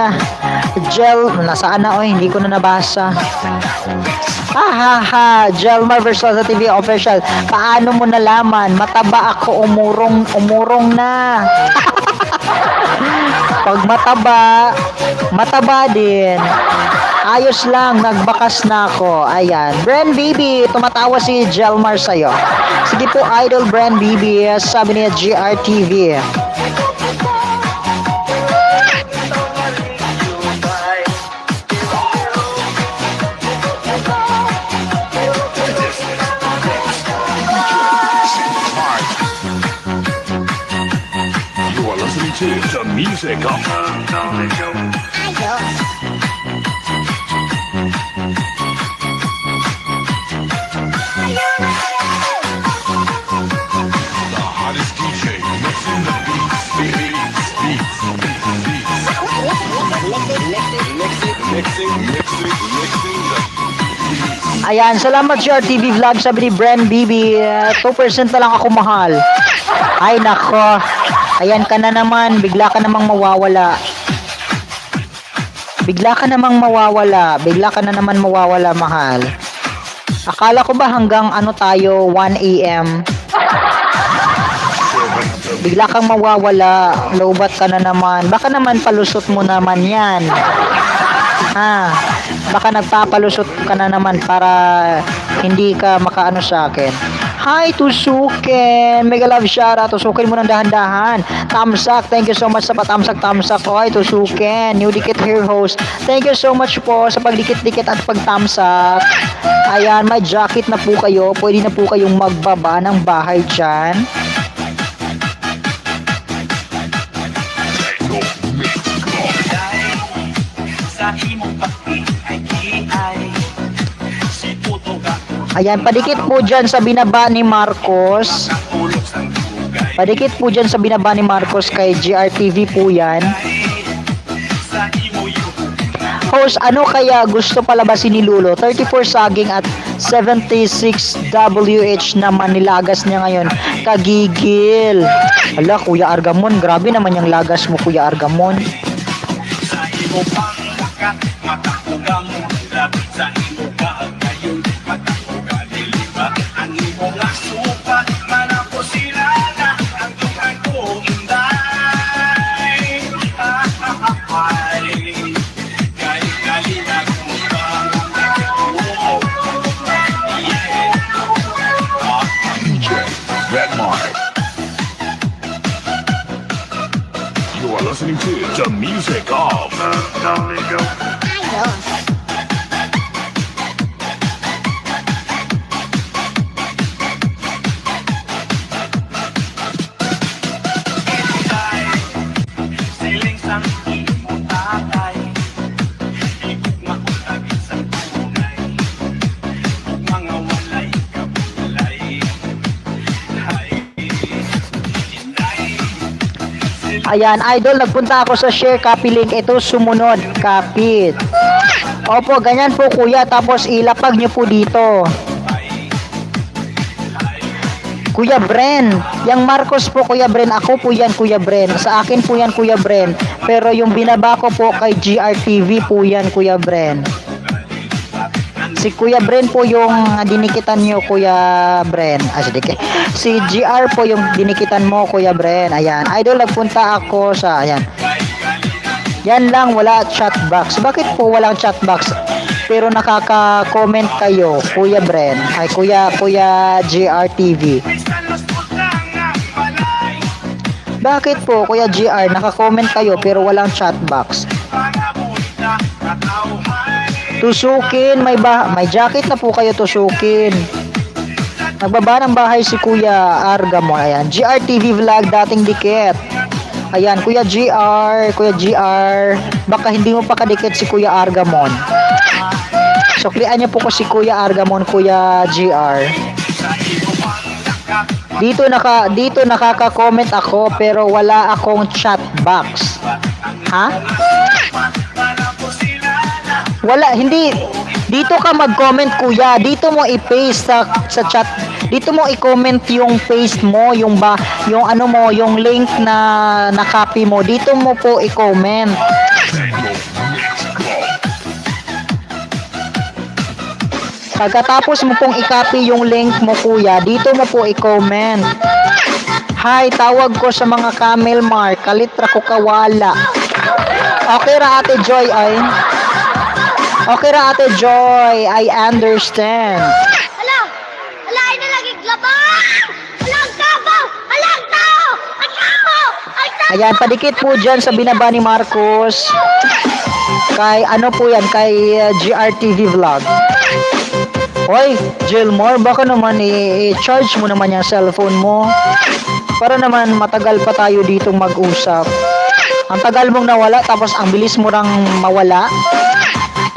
Nasaan na? Hindi ko na nabasa. Ha ha ha, Jelmar Versosa TV official. Paano mo nalaman? Mataba ako, umurong na. Pag mataba din. Ayos lang, nagbakas na ako. Ayan. Brand Baby, tumatawa si Jelmar sa'yo. Sige po, Idol Brand Baby, sabi niya GRTV. You are listening to the music of the hottest DJ mixing the beats, mixing the Ayan, salamat GRTV Vlog, sabi ni Brand Bibi. 2% na lang ako mahal. Ay nako. Ayan ka na naman, bigla ka namang mawawala. Bigla ka na naman mawawala, mahal. Akala ko ba hanggang ano tayo, 1 AM? Bigla kang mawawala, lowbat ka na naman. Baka naman palusot mo naman yan. Ha? Baka nagpapalusot ka na naman para hindi ka makaano sa akin. Hi, Tusuken! Mega love shoutout. Tusuken mo ng dahan-dahan. Tamsak, thank you so much sa patamsak ko. Hi, Tusuken. New Dikit Hair Host. Thank you so much po sa pagdikit-dikit at pagtamsak. Ayan, may jacket na po kayo. Pwede na po kayong magbaba ng bahay dyan. Ayan, padikit po dyan sa binaba ni Marcos. Padikit po dyan sa binaba ni Marcos kay GRTV po yan. Host, ano kaya gusto palabasin ni Lulo? 34 saging at 76 WH naman nilagas niya ngayon. Kagigil. Ala, Kuya Argamon, grabe naman yung lagas mo, Kuya Argamon. You are listening to the music of Ayan, idol, nagpunta ako sa share copy link. Ito sumunod, kapit. Opo, ganyan po kuya. Tapos ilapag nyo po dito. Kuya Bren. Yang Marcos po, Kuya Bren. Ako po yan, Kuya Bren. Sa akin po yan, Kuya Bren. Pero yung binaba ko po kay GRTV po yan, Kuya Bren. Si Kuya Bren po yung dinikitan nyo, Kuya Bren. Si GR po yung dinikitan mo, Kuya Bren. Ayan. Idol, nagpunta ako sa... Ayan. Yan lang, wala chat box. Bakit po walang chat box? Pero nakaka-comment kayo, Kuya Bren. Ay, Kuya GRTV. Bakit po, Kuya GR, naka-comment kayo pero walang chat box? Tusukin, may jacket na po kayo, Tusukin. Nagbaba ng bahay si Kuya Argamon. Ayan, GRTV Vlog, dating dikit. Ayan, Kuya GR. Baka hindi mo pa kadikit si Kuya Argamon. Suklian niyo po ko si Kuya Argamon, Kuya GR. Dito nakaka-comment ako pero wala akong chat box. Ha? Wala, hindi. Dito ka mag-comment, kuya. Dito mo i-paste sa chat. Dito mo i-comment yung paste mo, yung ano mo, yung link na copy mo. Dito mo po i-comment. Pagkatapos mo pong i-copy yung link mo kuya, dito mo po i-comment. Hi, tawag ko sa mga camel mark, kalitra ko kawala. Okay ra Ate Joy ay. Okay ra Ate Joy, I understand. Ala! Ala, ay nalagig labang! Alang tabaw! Alang tao! Ang tao! Ang tao! Ayan, padikit po dyan sa binaba ni Marcos. Kay ano po yan, kay GRTV Vlog. Hoy, Jilmore, baka naman i-charge mo naman yung cellphone mo. Para naman matagal pa tayo ditong mag-usap. Ang tagal mong nawala, tapos ang bilis mo rang mawala.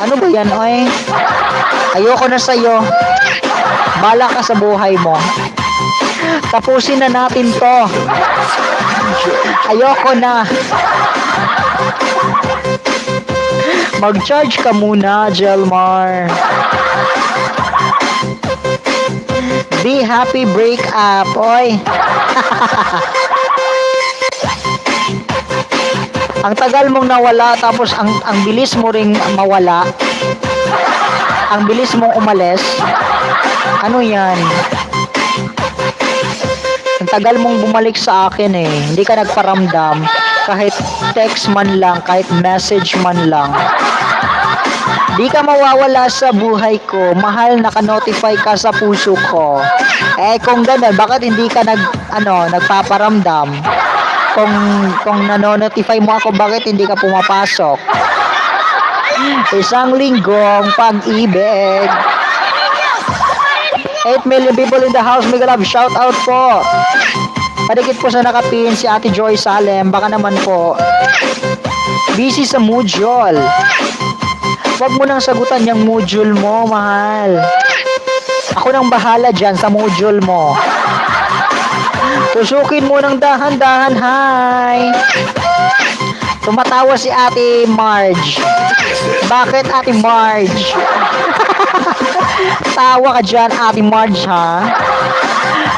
Ano ba yan, oy? Ayoko na sa'yo. Bala ka sa buhay mo. Tapusin na natin to. Ayoko na. Mag-charge ka muna, Jelmar. Be happy break up, oy. Ang tagal mong nawala tapos ang bilis mo ring mawala. Ang bilis mong umalis. Ano 'yan? Ang tagal mong bumalik sa akin eh. Hindi ka nagparamdam kahit text man lang, kahit message man lang. Di ka mawawala sa buhay ko. Mahal, naka-notify ka sa puso ko. Eh kung gano'n, bakit hindi ka nagpaparamdam? Kung nanonotify mo ako, bakit hindi ka pumapasok? Isang linggong pag-ibig. 8 million people in the house. Mega love, shout out po. Padikit po sa nakapin si Ate Joy Salem. Baka naman po busy sa module. Huwag mo nang sagutan yung module mo, mahal. Ako nang bahala dyan sa module mo. Tusukin mo ng dahan-dahan, hi. Tumatawa si Ate Marge. Bakit Ate Marge? Tawa ka dyan, Ate Marge, ha?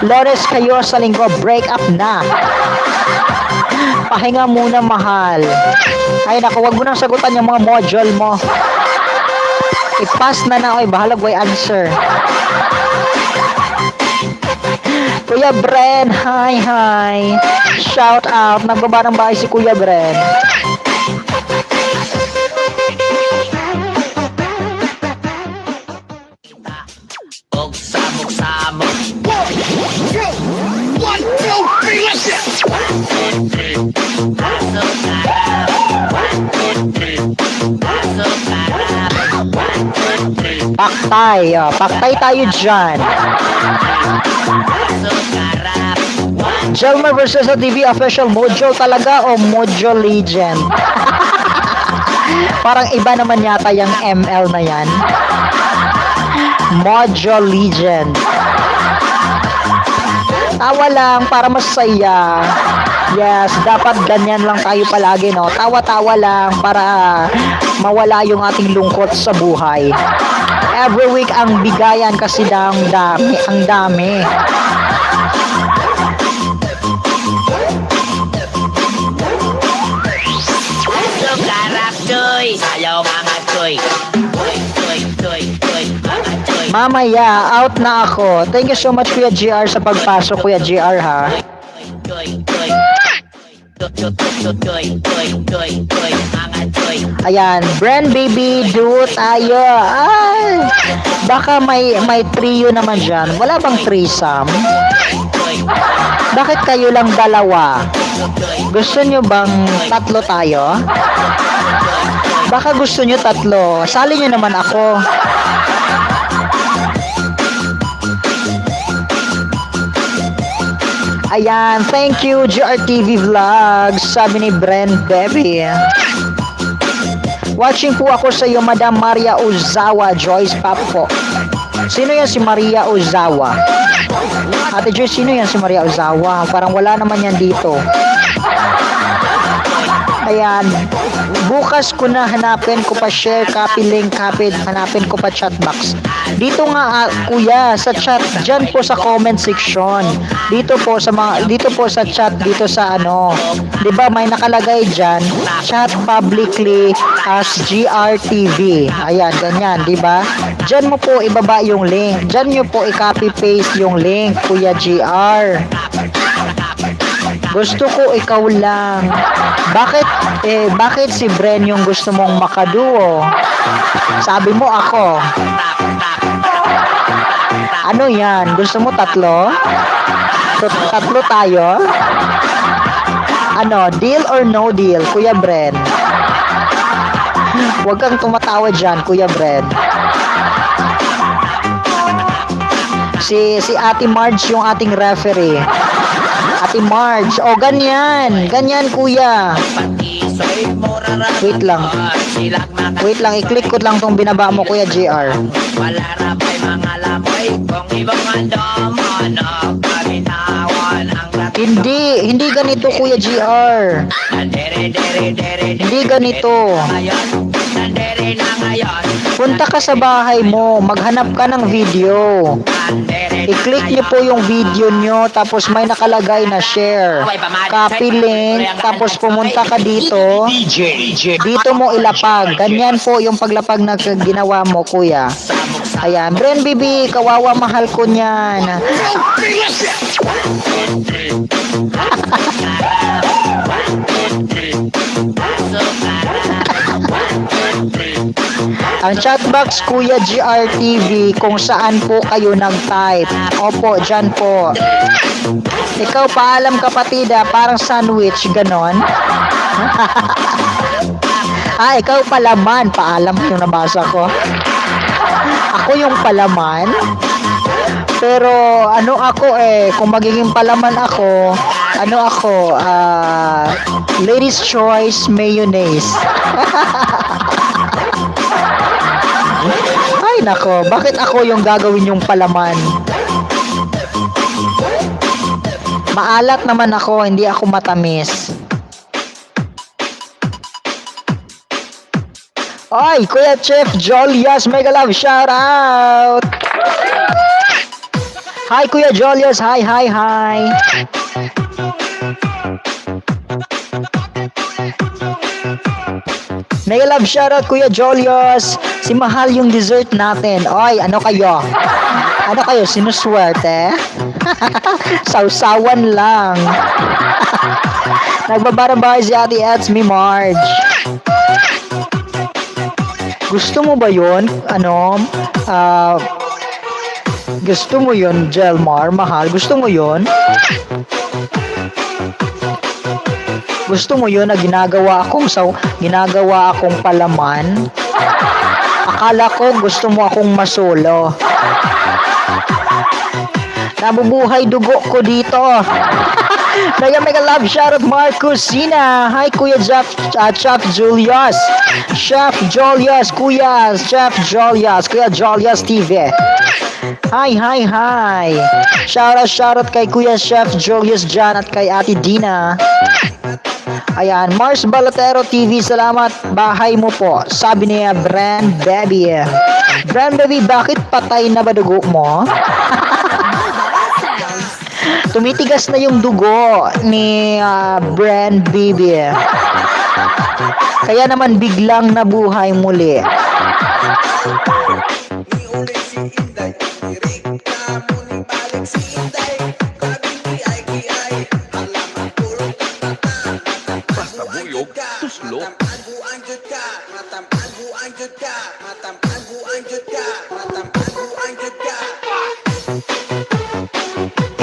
Lores kayo sa linggo, break up na. Pahinga muna, mahal. Ay naku, wag mo nang sagutan yung mga module mo. I-pass na na, oy, bahalag way answer. Kuya Bren, hi. Shout out, nagbaba ng bahay si Kuya Bren. Og samok-samok. One, two, three, let's go! Pasok harap. 1, 2, 3. Pasok harap. 1, 2, 3. Paktay, paktay tayo dyan. Pasok harap. Jelmer versus TV official module talaga o module legend? Parang iba naman yata yung ML na yan. Module legend. Tawa lang para masaya. Yes, dapat ganyan lang tayo palagi, no? Tawa-tawa lang para mawala yung ating lungkot sa buhay. Every week ang bigayan kasi ang dami. Pasok harap, Choy. Ayaw mga Choy. Choy. Mga Choy. Mamaya, out na ako. Thank you so much, Kuya GR, sa pagpasok, Kuya GR, ha? Choy. Mga Choy. Ayan, brand baby, do tayo. Ay, baka may trio naman dyan. Wala bang threesome? Bakit kayo lang dalawa? Gusto nyo bang tatlo tayo? Baka gusto nyo tatlo. Sali nyo naman ako. Ayan, thank you GRTV Vlogs, sabi ni Brand Baby. Watching po ako sa iyo, Madam Maria Ozawa, Joyce Papo. Sino yan si Maria Ozawa? Ate Joyce, sino yan si Maria Ozawa? Parang wala naman yan dito. Ayan, bukas ko na hanapin ko pa share, copy link, hanapin ko pa chat box. Dito nga kuya sa chat, diyan po sa comment section. Dito po sa chat dito sa ano. 'Di ba may nakalagay diyan, chat publicly as GRTV. Ayan, ganyan, 'di ba? Diyan mo po ibaba yung link. Diyan niyo po i-copy paste yung link, Kuya GR. Gusto ko ikaw lang. Bakit si Bren yung gusto mong makaduo? Sabi mo ako. Ano yan? Gusto mo tatlo? Tatlo tayo? Ano, deal or no deal, Kuya Bren? Huwag kang tumatawa dyan, Kuya Bren. Si Ate Marge yung ating referee. Ate Marge, oh ganyan. Ganyan kuya. Wait lang. Wait lang, i-click ko lang tong binaba mo Kuya JR. Wala na ba'y mga lamoy kung ibang mandomono kaminawan ang Hindi ganito Kuya JR. Hindi ganito. Punta ka sa bahay mo, maghanap ka ng video. I-click niyo po yung video nyo, tapos may nakalagay na share. Copy link, tapos pumunta ka dito. Dito mo ilapag. Ganyan po yung paglapag na ginawa mo, kuya. Ayan, Bren Bibi, kawawa mahal ko niyan. Ang chatbox Kuya GRTV kung saan po kayo nag-type. Opo, dyan po. Ikaw paalam kapatida, parang sandwich, ganon. Ikaw palaman, paalam yung nabasa ko. Ako yung palaman. Pero ano ako kung magiging palaman ako, ladies choice mayonnaise. Ay nako, bakit ako yung gagawin yung palaman? Maalat naman ako, hindi ako matamis. Ay, Kuya Chef Jolias, mega love shout out. Hi Kuya Jolias, hi. Mega love shoutout Kuya Jolios. Si Mahal yung dessert natin. Oy, ano kayo? Ano kayo? Sinuswerte? Sausawan lang. Nagbabarabay si Ate Eds, mi Marge. Gusto mo ba yun? Gusto mo yun, Jelmar? Mahal, gusto mo yun? Gusto mo yun na ginagawa akong palaman? Akala ko gusto mo akong masolo. Nabubuhay dugo ko dito. Kaya mega love shoutout Marcos Sina. Hi Kuya Chef Julius. Chef Julius, Kuya Chef Julius, Kuya Julius TV. Hi. Shoutout kay Kuya Chef Julius Jan at kay Ate Dina. Ayan, Mars Balotero TV, salamat. Bahay mo po. Sabi niya, Brand Baby. Brand Baby, bakit patay na ba dugo mo? Tumitigas na yung dugo ni Brand Baby. Kaya naman biglang nabuhay muli.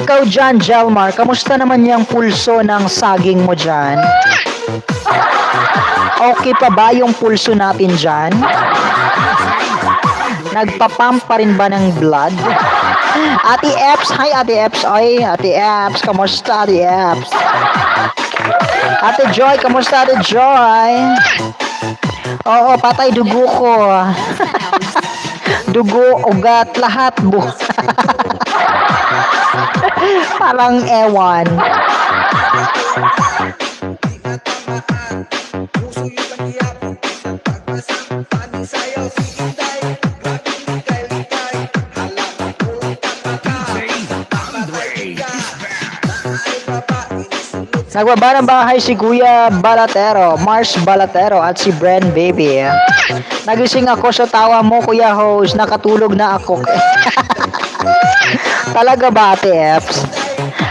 Ikaw dyan, Jelmar, kamusta naman yung pulso ng saging mo dyan? Okay pa ba yung pulso natin dyan? Nagpapump pa rin ba ng blood? Ate Eps, hi Ate Eps. Ay, Ate Eps, kamusta Ate Eps? Ate Joy, kamusta Ate Joy? Oo, patay dugo ko. Dugo, ugat, lahat parang ewan. Nagbaba ng bahay si Kuya Balatero, Mars Balatero at si Bren Baby. Nagising ako sa tawa mo, Kuya Host. Nakatulog na ako. Talaga ba, Ate Eps?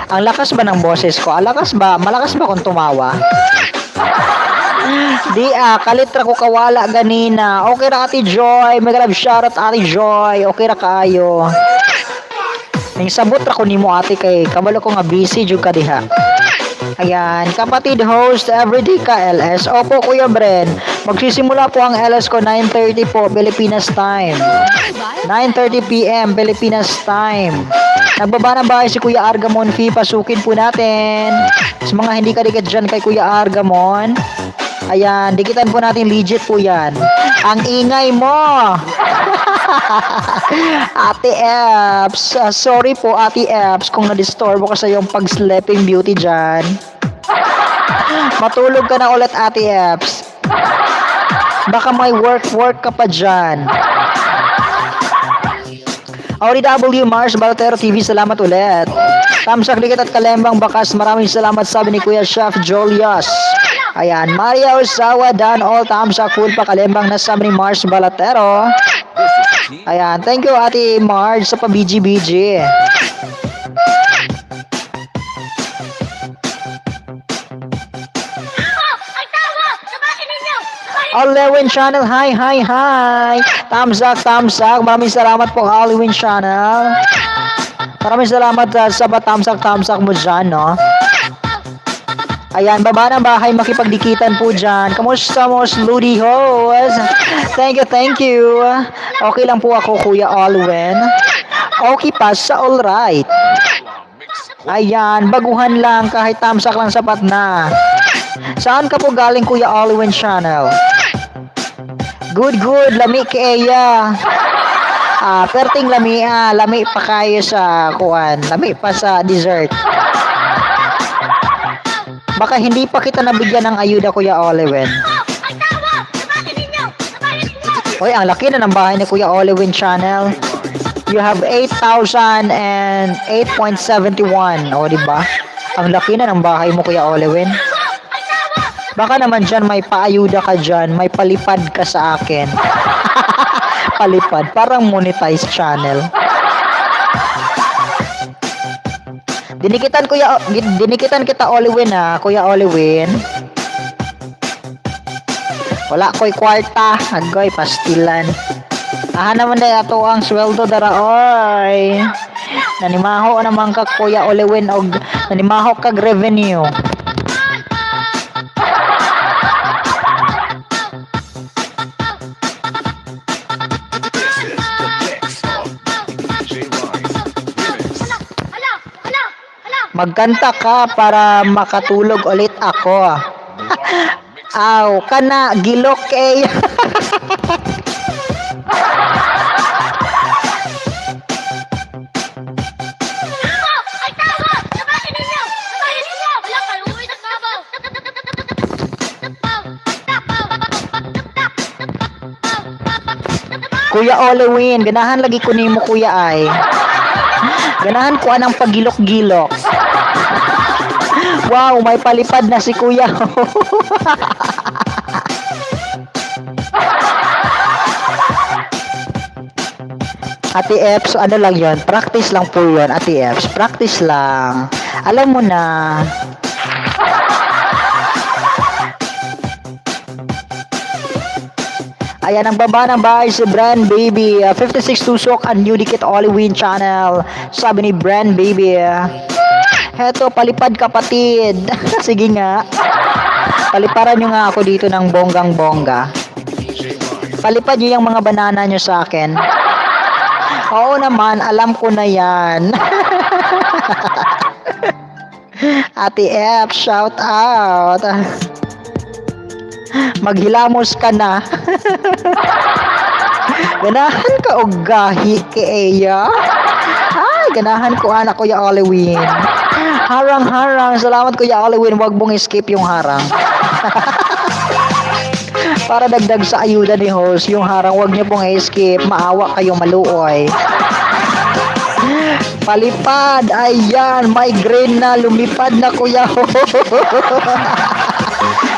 Ang lakas ba ng boses ko? Malakas ba kung tumawa? Kalitra ko kawala ganina. Okay ra Ate Joy. Mega love shoutout Ate Joy. Okay ra kaayo. Ning sabot ra ko nimo ate kay kabalo ko nga busy jud ka diha. Ayan, kapatid host, everyday ka LS. Opo, Kuya Bren. Magsisimula po ang LS ko 9:30 po, Pilipinas time. 9:30 PM, Pilipinas time. Nagbaba ng bahay si Kuya Argamon Fee. Pasukin po natin. Sa mga hindi ka-dikit dyan kay Kuya Argamon. Ayan, dikitan po natin. Legit po yan. Ang ingay mo! Ate Eps. Sorry po, Ate Eps, kung na-disturbo ka sa iyong pag-sleeping beauty dyan. Matulog ka na ulit, Ate Eps. Baka may work ka pa dyan. ODW Mars Balatero TV, salamat ulit. Tamsak Dikit at Kalembang Bakas, maraming salamat sabi ni Kuya Chef Jolias. Ayan, Maria Osawa, Dan All, Tamsak Full pa Kalembang na sabi ni Mars Balatero. Ayan, thank you Ate Marge sa pa-BG-BG. Olewin Channel, hi. Tamsak. Maraming salamat po Olewin Channel. Maraming salamat sa tamsak mo dyan, no? Ayan, baba ng bahay, makipagdikitan po dyan. Kamusta mo, Slutty Hoes? Thank you. Okay lang po ako, Kuya Olwen. Okay pa, sa alright. Ayan, baguhan lang, kahit tamsak lang sapat na. Saan ka po galing, Kuya Olwen Channel? Good, lami kaya. Perting lami pa kayo sa kuwan. Lami pa sa dessert. Baka hindi pa kita nabigyan ng ayuda, Kuya Oliwen. Hoy, ang laki na ng bahay ni Kuya Oliwen Channel. You have 8,000 and 8.71. O, diba? Ang laki na ng bahay mo, Kuya Oliwen. Baka naman dyan may paayuda ka dyan, may palipad ka sa akin. Palipad, parang monetized channel. Dinikitan kita Oliwin ha, Kuya Oliwin. Wala ko'y kwarta, agoy pastilan. Naman na ato ang sweldo dara oy. Nanimaho naman ka Kuya Oliwin og nanimaho kag revenue. Magkanta ka para makatulog ulit ako. Aw, kana gilok eh. Kuya Olewin, ganahan lagi ko nimo kuya ay. Ganahan ko anang pagilok-gilok. Wow, may palipad na si Kuya. Ate Eps, ano lang yon? Practice lang po yun, Ate Eps. Practice lang. Alam mo na. Ayan, ang baba ng bahay si Bren Baby. 56 Tusok, ang New Dikit Oliwin Channel. Sabi ni Bren Baby. Heto, palipad kapatid. Sige nga. Paliparan nyo nga ako dito ng bonggang-bongga. Palipad nyo yung mga banana nyo sa akin. Oo naman, alam ko na yan. Ate F, shout out. Maghilamos ka na. Ganahan ka og gahi kay Eya. Ay, ganahan ko anak Kuya Oliwin. Harang-harang. Salamat Kuya Oliwin. Huwag mong skip yung harang. Para dagdag sa ayuda ni host, yung harang huwag niyo pong skip. Maawa kayong maluoy. Palipad, ayan, may green na, lumipad na kuya.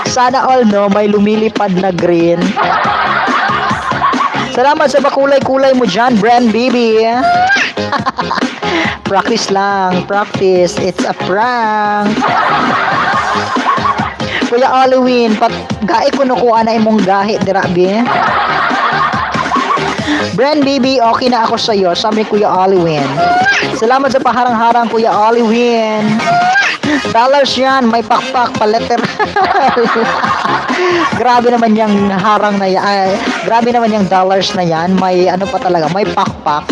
Sana all no, may lumilipad na green. Salamat sa pakulay-kulay mo dyan, Brand Baby. Practice lang, practice. It's a prank. Kuya Halloween, pag gae ko nukuha na imong gahi, dirabi. Brand Baby, okay na ako sa'yo, sabi ni Kuya Halloween. Salamat sa paharang-harang, Kuya Halloween. Dollars yan, may pakpak, paletter. Grabe naman yung harang na yan. Ay, grabe naman yung dollars na yan. May ano pa talaga, may pakpak.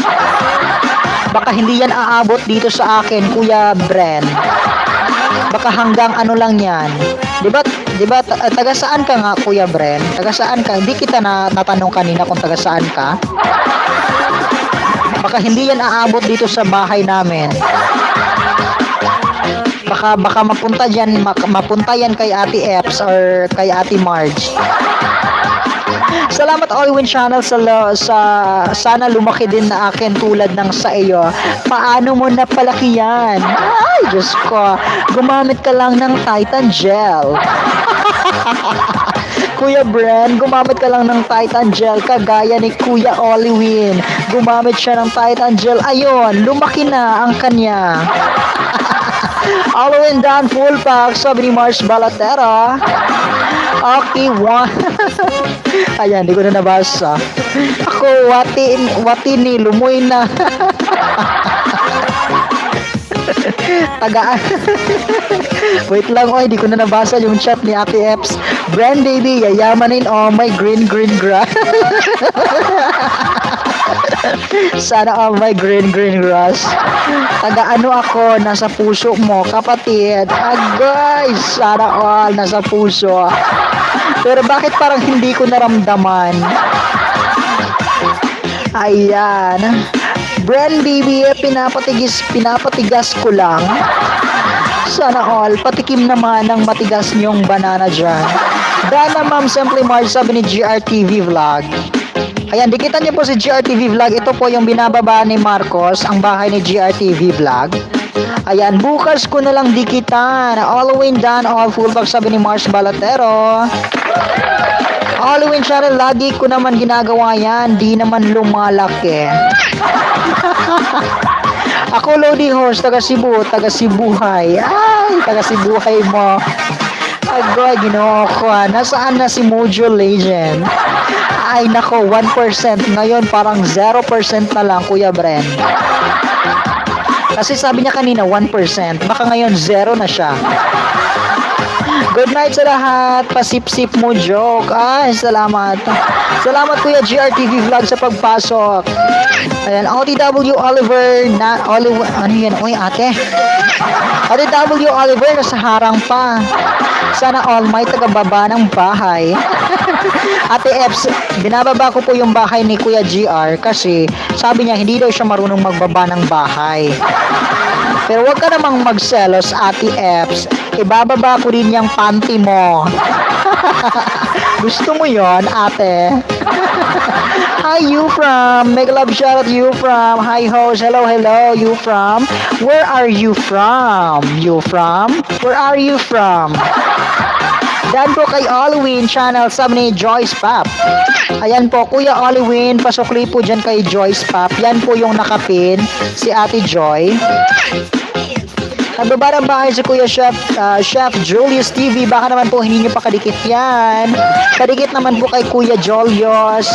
Baka hindi yan aabot dito sa akin, Kuya Bren. Baka hanggang ano lang yan. Diba, taga saan ka nga, Kuya Bren? Taga saan ka? Hindi kita natanong kanina kung taga saan ka. Baka hindi yan aabot dito sa bahay namin. Baka mapunta yan kay Ate Eps or kay Ate Marge. Salamat Alwin Channel sa sana lumaki din na akin tulad ng sa iyo. Paano mo napalaki yan? Ay, Diyos ko. Gumamit ka lang ng Titan Gel. Kuya Bren, gumamit ka lang ng Titan Gel kagaya ni Kuya Olwin. Gumamit siya ng Titan Gel. Ayun, lumaki na ang kanya. Halloween done full pack, sabi ni Mars Balatera. Okay, one. Ayan, di ko na nabasa. Ako, wati ni, lumoy na. Tagaan. Wait lang, oy, di ko na nabasa yung chat ni Ate Eps. Brand Baby, yayamanin, oh my green grass. Sana all my green grass. Taga ano ako, nasa puso mo, kapatid. Agay, sana all nasa puso. Pero bakit parang hindi ko naramdaman? Ayan. Brand Baby, pinapatigas ko lang. Sana all, patikim naman ng matigas niyong banana dyan. Dana Ma'am Simply Marge, sabi ni GRTV Vlog. Ayan, dikitan niyo po si GRTV Vlog. Ito po yung binababa ni Marcos, ang bahay ni GRTV Vlog. Ayan, bukas ko na lang dikitan. Halloween done, all full box, sabi ni Mars Balatero. Halloween channel, lagi ko naman ginagawa yan. Di naman lumalaki. Ako, Lodi Horse, taga Sibuhay. Ay, taga Sibuhay mo. Agoy, ginoo ko. Nasaan na si Mojo Legend? Ay, nako, 1%. Ngayon, parang 0% na lang, Kuya Bren. Kasi sabi niya kanina, 1%. Baka ngayon, 0 na siya. Good night sa lahat. Pasip-sip mo, joke. Ay, salamat. Salamat, Kuya GRTV Vlog, sa pagpasok. Ayan, OTW Oliver na Oliver, ano yan? Uy, ate. OTW Oliver, nasa harang pa. Sana all may tagababa ng bahay. Ate Eps, binababa ko po yung bahay ni Kuya GR kasi sabi niya hindi daw siya marunong magbaba ng bahay. Pero wag ka namang magselos, Ate Eps. Ibababa ko rin yung panty mo. Gusto mo yon, ate? Hi, you from? Mega love shout out you from. Hi, host. Hello, you from? Where are you from? You from? Where are you from? Dan po kay Halloween channel, sabi ni Joyce Pop. Ayan po, Kuya Halloween, pasukli po dyan kay Joyce Pop. Yan po yung nakapin, si Ate Joy. Nagbabarang bahay si Kuya Chef Julius TV. Baka naman po hindi nyo pa kadikit yan. Kadikit naman po kay Kuya Jolios.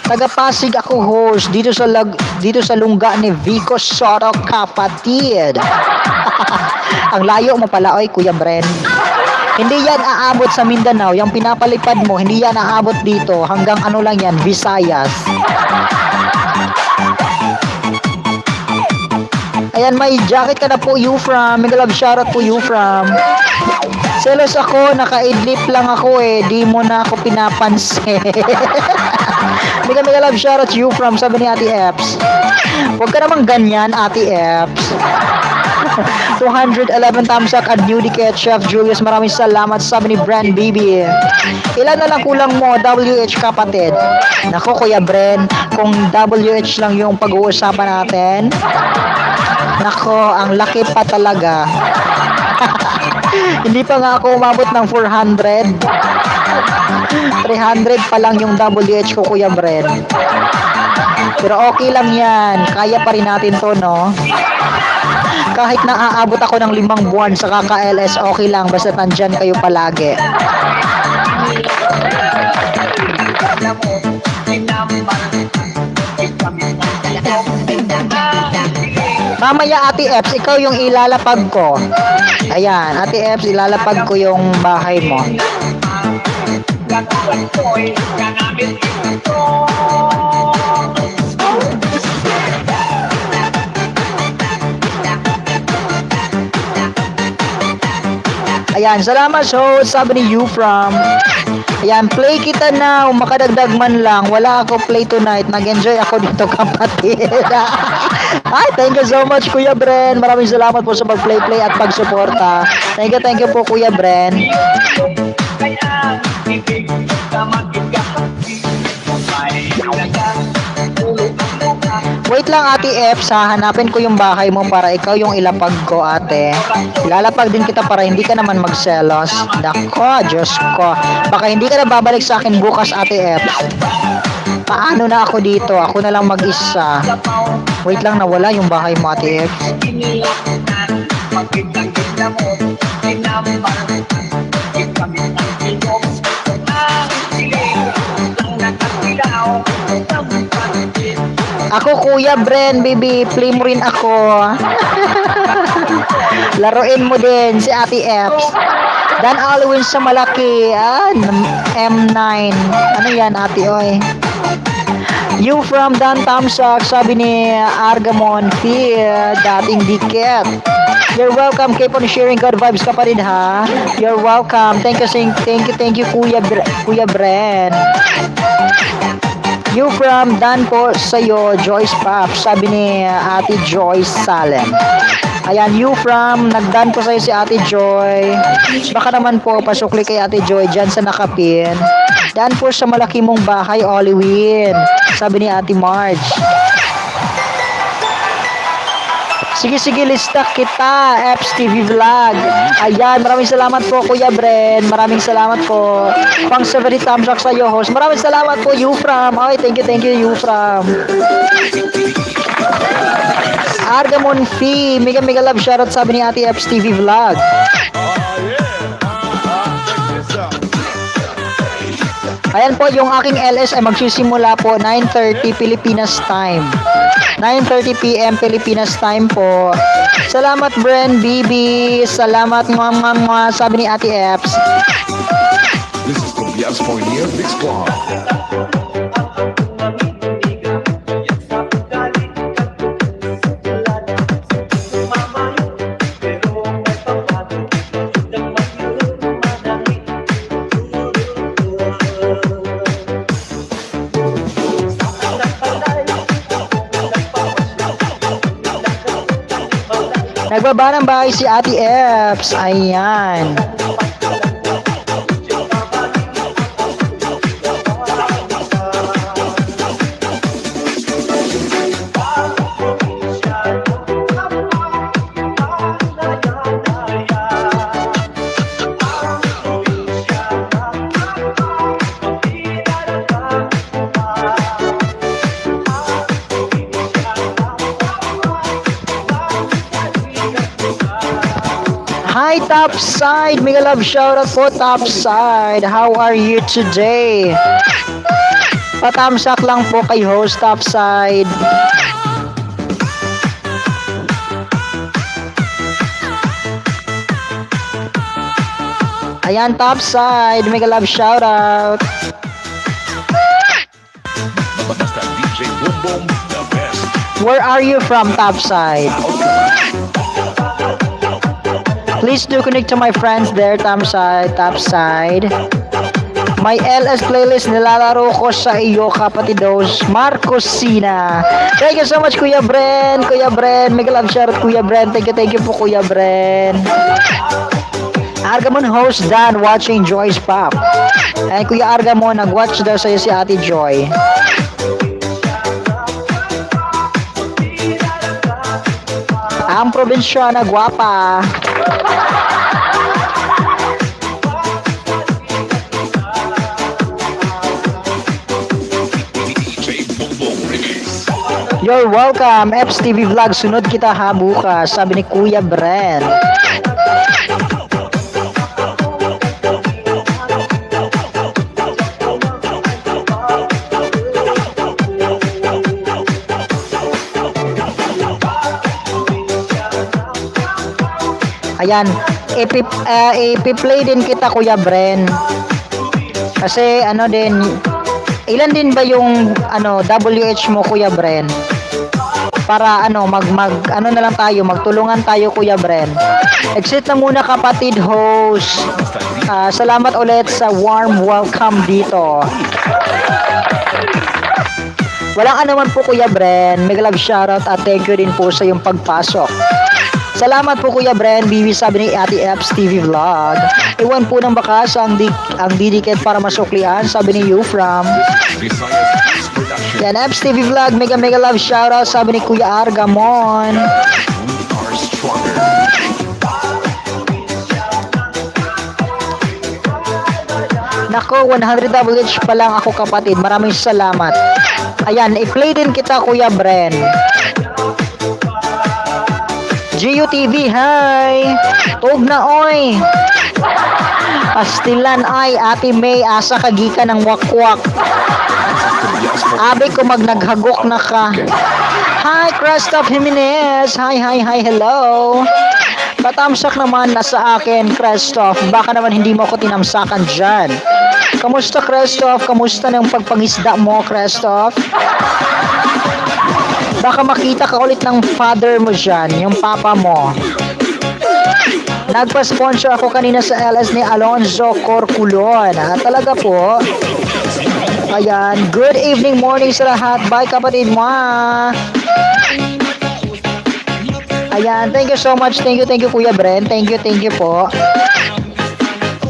Taga Pasig ako, host dito sa lungga ni Vico Soto, kapatid. Ang layo mo pala, oy, Kuya Bren. Hindi yan aabot sa Mindanao. Yung pinapalipad mo, hindi yan aabot dito. Hanggang ano lang yan, Visayas. Ayan, may jacket ka na po, Eufram. Mega love shoutout po, Eufram. Selos ako, naka-idlip lang ako eh. Di mo na ako pinapansin. Mega love shoutout, Eufram. Sabi ni Ate Eps. Huwag ka namang ganyan, Ate Eps. 211 thumbs up at newly kay Chef Julius. Maraming salamat. Sabi ni Brand Bibi. Ilan na lang kulang mo, WH kapatid? Nako, Kuya Bren, kung WH lang yung pag-uusapan natin, nako, ang laki pa talaga. Hindi pa nga ako umabot ng 400. 300 pa lang yung WH ko, Kuya Bren. Pero okay lang yan. Kaya pa rin natin to, no? Kahit na aabot ako ng 5 buwan sa kaka-LS, okay lang. Basta nandyan kayo palagi. Mamaya, Ate Eps, ikaw yung ilalapag ko. Ayan, Ate Eps, ilalapag ko yung bahay mo. Ayan, salamat so sabi ni Eufram. Ayan, play kita now, makadagdag man lang. Wala ako play tonight, nag-enjoy ako dito, kapatid. Ay, thank you so much, Kuya Bren. Maraming salamat po sa pag-play at pag-suporta. Thank you po, Kuya Bren. Wait lang, Ate Eps, ha? Hanapin ko yung bahay mo para ikaw yung ilapag ko, ate. Ilalapag din kita para hindi ka naman magselos. Dako, Diyos ko. Baka hindi ka na babalik sa akin bukas, Ate Eps. Paano na ako dito? Ako na lang mag-isa. Wait lang, nawala yung bahay mo, Ate Eps. Ako, Kuya Bren, baby, play mo rin ako. Laruin mo din si Ate Eps. Dan Alwin sa malaki. M9. Ano yan, Ate Oy? You from Dan Tamsak, sabi ni Argamon Fear, dating dikit. You're welcome. Keep on sharing good vibes ka pa rin, ha? You're welcome. Thank you, Kuya Bren. You from Dan po sa'yo, Joyce Pop, sabi ni Ate Joyce Salem. Ayan, you from, nagdan po sa'yo si Ate Joy. Baka naman po, pasukli kay Ate Joy dyan sa nakapin. Dan po sa malaki mong bahay, Oliwin, sabi ni Ate Marge. Sige, lista kita, Eps TV Vlog. Ayan, maraming salamat po, Kuya Bren. Maraming salamat po. Pang 70 thumbs up sa'yo, host. Maraming salamat po, Eufram. Ay, thank you, Eufram. Argamon Fee, mega love shoutout, sabi ni Ate Eps TV Vlog. Ayan po, yung aking LS ay magsisimula po 9:30 Pilipinas time. 9:30 PM Pilipinas time po. Salamat, Bren Bibi. Salamat, mga sabi ni Ate Eps. This is Tobias Fournier, Big Squad. Nagbaba ng bahay si Ate Eps. Ayan. Hi, Topside! Mega love shoutout po, Topside! How are you today? Patamsak lang po kay host, Topside. Ayan, Topside! Mega love shoutout! Basta DJ Boom Boom, the best. Where are you from, Topside? Please do connect to my friends there, Topside. My LS playlist nilalaro ko sa iyo, kapatidos. Marcos Sina. Thank you so much, Kuya Bren. Kuya Bren, mega love shout out, Kuya Bren. Thank you po, Kuya Bren. Argamon host Dan watching Joy's Pop. And Kuya Argamon, nag-watch daw sa'yo si Ate Joy. Ang probinsya na gwapa. DJ Boom Boom Remix. You're welcome, Eps TV Vlog. Sunod kita ha bukas, sabi ni Kuya Bren. Ayan, ipi-play din kita, Kuya Bren. Kasi ano din, ilan din ba yung WH mo, Kuya Bren? Para ano ano na lang tayo, magtulungan tayo, Kuya Bren. Exit na muna, kapatid host. Salamat ulit sa warm welcome dito. Walang anuman po, Kuya Bren. Mega love shoutout at thank you din po sa yung pagpasok. Salamat po, Kuya Bren. Bibi, sabi ni Ate Eps TV Vlog. Iwan po ng bakas ang didikit para masuklian, sabi ni Eufram. Visayas Production. Yan, Eps TV Vlog. Mega love shoutout, sabi ni Kuya Argamon. We are stronger. Nako, 100 WH pa lang ako, kapatid. Maraming salamat. Ayan, i-play din kita, Kuya Bren. GUTV, hi! Tug na, oy! Pastilan, ay, Ate May, asa kagika ng wakwak. Abi ko naghagok na ka. Hi, Christoph Jimenez! Hi, hello! Patamsak naman na sa akin, Christoph. Baka naman hindi mo ako tinamsakan dyan. Kamusta, Christoph? Kamusta ng pagpangisda mo, Christoph? Baka makita ka ulit ng father mo dyan, yung papa mo. Nagpa-sponsor ako kanina sa LS ni Alonzo Corculon. Talaga po. Ayan, good evening, morning sa lahat. Bye, kapatid mo. Ayan, thank you so much. Thank you, Kuya Bren. Thank you po.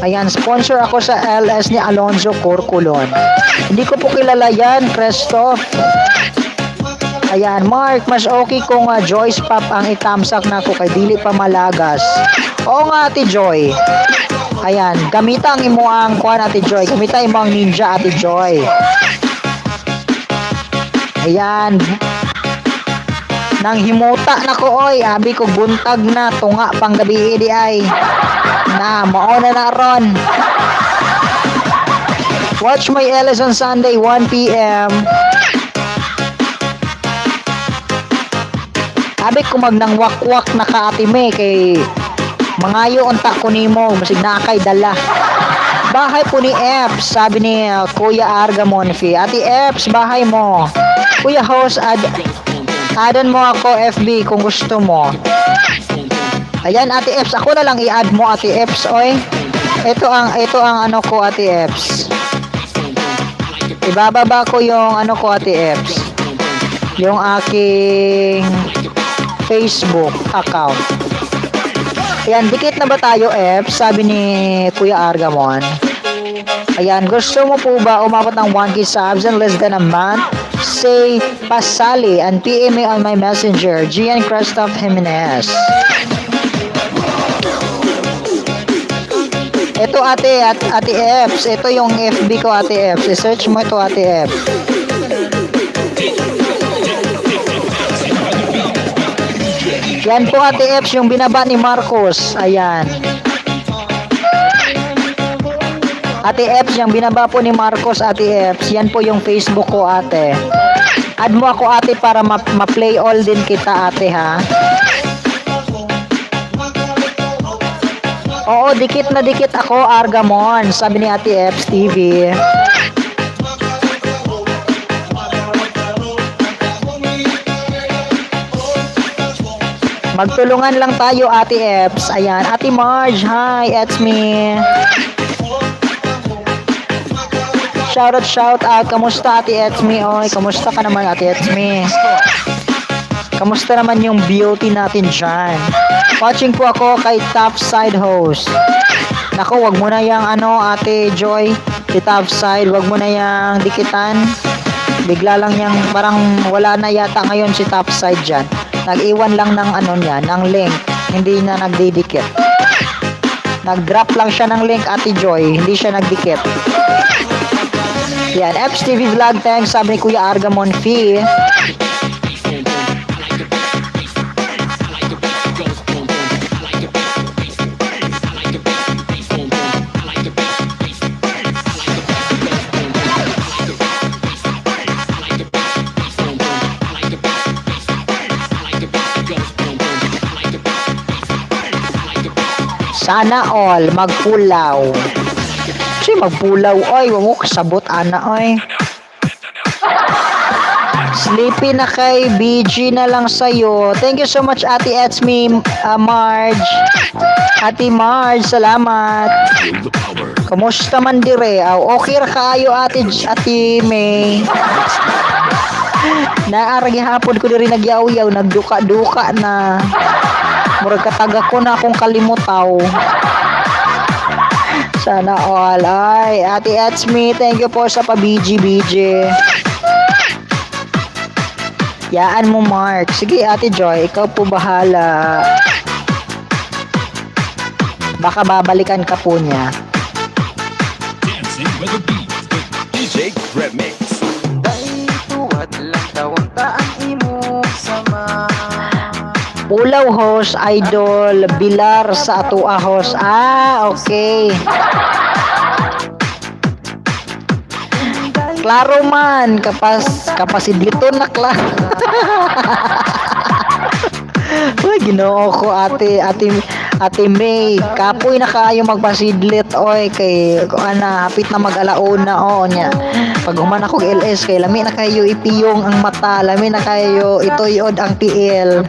Ayan, sponsor ako sa LS ni Alonzo Corculon. Hindi ko po kilala yan, Christoph. Ayan, Mark, mas okay kung Joy's Pop ang itamsak na ko kay dili pa malagas. Oo nga, Ate Joy. Ayan, gamitang imo ang kuan, Ate Joy. Gamitang imo ang ninja, Ate Joy. Ayan. Nang himuta na ko, oy. Abi ko buntag na, tunga pang gabi di ay. Na, mauna na ron. Watch my LS on Sunday, 1 p.m. Abi ko magnang wakwak na ka, Ate May, kay mangayo unta ko nimo, masig na kay dala. Bahay po ni Eps, sabi ni Kuya Argamon. Ate Eps, bahay mo. Kuya host, add-on mo ako FB kung gusto mo. Ayan, Ate Eps, ako na lang i-add mo, Ate Eps, oy. Ito ang ano ko, Ate Eps. Ibababa ko yung ano ko, Ate Eps. Yung aking Facebook account. Ayan, dikit na ba tayo, Eps? Sabi ni Kuya Argamon. Ayan, gusto mo po ba umabot ng 1K subs in less than a month? Say, pasali and PM me on my messenger, Gian Christoph Jimenez. Ito, Ate Eps. Ito yung FB ko, Ate Eps. I-search mo ito, Ate Eps. Yan po, Ate Eps, yung binaba ni Marcos. Ayan. Ate Eps, yung binaba po ni Marcos, Ate Eps. Yan po yung Facebook ko, Ate. Add mo ako, Ate, para ma-play all din kita, Ate, ha? Oo, dikit na dikit ako, Argamon. Sabi ni Ate Eps TV. Magtulungan lang tayo, Ate Eps. Ayan, Ate Marge, hi, it's me. Shout out. Kamusta, Ate it's me? Oy, kamusta ka naman, Ate it's me? Kamusta naman yung beauty natin dyan? Watching po ako kay Topside Host. Naku, wag mo na yung Ate Joy, si Topside, wag mo na yung dikitan. Bigla lang yung parang wala na yata ngayon si Topside dyan. Nag-iwan lang ng niya, ng link. Hindi na nagdidikit. Nag-drop lang siya ng link, Ate Joy. Hindi siya nagdikit. Yan, Eps TV Vlog, thanks. Sabi ni Kuya Argamon Fee. Sana all magpulaw. Kasi magpulaw oy, wag mo kasabot ana oy. Sleepy na kay BG na lang sa'yo. Thank you so much, Ate It's me, Marge. Ate Marge, salamat. Feel the power. Kumusta man dire? Okay ra kaayo, Ate May. Naaragi hapon ko diri nagyaw-yaw, nagduka-duka na. Murag kataga ko na akong kalimutaw. Sana all. Ay, Ate It's me, thank you po sa pa-BG. Yaan mo, Mark. Sige, Ate Joy, ikaw po bahala. Baka babalikan ka po niya. Dancing with the beat with DJ Remix. Dahil tuwad lang tawang taan imo sama. Ulaw host, idol, bilar sa atua host. Okay. Klaro man, kapasidlito na klaro. Uy, ginoo ko, Ate May. Kapoy na kayo magpasidlit, oy, kay, hapit na mag-alauna, nya. Pag human ako LS, kay lami na kayo ipiyong ang mata, lami na kayo itoyod ang TL.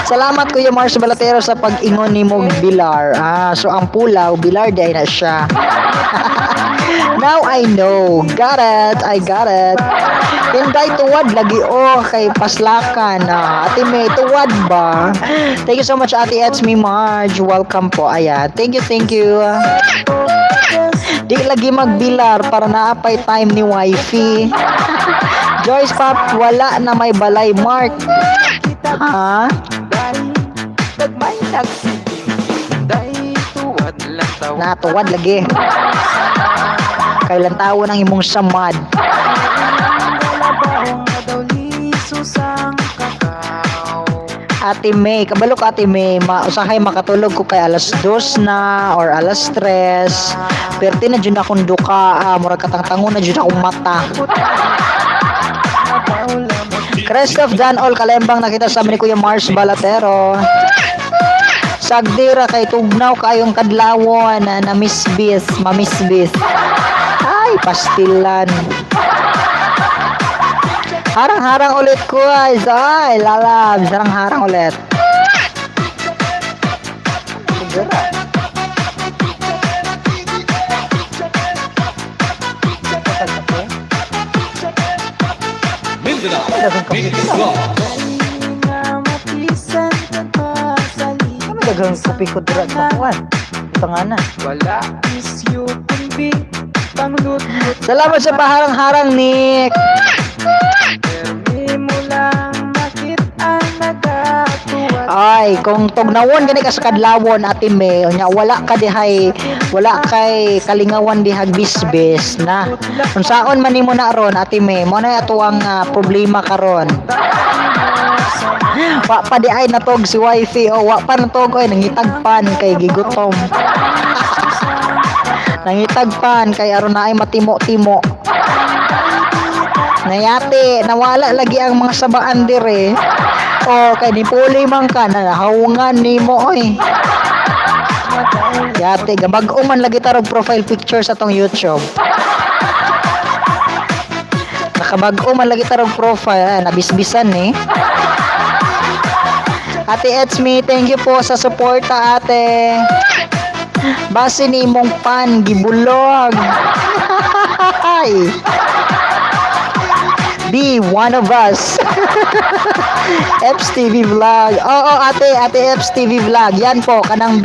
Salamat Kuya Mars Balatero sa pag-ingon ni Mog Bilar. So ang pulaw, Bilar day na siya. Now I know. I got it. Hinday tuwad lagi kay paslakan. Ate May, tuwad ba? Thank you so much, Ate It's me, Marge. Welcome po. Ayan. Thank you. Di lagi magbilar para naapay time ni wifey. Joyce Pop, wala na may balay, Mark. Ha? Dahil nagmay nagsiling. Dahil tuwad lang tawang Natuwad lagi. Kailan tawo ng imong samad. galabahong na daw lisos ang kakao. Ate May, kabalo ka Ate May, usahay makatulog ko kay alas 2 na or alas 3. Perti na dyan akong duka, murag katangtango na dyan akong mata. Christoph Danol Kalembang, nakita sa amin ni Kuya Mars Balatero. Sagdira kay tugnaw kayong kadlawon na mamisbis. Ay, pastilan. Harang-harang ulit ko guys. Ay, lalab. Harang-harang ulit. Mindanao. Mix Vlog. Nga matisan ka pa sa Ano dagang kopi ko dira sa kuwan? Ito nga na. wala isyo kundi panglutlut. Salamat sa paharang-harang, Nick. Permi mo lang makit ang nagatuwad. Ay, kung tugnawon gani ka sa kadlawon, Ate May, nya wala kay kalingawan dihag bisbis na. Kung saon man nimo na ron, Ate May, mo na ato ang problema karon. Wa pa di ay natog si wifey wa pa natog oy nangitagpan kay gigutom. Nangitagpan kay aron na ay matimo-timo. Nayate, nawala lagi ang mga sabaan dire. Kay ni puli man ka na nahawungan nimo oy. Yate, gabag-o man lagi tarog profile picture sa tong YouTube. Nakabag-o man lagi tarog profile, nabisbisan ni. Ate Etsme, thank you po sa suporta, ate. Base ni mong pan, gibulog. Be one of us. Eps TV Vlog. Oo, ate Eps TV Vlog. Yan po, kanang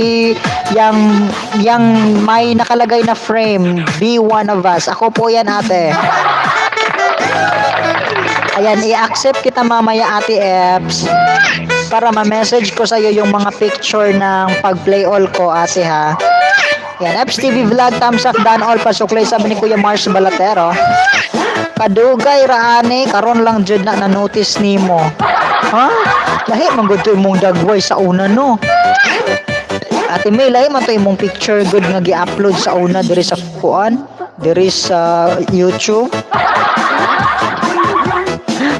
yang may nakalagay na frame. Be one of us. Ako po yan, ate. Ayan, i-accept kita mamaya, ate Eps. Para ma-message ko sa'yo yung mga picture ng pag-play all ko, ate, ha. Yan, Eps TV Vlog, thumbs up, done all, pasuklay, sabi ni Kuya Mars Balatero. Kadugay raane, karon lang jud na notice nimo. Ha? Lahi man gud to imong dagway sa una, no. Ate May, lahi man to imong picture good nga gi-upload sa una diri sa kuan, diri sa YouTube.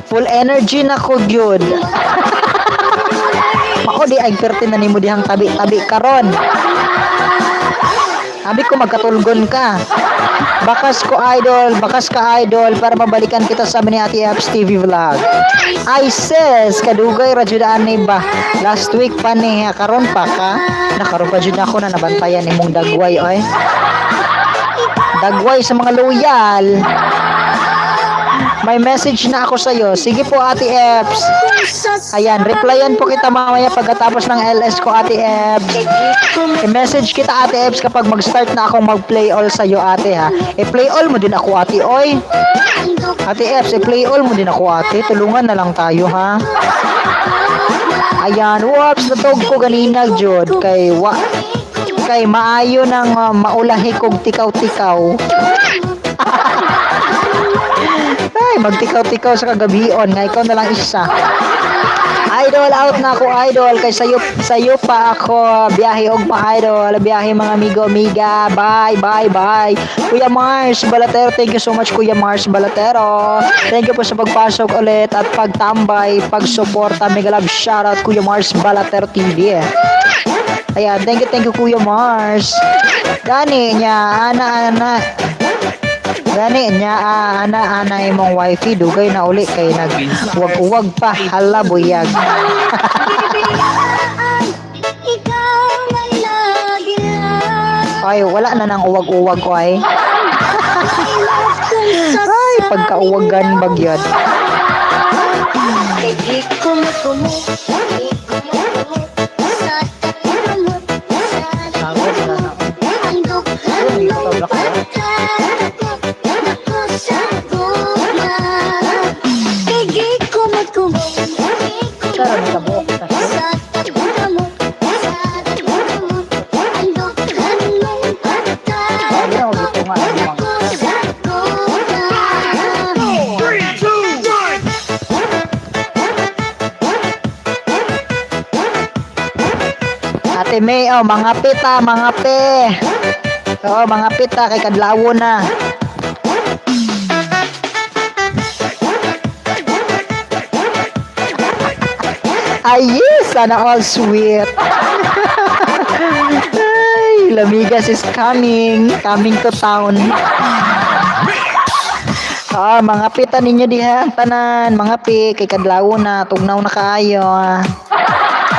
Full energy na ko gyud. Mao di ay pertin na nimo dihang tabi-tabi karon. Sabi ko magkatulgon ka. Bakas ka idol para mabalikan kita sa ni Ate Eps TV Vlog. Ay sis, kadugay radyudaan ni ba? Last week pa ni karon pa ka. Nakaroon pa jud ako na nabantayan nimong dagway oy. Dagway sa mga loyal. May message na ako sa'yo. Sige po, Ate Eps. Ayan, replyan po kita mamaya pagkatapos ng LS ko, Ate Eps. I-message kita, Ate Eps, kapag mag-start na akong mag-play all sa'yo, ate, ha. I-play all mo din ako, ate, oy. Ate Eps, i-play all mo din ako, ate. Tulungan na lang tayo, ha. Ayan, whoops, natog ko ganina, Jod. Kay maayo ng maulahi kong tikaw-tikaw. Ay, magtikaw-tikaw sa kagabion nga ikaw na lang isa. Idol, out na ako, idol. Kay sayo pa ako. Biyahe og idol. Biyahe mga amigo-amiga. Bye. Kuya Mars Balatero, thank you so much, Kuya Mars Balatero. Thank you po sa pagpasok ulit at pagtambay, pagsuporta. Mega love shoutout, Kuya Mars Balatero TV. Ayan, thank you, Kuya Mars. Gani niya, ana. Gani niya, ana imong wifi, dugay na uli kay nag-uwag pa, hala buyag. Ay, wala na nang uwag-uwag ko ay. Ay, pagkauwagan bagyod. Ate May, oh, mga pita, mga pe. Oh, mga pita, kay kadlawo na. Ay, yes, sana all sweet. Ay, Lamigas is coming to town. Oh, mga pita ninyo diha, tanan, mga pi, kay kadlawo na, tugnaw na kaayo.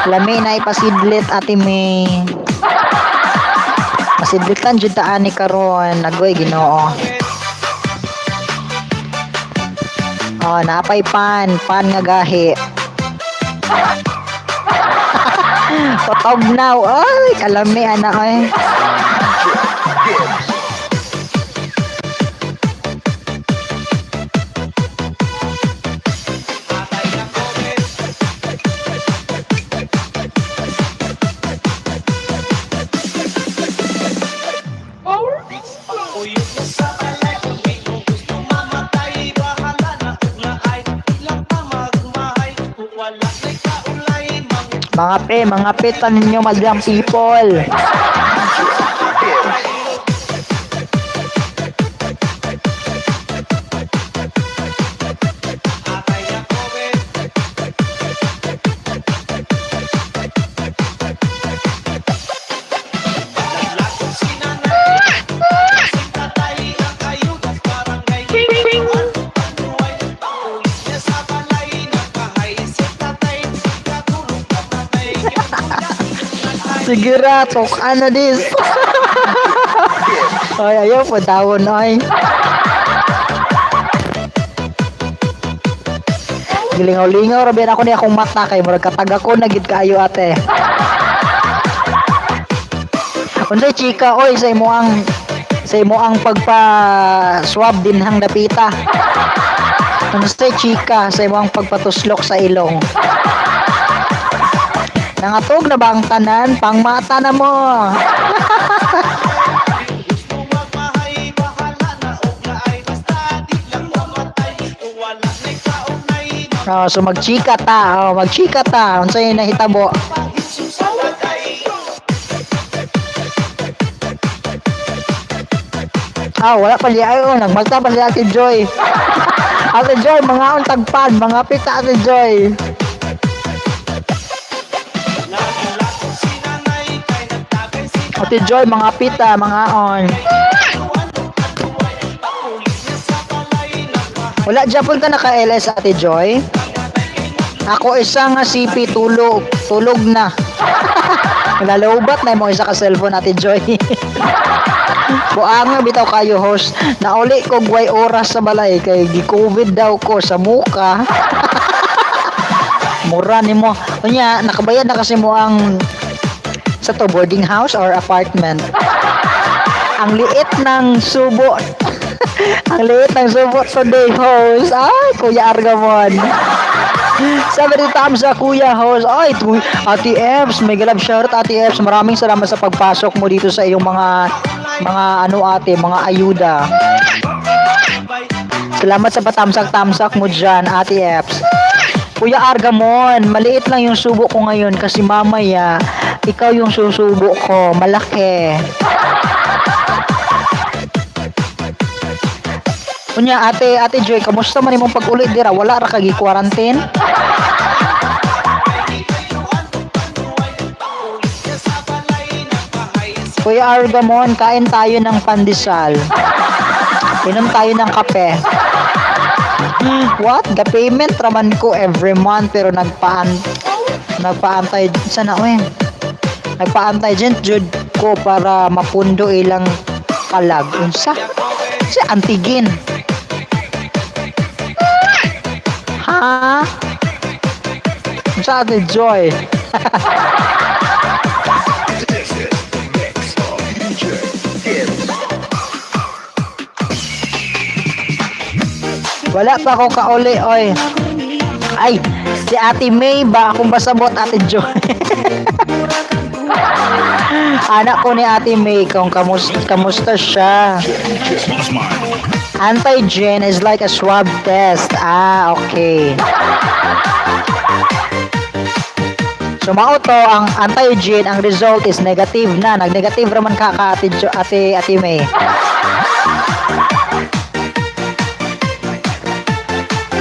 Lami na ipasidlit, Ate May. Pasidlitan jud ta ani karon, nagoy Ginoo. Oh, napay pan nga gahi. Totognaw, ay, kalami anak ay. Mga pe, tanin nyo, madlang people. Sige ratok, ano this? Ay, ayaw po tawon, ay. Gilingaw-lingaw, rabian ako niya akong mata kay murag katag ako, nagid kaayo ate. Unsay chika, oy, sa imo ang pagpa-swab din hang dapita. Unsay chika, sa imo ang pagpatuslok sa ilong. Nangatog na ba ang tanan? Pangmata na mo. Oh, so magchika ta. Oh, magchika ta. Unsay nahitabo? Wala pa liya. Ay, nagmalta pa si Ate Joy. Ate Joy, mga tagpad. Mga pita, Ate Joy. Ate Joy, mga pita, mga on. Wala Japon ka naka-LS, Ate Joy? Ako isa nga CP, tulog na. Nalalaubat na mo isa ka cellphone, Ate Joy. Buang nga bitaw kayo host. Nauli ko guway oras sa balay kay gi-COVID daw ko sa muka. Mura ni mo. Unya, nakabayad na kasi mo ang sa to boarding house or apartment. Ang liit ng subo. Ang liit ng subo today host. Ay, Kuya Argamon. 70 thumbs sa Kuya host. Ay, Ate Eps, mega love shout Ate Eps. Maraming salamat sa pagpasok mo dito sa iyong mga ano ate, mga ayuda. Salamat sa patamsak-tamsak mo dyan, Ate Eps. Kuya Argamon, maliit lang yung subo ko ngayon kasi mamaya ikaw yung susubo ko, malaki. Kunya, Ate Joy, kamusta man imong pag-ulit dira? Wala ra kagi quarantine? Kuya Argamon, kain tayo ng pandesal. Inom tayo ng kape. What? The payment raman ko every month pero nagpaantay sana nagpaantay dyan jud ko para mapundo ilang kalag. Unsa? Si antigen. Ha? Unsa Ate Joy? This is the mix of DJ Gibbs. Wala pa ako kauli, oy. Ay, si Ate May ba? Kung basabot Ate Joy. Anak ko ni Ate May, kung kamusta siya. Antigen is like a swab test. Okay. So mao to ang antigen, ang result is negative na. Nag-negative raman ka Ate May.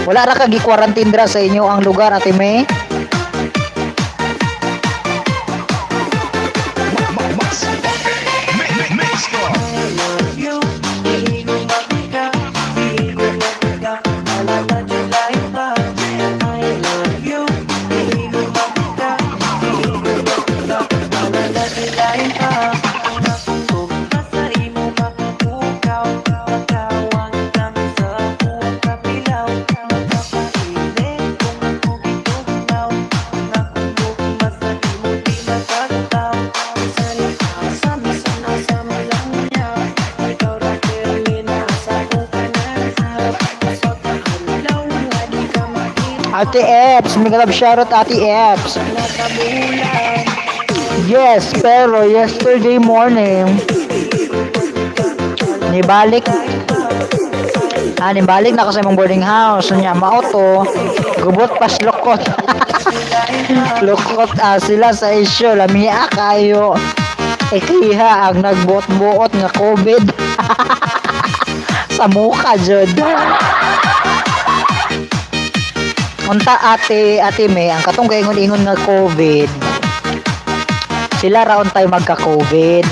Wala ra kag i-quarantine dra sa inyo ang lugar, Ate May? Ate Eps, may love shoutout Ate Eps. Yes, pero yesterday morning nibalik na ako sa imong boarding house. Nya mauto, gubot pas lokot. Lokot sila sa isyo, lamia kayo. Ikiha ang nagbuot-buot nga COVID. Sa mukha jud. Unta Ate May, ang katong kaingon-ingon nga COVID. Sila raon tayo magka-COVID.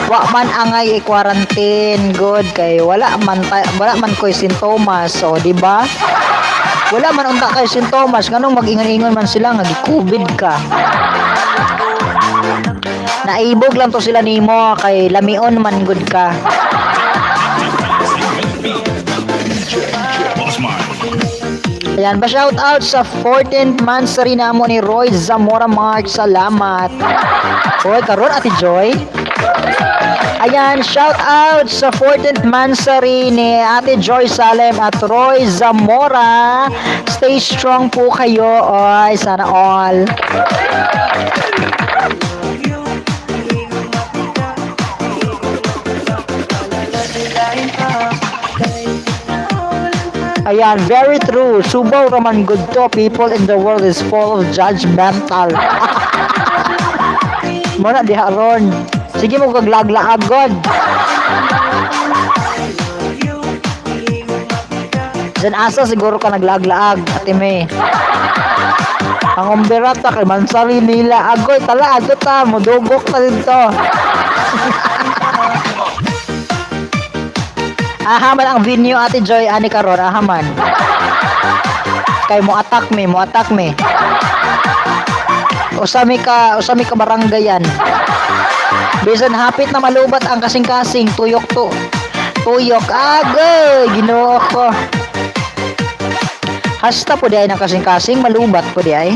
Wa man angay i-quarantine good kay wala man koy sintomas, so di ba? Wala man unta kay sintomas, nganong mag-ingon-ingon man sila nga gi-COVID ka. naibog lang to sila nimo kay lamion man gud ka. Ayan, pa shout out sa 14th monthsary namo ni Roy Zamora Mark. Salamat. Hoy, karon Ate Joy. Ayan, shout out sa 14th monthsary ni Ate Joy Salem at Roy Zamora. Stay strong po kayo. Oy, sana all. Ayan, very true. Subaw raman good to. People in the world is full of judgmental. Muna diha ron. Sige mo kaglaglaag god. Diyan asa siguro ka naglaglaag, Ate May. Ang umbirata kay mansari nila. Agoy, tala, ato ta. Mudugok na dito. Ahaman ang venue, Ate Joy, ani karon ahaman. Kay mo attack me. Usami ka baranggayan. Bisan hapit na malubat ang kasing-kasing, tuyok. Agay, Ginoo ko. Hasta po di ay ng kasing-kasing, malubat po di ay.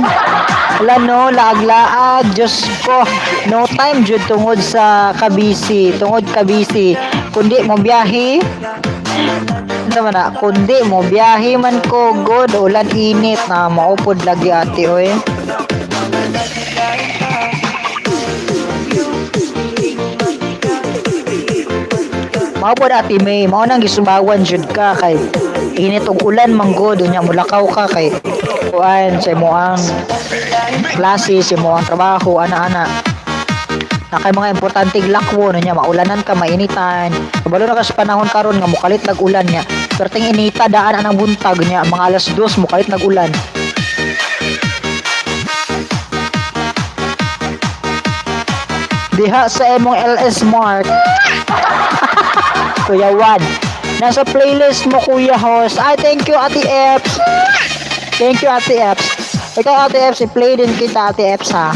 Wala no, laag-laag, Diyos ko. No time jud tungod kabisi. Kundi mo biyahe. Ano man na, kundi mo biyahe man ko, good. Ulan init na maupod lagi ate, oy. Maupod ate May, mao nang gisubawan jud ka kay init og ulan manggod unya mulakaw ka kay kuan sa moang klase, sa moang trabaho, ana-ana. Na kay mga importanteng lakwo no nya maulanan ka, mainitan. Kabalo na ka sa panahon karon nga mukalit lag ulan nya. Perting inita daan anang buntag nya mga alas 2 mukalit lag ulan. Diha sa emong LS Mark. Kuya Juan. Nasa playlist mo Kuya Host. Ay, thank you Ate Eps. Thank you Ate Eps. Ikaw Ate Eps, i-play din kita Ate Eps ha.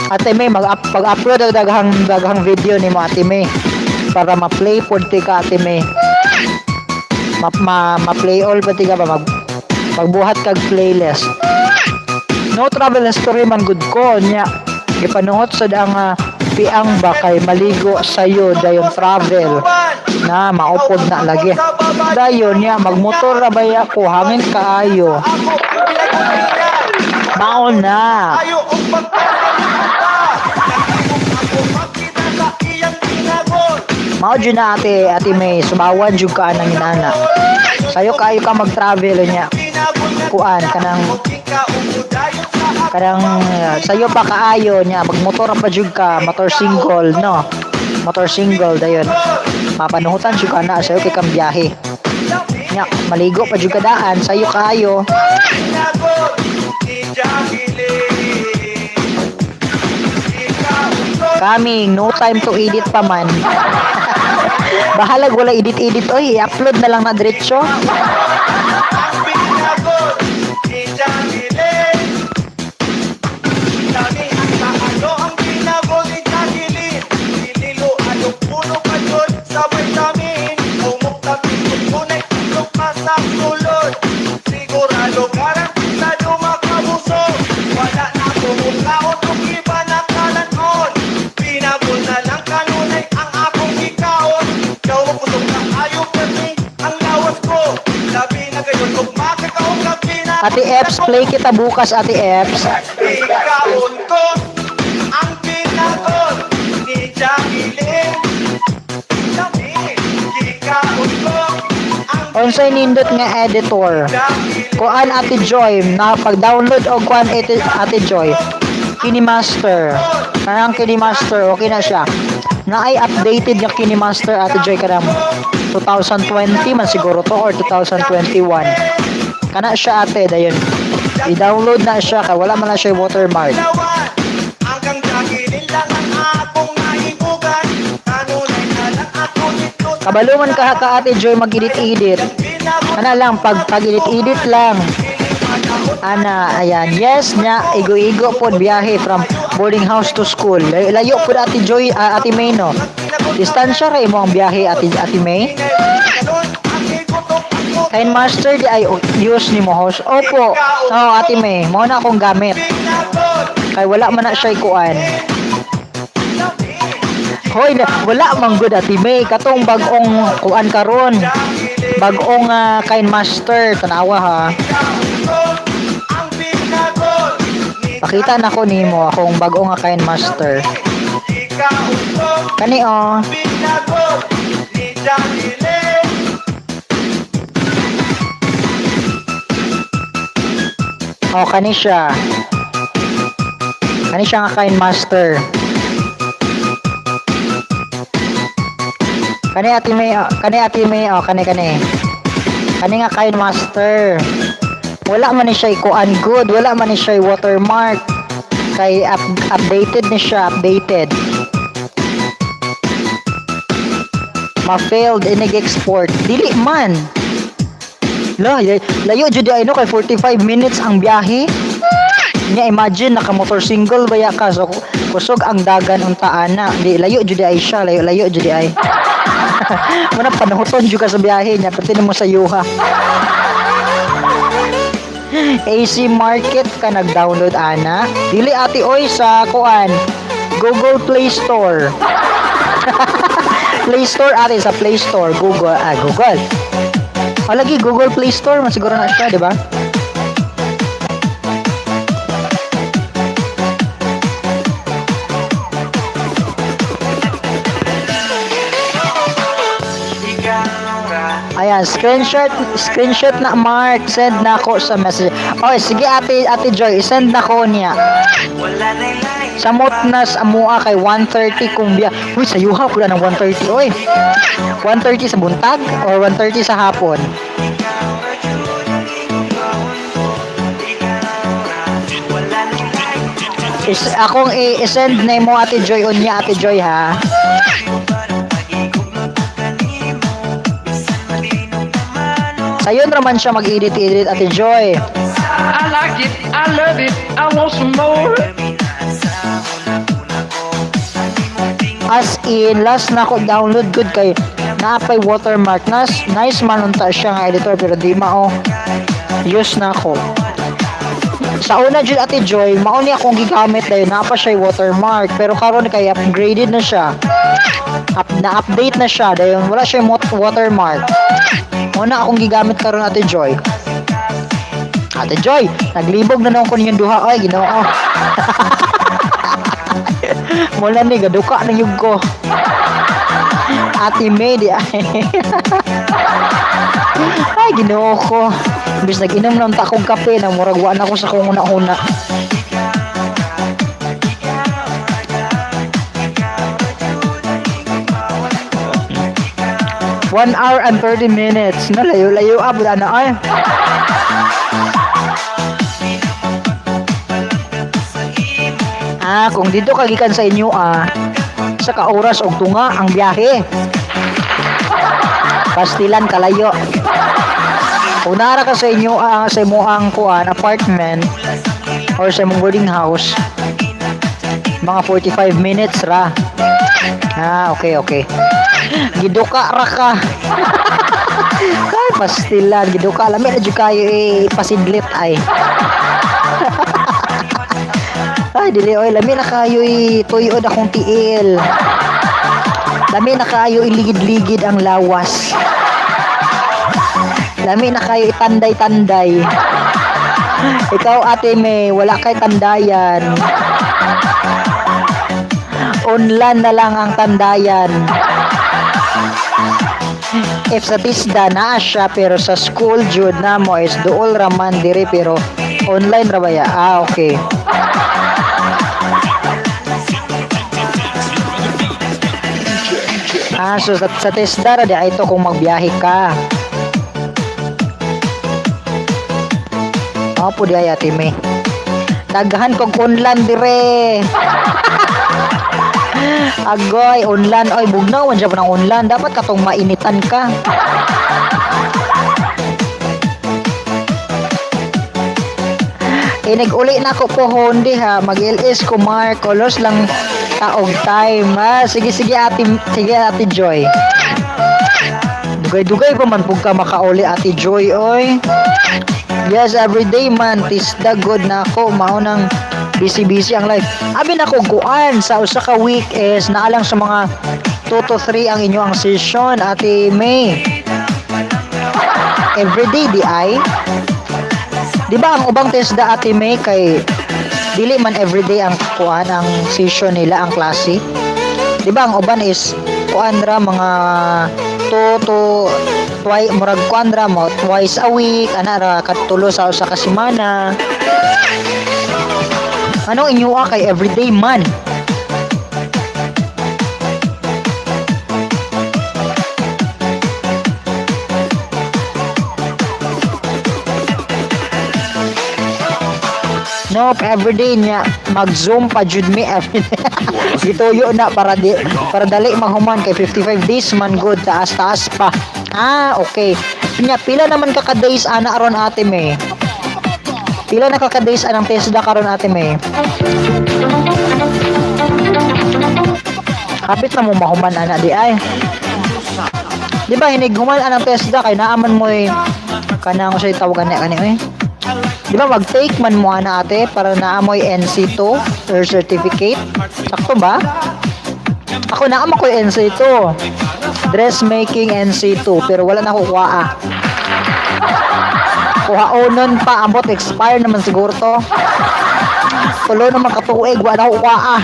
Ate May, pag-upload ang daghang video ni mo Ate May para ma-play pod ti ka Ate May. Ma-play all pati ka ba magbuhat kag playlist. No travel history man good ko nya. Gipanuhot sad ang piang ba kay maligo sayo dayon travel na maupod na lagi. Dayon nya magmotor ra baya ko hangin kaayo. Mao na. Mao dyan na ate May, sumawan dyan ka nang inana. Sayo kayo ka mag-travel niya. Kuan, sayo pa kaayo niya, magmotor pa dyan ka, motor single, no? Motor single, dayon. Mapanuhutan dyan ka na, sayo kay kang biyahe. Nya, maligo pa dyan ka daan, sayo kayo. Coming, no time to edit pa man. Bahalag wala edit-edit. Oy, i-upload na lang na diretso. Sigurado garantado makabuso. Wala na pumulaot o iba na kalanon. Pinabol na lang kanunay ang akong ikaon. Ikaw mo kusog na ayaw kasi ang lawas ko. Labi na gayon kung makakaong gabi na. Ate Eps, play kita bukas Ate Eps. Ikaon ko ang pinakon ni Jacqueline. Labi, ikaon ko ang Unsay nindot nga editor. Kuan Ate Joy, na pag-download og kuan Ate Joy. KineMaster. Kanang KineMaster, okay na siya. Na ay updated yung KineMaster Ate Joy kanang 2020 man siguro to or 2021. Kana siya ate dayon. I-download na siya kay wala man na siya watermark. Ginawan, hanggang dagilin lang ang akong nahingugan. Kanunay na lang ako nito. Kabaluman ka Ate Joy mag-edit-edit. Ana lang pag-edit-edit lang. Ana, ayan. Yes nya, igo-igo po biyahe from boarding house to school. Layo po Ate Joy, Ate May no. Distansya ray mo ang biyahe Ate May. Kind master di ay use ni mo host. Opo. Oh, Ate May, mo na akong gamit. Kay wala man na siya kuan. Hoy, wala man good Ate May katong bag-ong kuan karon. Bag-ong kind master tanawa ha. Pakita na ko nimo akong bag-ong kind master. Kani oh. Oh, kani siya. Kani siya nga kind master. Kani Ate May, oh, kani. Kani nga kind master. Wala man ni siya ikuan good, wala man ni siya watermark. Kay updated ni siya, updated. Ma-failed inig export. Dili man. Layo jud ay no kay 45 minutes ang biyahe. Nya imagine naka motor single baya ka so kusog ang dagan unta ana. Di layo jud ay siya, layo jud ay. Muna panahuton jud ka sa biyahe nya pati mo sa yuha. AC Market ka nag-download ana. Dili ati oy sa kuan. Google Play Store. Play Store ate sa Play Store Google. O lagi Google Play Store man siguro na siya, di ba? Ayan, screenshot na Mark, send na ako sa message. Okay, sige Ate Joy, send na ko niya. Samot nas amua kay 1:30 kumbia. Uy, sa yuha pula ng 1:30 oy. 1:30 sa buntag or 1:30 sa hapon? Akong i-send na mo Ate Joy unya Ate Joy ha. Sayon raman siya mag-edit Ate Joy. I like it, I love it, I want some more. As in, last na ako download good kay naapay watermark. Nice man unta siya nga editor pero di mao. Use na ako. Sa una jud Ate Joy, mao ni akong gigamit dayon naapa siya watermark pero karon kay upgraded na siya. Na-update na siya dayon wala siya watermark. Una akong gigamit karon Ate Joy. Ate Joy, naglibog na naman ko ninyong duha ay Ginoo. Mula ni gaduka ng yug ko. Ate May di ay. Ay Ginoo ko. Bis nag-inom lang ta akong kape na muragwaan ako sa kung una-una. One hour and 30 minutes. No, layo-layo up. Wala na ay. Kung dito kagikan sa inyo sa ka-oras og tunga ang biyahe. Pastilan kalayo. Unara ka sa inyo sa imo ang kuan apartment or sa imong boarding house. Mga 45 minutes ra. Okay. Giduka ra ka. Kay pastilan giduka lami na jud kayo pasidlit ay. Ay dili oy lami na kayo tuyod akong tiil. Lami na kayo iligid-ligid ang lawas. Lami na kayo itanday-tanday. Ikaw Ate May, wala kay tandayan. Unlan na lang ang tandayan. If sa tisda naa siya pero sa school jud na mo is duol raman dire pero online ra ba ya? Okay. So sa tisda ra di ay to kung magbiyahe ka. Mao po di ay Ate May. Daghan kog unlan dire. Agoy, unlan. Oy, bugnaw man siya pa ng unlan. Dapat katong mainitan ka. Inig-uli na ko po Hondi ha. Mag-LS ko Marcolos lang taog time ha. Sige ate Joy. Dugay-dugay pa man pug ka makauli Ate Joy oy. Yes, everyday man tisda good na ako mao nang busy ang life. Abi na ko guan sa usa ka week is naalang sa mga 2 to 3 ang inyo ang session Ate May. Everyday di ay. Di ba ang ubang TESDA Ate May kay dili man everyday ang kuan ang session nila ang klase. Di ba ang uban is kuan ra mga 2 to twice murag kuan ra mo twice a week ana ra katulo sa usa ka semana. Ano inyo kay everyday man? Nope, everyday niya mag-zoom pa jud mi everyday. Gituyo na para dali mahuman kay 55 days man good taas pa. Okay. Nya pila naman ka days ana aron Ate May? Pila na ka days anang TESDA karon Ate May? Kapit na mo mahuman ana di ay. Di ba hinig human anang TESDA kay naaman mo kanang say tawagan niya kani eh. Di ba mag-take man mo ana ate para naamoy NC2 or certificate? Sakto ba? Ako naamo ko NC2. Dressmaking NC2 pero wala na ako kuha. Kuhaonon pa ambot expire naman siguro to. Tulo naman katuig wala ako kuha.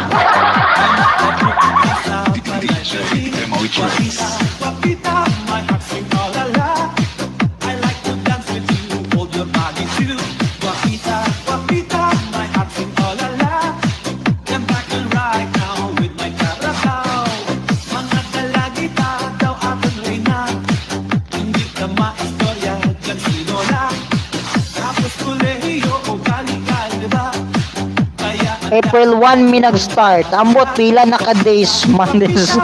April 1 mi nag-start. Ambot pila na ka days, Mondays.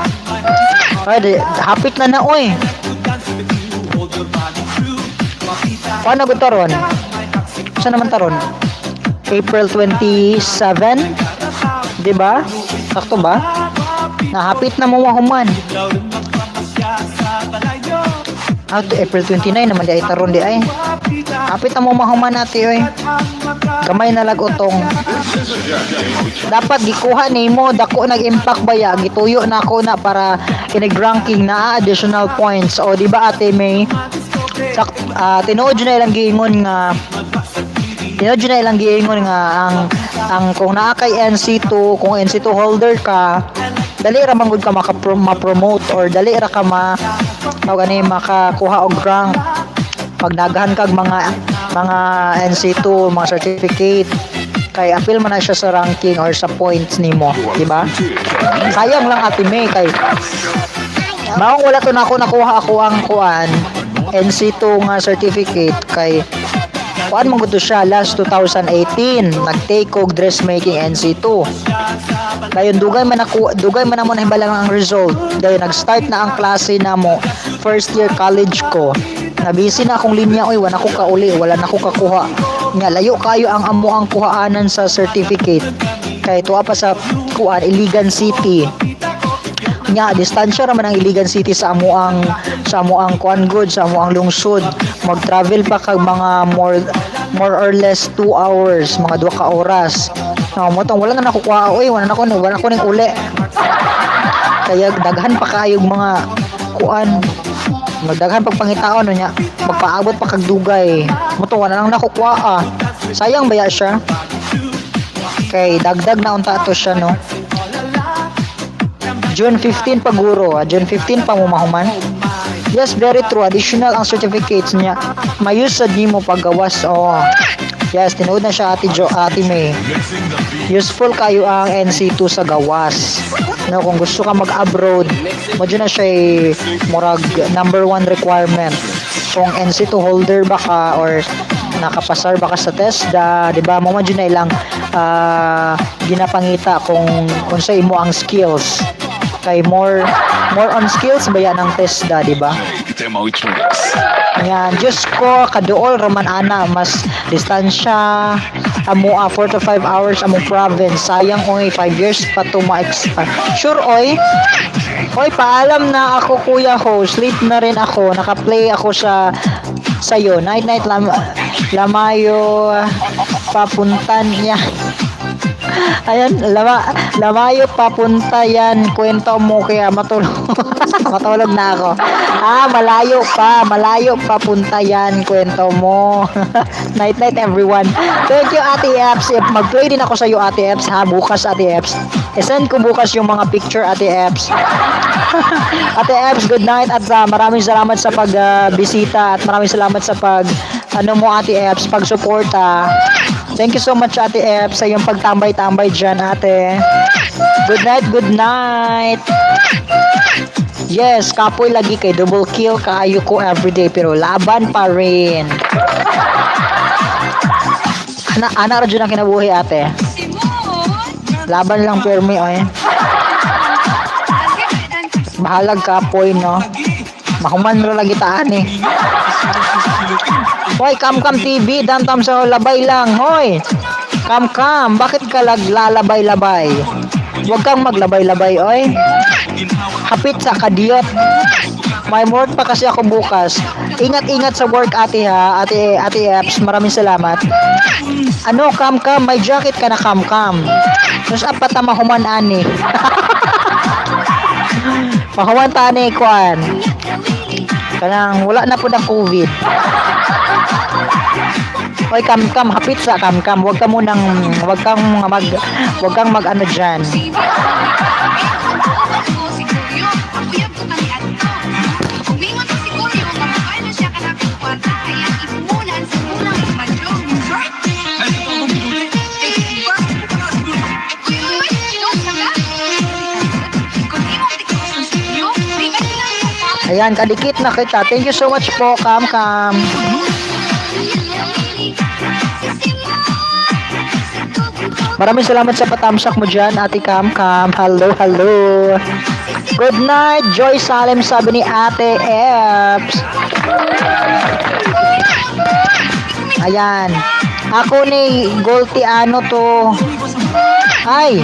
Ay, hapit na oy. Paano ko taron? Saan naman taron? April 27? Diba? Sakto ba? Nahapit na mo mahuman. April 29 naman di ay taron di ay. Hapit na mo mahuman natin oy. Kamay na lag-utong. Dapat gikuha nimo dako nag-impact baya gituyo na ako na para kinag-ranking na additional points. O di ba Ate May? Tinuod na ilang giingon nga ang kung naa kay NC2 kung NC2 holder ka dali ra manggod ka ma-promote or dali ra ka makakuha og rank pag naghan kag mga NC2 mga certificate kay appeal man na siya sa ranking or sa points nimo, di ba? Sayang lang Ate May kay maong wala to na ako nakuha ako ang kuan NC2 nga certificate kay kuan man gud siya last 2018 nag-take og dressmaking NC2. Dayon dugay man na mo nahibalang ang result. Dayon nag-start na ang klase namo first year college ko. Nabisi na akong linya oy wala ko kauli wala na ko kakuha. Nya layo kayo ang amo ang kuhaanan sa certificate. Kay tuwa pa sa kuan Iligan City. Nya distansya ra man ang Iligan City sa amo ang kuan good sa amo ang lungsod. Mag-travel pa kag mga more or less 2 hours, mga 2 ka oras. Mo tong wala na nakukuha oy wala na ko ning uli. Kaya daghan pa kayog mga kuan magdaghan pagpangitaon nya magpaabot pa kag dugay mo to wala nang nakukuha sayang baya siya kay dagdag na unta to siya no. June 15 paguro June 15 pa mo mahuman. Yes, very true, additional ang certificates niya mayus sa di mo paggawas. Yes, tinuod na siya Ate May. Useful kayo ang NC2 sa gawas. No, kung gusto ka mag-abroad, mo dyan na siya murag number 1 requirement. kung NC2 holder ba ka or nakapasar ba ka sa TESDA, di ba? Mo man dyan na ilang ginapangita kung sa imo ang skills. Kay more on skills ba yan ang TESDA, di ba? Demo Tricks. Ayan, Diyos ko, kaduol raman ana, mas distansya, amo 4 to 5 hours among province. Sayang oy, 5 years pa to ma-expand. Sure, oy. Oy, paalam na ako, kuya host. Sleep na rin ako. Naka-play ako sa'yo. Night, lamayo, papuntan niya. Ayan, lamayo papunta yan. Kwento mo kaya matulog. Matulog na ako. Malayo papunta yan. Kwento mo. Night everyone. Thank you, Ate Eps. Mag-play din ako sa iyo, Ate Eps, ha, bukas, Ate Eps. I-send ko bukas yung mga picture, Ate Eps. Ate Eps, good night at maraming salamat sa pagbisita at maraming salamat sa Ate Eps, pag-suporta. Thank you so much, Ate Eps, sa iyong pagtambay-tambay dyan, ate. Good night. Yes, kapoy lagi kay double kill kaayo ko everyday pero laban pa rin. Ana ra dyan ang kinabuhi, ate. Laban lang permi, oy. Bahalag kapoy, no? Mahuman ra lagi taan eh. Hoy, Kam TV, dantam sa labay lang, hoy. Kam, bakit ka lalabay-labay? Huwag kang maglabay-labay, oy. Hapit sa kadiyot. May work pa kasi ako bukas. Ingat sa work, ate, ha. Ate Eps, maraming salamat. Ano, Kam, may jacket ka na, Kam. Tapos apat na mahuman ani. Mahuman ta ani, kuan. Kanang wala na po ng COVID. Oy, Kam, hapit sa Kam. Huwag kang mag ano dyan. Ayan, kadikit na kita. Thank you so much po, Kam. Maraming salamat sa patamsak mo dyan, Ate Kam. Hello. Good night, Joy Salem, sabi ni Ate Eps. Ayan. Ako ni Goltiano to. Ay.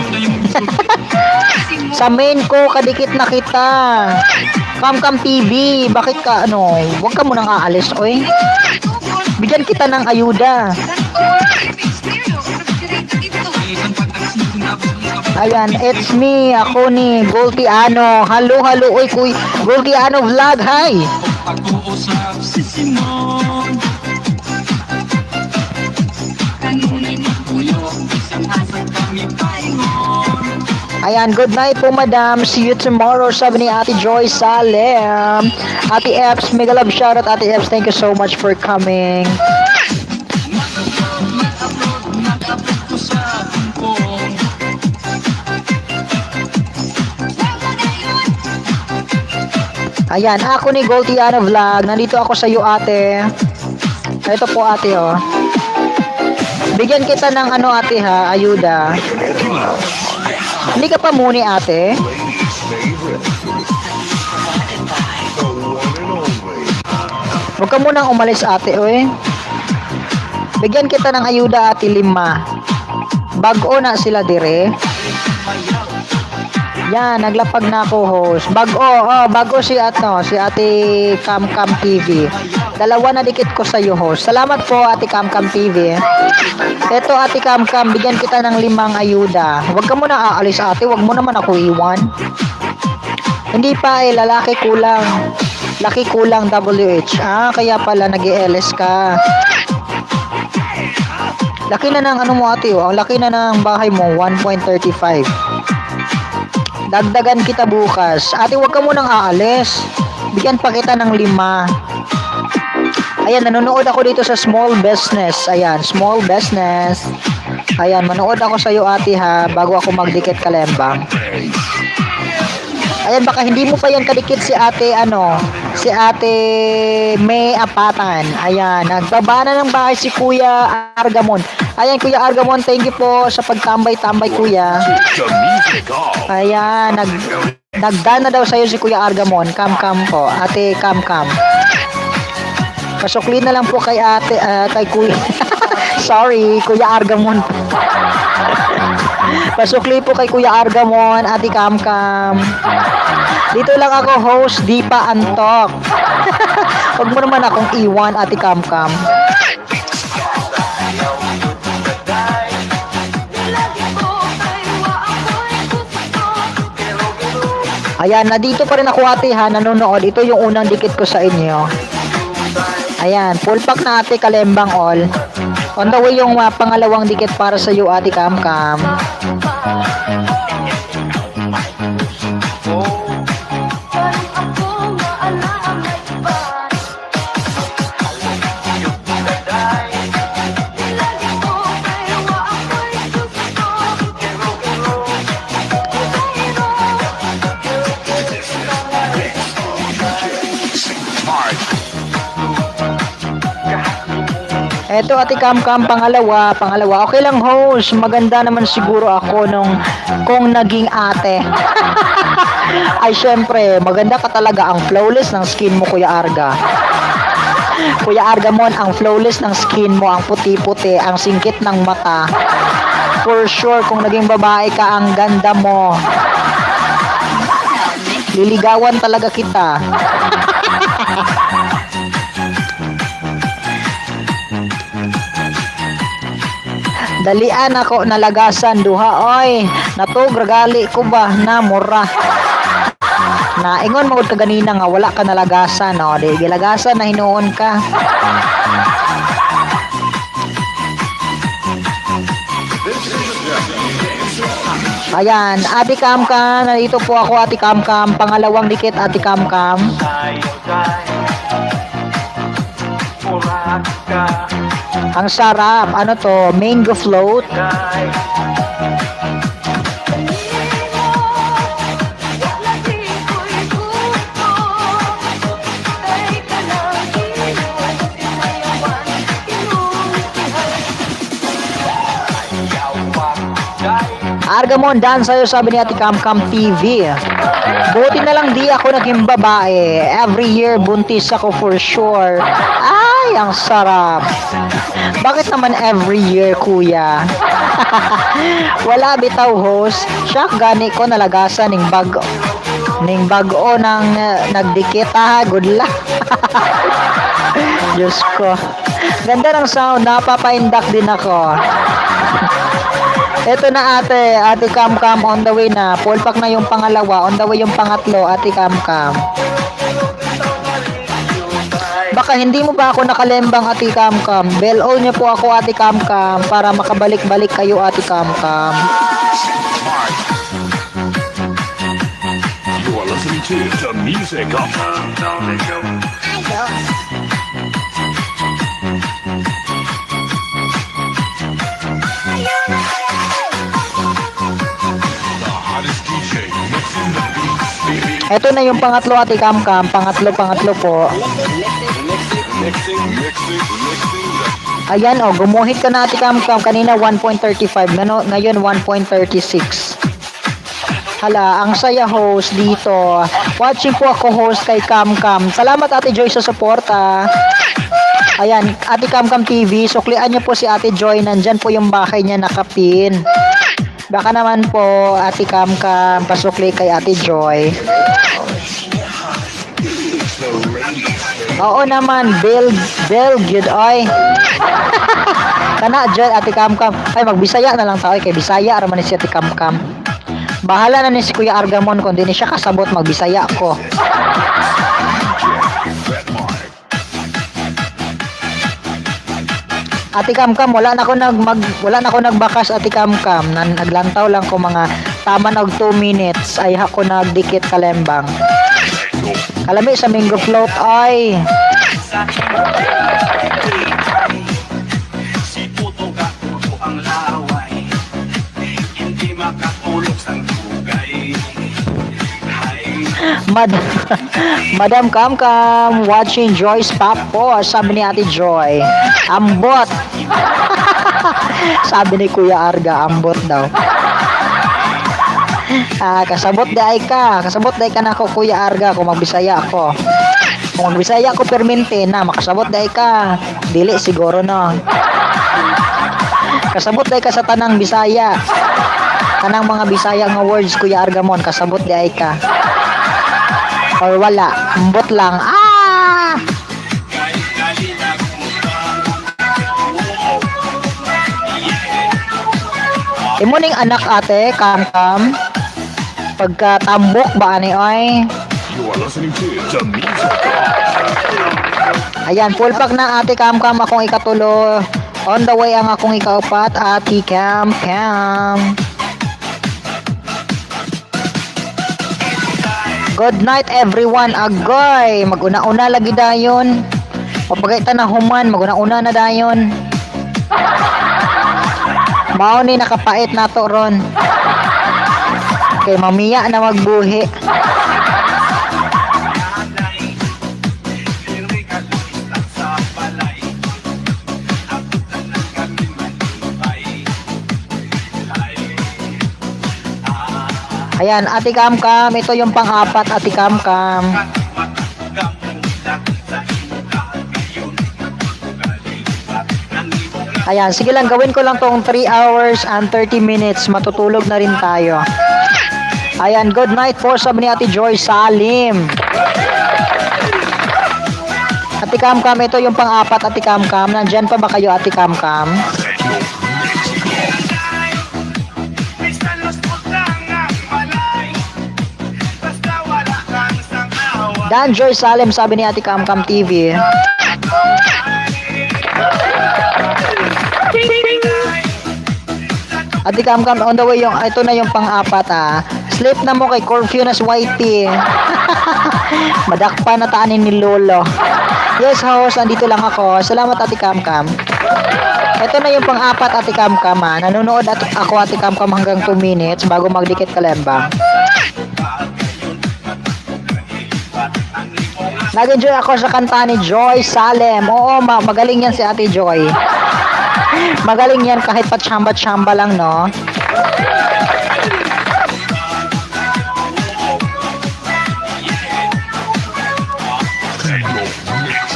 Sa main ko, kadikit na kita. Kam TV, bakit ka huwag ka munang aalis, oy. Bigyan kita ng ayuda. Ayan, it's me, ako ni Goltiano. Hello, oy, kuy. Goltiano vlog, hi. Pag-uusap si Simon. Kanunin ko yung isang asal kami paingon. Ayan, good night po, madam. See you tomorrow, sabi ni Ate Joy Salem. Ate Eps, mega love shoutout, Ate Eps. Thank you so much for coming. Nag-upload ko sa Hongkong. Ayan, ako ni Goltiano Vlog. Nandito ako sa iyo, ate. Ito po, ate, oh. Bigyan kita ng ate, ha, ayuda. Hindi ka pa muni, ate. Huwag ka munang umalis, ate, oy. Bigyan kita ng ayuda, ate, 5. Bago na sila dire. Yan, naglapag na ako, host. Bago si Ate Kam TV. 2 na dikit ko sa iyo, host. Salamat po, Ate Kam TV. Ito, Ate Kam, bigyan kita ng 5 ayuda. Huwag ka muna aalis, ate. Huwag mo naman ako iwan. Hindi pa, lalaki kulang. Laki kulang WH. Kaya pala nag-LS ka. Laki na ng mo, ate, oh. Ang laki na ng bahay mo, 1.35. Dagdagan kita bukas. Ate, huwag ka munang aalis. Bigyan pa kita ng 5. Ayan, nanonood ako dito sa small business. Ayan, small business. Ayan, manood ako sa iyo, ate, ha, bago ako magdikit kalembang. Ayan, baka hindi mo pa yan kadikit si ate, si ate May Apatan. Ayan, nagbaba na ng bahay si Kuya Argamon. Ayan, Kuya Argamon, thank you po sa pagtambay-tambay, Kuya. The music off. Ayan, nagdana daw sa'yo si Kuya Argamon. Kam po, ate Kam. Pasukli na lang po kay ate, kay Kuya. Sorry, Kuya Argamon. Pasukli po kay Kuya Argamon, ate Kam. Dito lang ako, host, di pa antok. Huwag mo naman akong iwan, ate Kam. Ayan, nandito pa rin ako ate ha, nanonood. Ito yung unang dikit ko sa inyo. Ayan, full pack na ate Kalembang all. On the way yung pangalawang dikit para sa iyo ate Kam. Eto ate Kam, pangalawa. Okay lang host, maganda naman siguro ako kung naging ate. Ay syempre, maganda ka talaga, ang flawless ng skin mo Kuya Arga. Kuya Argamon, ang flawless ng skin mo, ang puti-puti, ang singkit ng mata. For sure, kung naging babae ka, ang ganda mo. Liligawan talaga kita. Dalian ako nalagasan duha oy. Natog ragali ko ba na mura. Na ingon magud ka ganina nga wala ka nalagasan no. Di gilagasan na hinuon ka. Ayan, Ate Kam, nandito po ako Ate Kam. Pangalawang dikit Ate Kam. Ang sarap. Ano to? Mango float. Argamon, dance sa'yo, sabi ni Ate Kam TV. Buti na lang di ako naging babae. Every year, buntis ako for sure. Ay, ang sarap. Bakit naman every year, kuya? Wala bitaw host. Siyak gani ko nalagasan ning bago. Ning bago nang nagdikit good luck. Diyos ko. Ganda ng sound, napapaindak din ako. Ito na Ate Kam on the way na. Full pack na yung pangalawa, on the way yung pangatlo, Ate Kam. Baka hindi mo ba ako nakalembang Ate Kam? Bell-o niyo po ako Ate Kam para makabalik-balik kayo Ate Kam. You are listening to the music off. The hottest DJ mixing the beats, baby. Ito na yung pangatlo Ate Kam. Pangatlo po. Mixing the Ayan gumuhit ka na Ate Kam. Kanina 1.35, ngayon 1.36. Hala, ang saya host dito. Watching po ako host kay Kam. Salamat Ate Joy sa suporta. Ayan, Ate Kam TV, suklian niyo po si Ate Joy. Nandyan po yung bahay niya nakapin. Baka naman po Ate Kam pasukli kay Ate Joy. Oo naman, Bill good oy. Kana dyan Ate Kam. Ay magbisaya na lang tayo kay Bisaya raman ni si Ate Kam. Bahala na ni si Kuya Argamon kung di ni siya kasabot magbisaya ko. Ate Kam, wala na ako nagbakas Ate Kam. Naglantaw lang ko mga tama og 2 minutes ay ako nagdikit kalembang. Kalami sa mango float ay. Si puto ka puto ang laway, hindi makatulog sa dugay. Hay Mad Madam Kamkam, watching Joy's Papo, sabi ni Ate Joy. Ambot. Sabi ni Kuya Arga, ambot daw. Kasabot day ka. Kasabot day ka na ako, Kuya Arga, kung magbisaya ako. Kung magbisaya ako permente na, makasabot day ka. Dili siguro no. Kasabot day ka sa tanang Bisaya. Kanang mga Bisaya nga words, Kuya Argamon, kasabot day ka. Or wala, ambot lang. Imuning anak ate, Kamkam. Pagka tambok ba ani oy? You are listening to the music. Ayan, full pack na ate Kamkam, akong ikatulo. On the way ang akong ikaapat, ate Kamkam. Good night everyone, agoy. Maguna-una lagi dayon. Papagay ta na human, maguna-una na dayon. Mao ni nakapait nato ron. Kay mamiya na magbuhi. Ayan, Ate Kamkam, ito yung pang-apat, Ate Kamkam. Ayan, sige lang, gawin ko lang tong 3 hours and 30 minutes. Matutulog na rin tayo. Ayan, good night po, sabi ni Ate Joy Salim. Ate Kamkam, ito yung pang-apat, Ate Kamkam. Nandyan pa ba kayo, Ate Kamkam? Dan Joy Salim, sabi ni Ate Kamkam TV. Ate Kamkam, on the way yung, ito na yung pang-apat Sleep na mo kay Corfew Whitey. Madakpa na taanin ni Lolo. Yes, host, andito lang ako. Salamat, Ate Kamkam. Ito na yung pang-apat, Ate Kamkam Nanonood ako, Ate Kamkam, hanggang 2 minutes bago magdikit kalembang. Nag-enjoy ako sa kanta ni Joy Salem. Oo, magaling yan si Ate Joy. Magaling yan kahit pa tsamba-tsamba lang, no?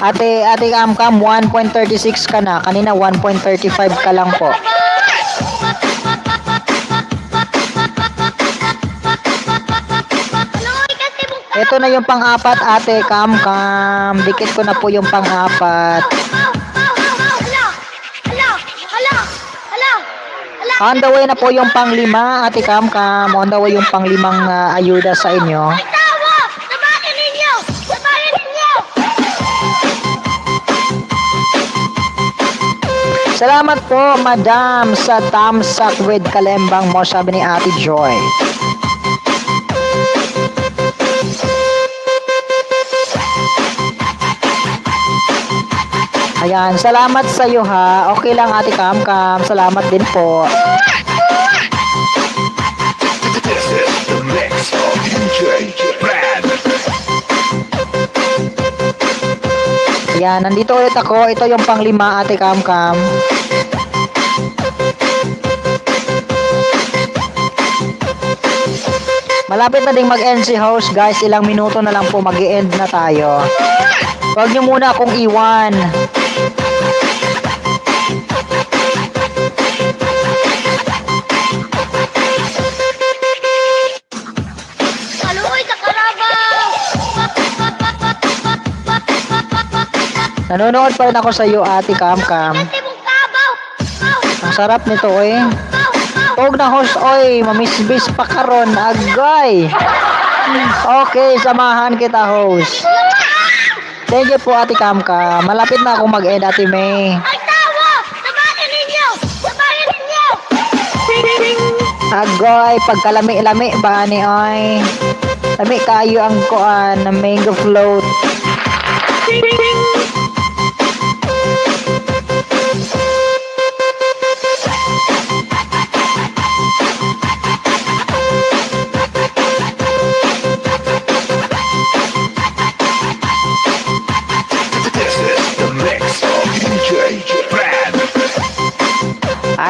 Ate Kamkam, 1.36 ka na. Kanina 1.35 ka lang po. Ito na yung pang-apat, Ate Kamkam. Dikit ko na po yung pang-apat. On the way na po yung pang-5, Ate Kamkam. On the way yung pang-5 ayuda sa inyo. Sabahin ninyo! Sabahin ninyo! Salamat po, Madam, sa thumbs up with kalembang mo, sabi ni Ate Joy. Ayan, salamat sa iyo ha. Okay lang, Ate Kamkam. Salamat din po. This is the mix of DJ Brad. Ayan, nandito ulit ako. Ito yung pang-5, Ate Kamkam. Malapit na ding mag-end si host, guys. Ilang minuto na lang po mag-end na tayo. Huwag nyo muna akong iwan. Aluoy sa karabaw! Nanonood pa rin ako sa iyo, Ate Kamkam. Timong kabaw! Ang sarap nito, eh. Huwag na host, oy. Mamisbis pa karon, agay. Okay, samahan kita, host. Thank you po, Ate Kamkam. Malapit na akong mag-end, Ate May. Ay tawa! Sabahin ninyo! Sabahin ninyo! Agoy, pagkalami-lami ba ni oy? Lami kayo ang kuan na mango float.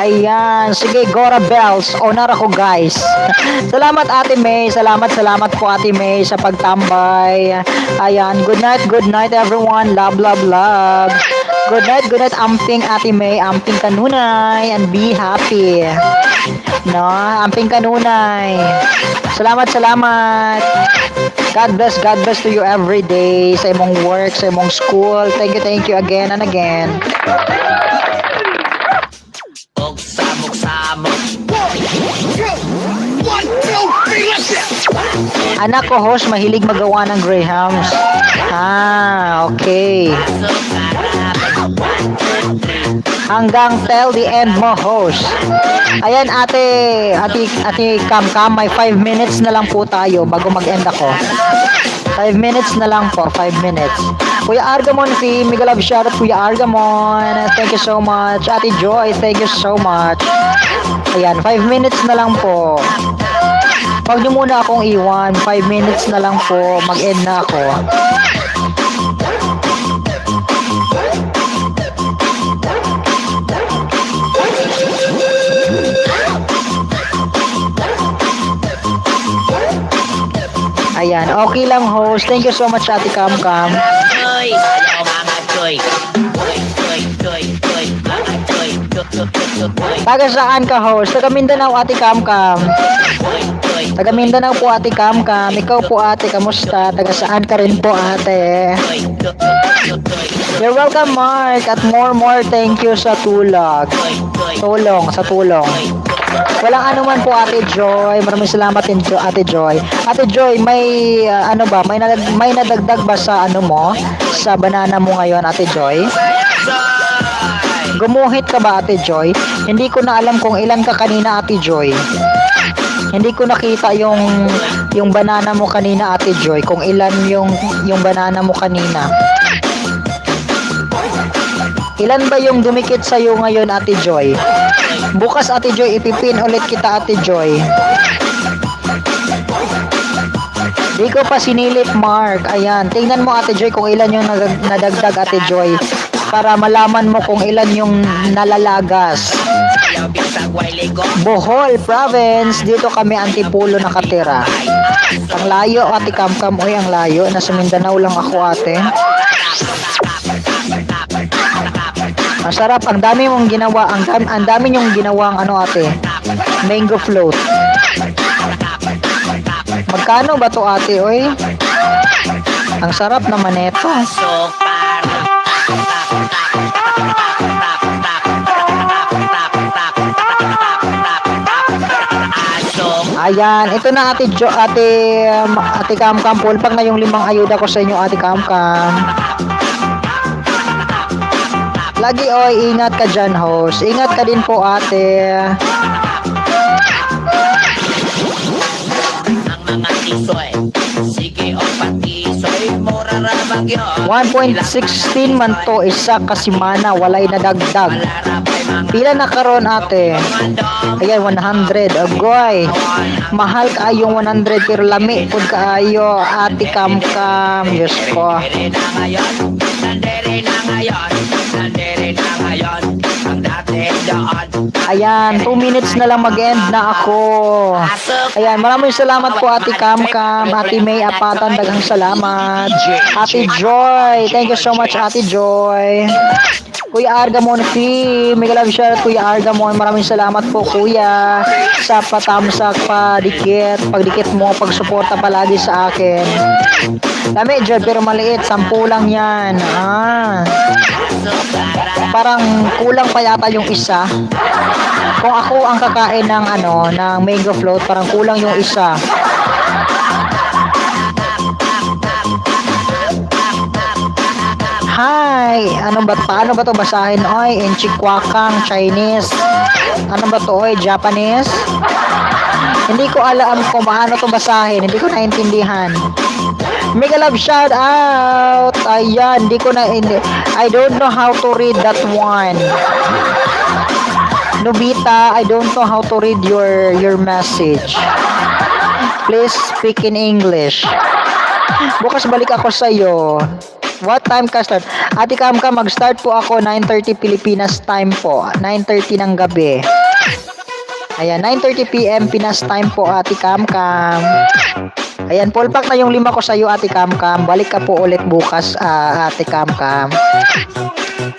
Ayan, sige, Gora Bells. Honor ako, guys. Salamat, Ate May. Salamat po, Ate May, sa pagtambay. Ayan, good night, everyone. Love, love, love. Good night, amping Ate May, amping kanunay, and be happy. No, amping kanunay. Salamat. God bless to you every day sa imong work, sa imong school. Thank you again and again. Og samok-samok. Anak ko, host, mahilig magawa ng Grahams. Okay. Hanggang till the end mo, host. Ayan, ate Kam, may 5 minutes na lang po tayo bago mag-end ako. 5 minutes na lang po, 5 minutes. Kuya Argamon, si Mega Love shoutout, Kuya Argamon. Thank you so much. Ate Joy, thank you so much. Ayan, 5 minutes na lang po. Huwag niyo muna akong iwan. 5 minutes na lang po. Mag-end na ako. Ayan, okay lang, host. Thank you so much, Ate Kam. Choy, ayaw mga choy. Choy, mga choy. Taga saan ka, host? Taga Mindanao, Ate Kam. Taga Mindanao po, Ate Kam. Ikaw po, ate, kamusta? Taga saan ka rin po, ate? You're welcome, Mark. At more thank you sa tulong. Sa tulong. Walang anuman po, Ate Joy. Maraming salamat din, Ate Joy. Ate Joy, may may nadagdag ba sa mo? Sa banana mo ngayon, Ate Joy? Gumuhit ka ba, Ate Joy? Hindi ko na alam kung ilan ka kanina, Ate Joy. Hindi ko nakita yung banana mo kanina, Ate Joy. Kung ilan yung banana mo kanina. Ilan ba yung dumikit sa'yo ngayon, Ate Joy? Bukas, Ate Joy, ipipin ulit kita, Ate Joy. Di ko pa sinilip, Mark. Ayan, tingnan mo, Ate Joy, kung ilan yung nadagdag, Ate Joy. Para malaman mo kung ilan yung nalalagas. Bohol Province, dito kami Antipolo nakatira. Ang layo, Ate Kam. Uy, ang layo. Nasa Mindanao lang ako, ate. Masarap, ang dami mong ginawa, ang dami nyong ginawang ate, mango float. Magkano ba to, ate, oy? Ang sarap naman ito. Ayan, ito na, ate Kam, pulpang na yung 5 ayuda ko sa inyo, ate Kam. Lagi, oy, ingat ka dyan, host. Ingat ka din po, ate. Ang mga tisoy, sige o patisoy, mura ramang yun. 1.16 man to, isa kasimana, walay nadagdag. Pila na karon, ate? Ayan, 100. Agoy, mahal kaayong 100, pero lami pud kaayo, ate Kam. Diyos ko. Nandere na ngayon, ang dati doon. Ayan, 2 minutes na lang mag-end na ako. Ayan, maraming salamat po, Ate Kam. Ate May Apatan, daghang salamat. Ate Joy, thank you so much, Ate Joy. Kuya Argamon Fee, Mega Love shoutout, Kuya Argamon. Maraming salamat po, Kuya, sa patamsak, pagdikit mo, pagsuporta palagi sa akin. Dami, Jod, pero maliit, 10 lang yan. Parang kulang pa yata yung isa. Kung ako ang kakain ng ng mango float, parang kulang yung isa. Hi! Paano ba to basahin? Oy, in Chikwakang, Chinese. Ano ba to, oy? Japanese? Hindi ko alam kung paano to basahin. Hindi ko naintindihan. Mega Love shout out! Ayan, I don't know how to read that one. Nobita, I don't know how to read your message. Please speak in English. Bukas balik ako sa iyo. What time ka start? Ate Kam Kam, mag-start po ako 9:30 Pilipinas time po. 9:30 ng gabi. Ayan, 9:30 PM Pinas time po, Ate Kam Kam. Ayan, full pack na yung 5 ko sa'yo, Ate Kam Kam. Balik ka po ulit bukas, Ate Kam Kam.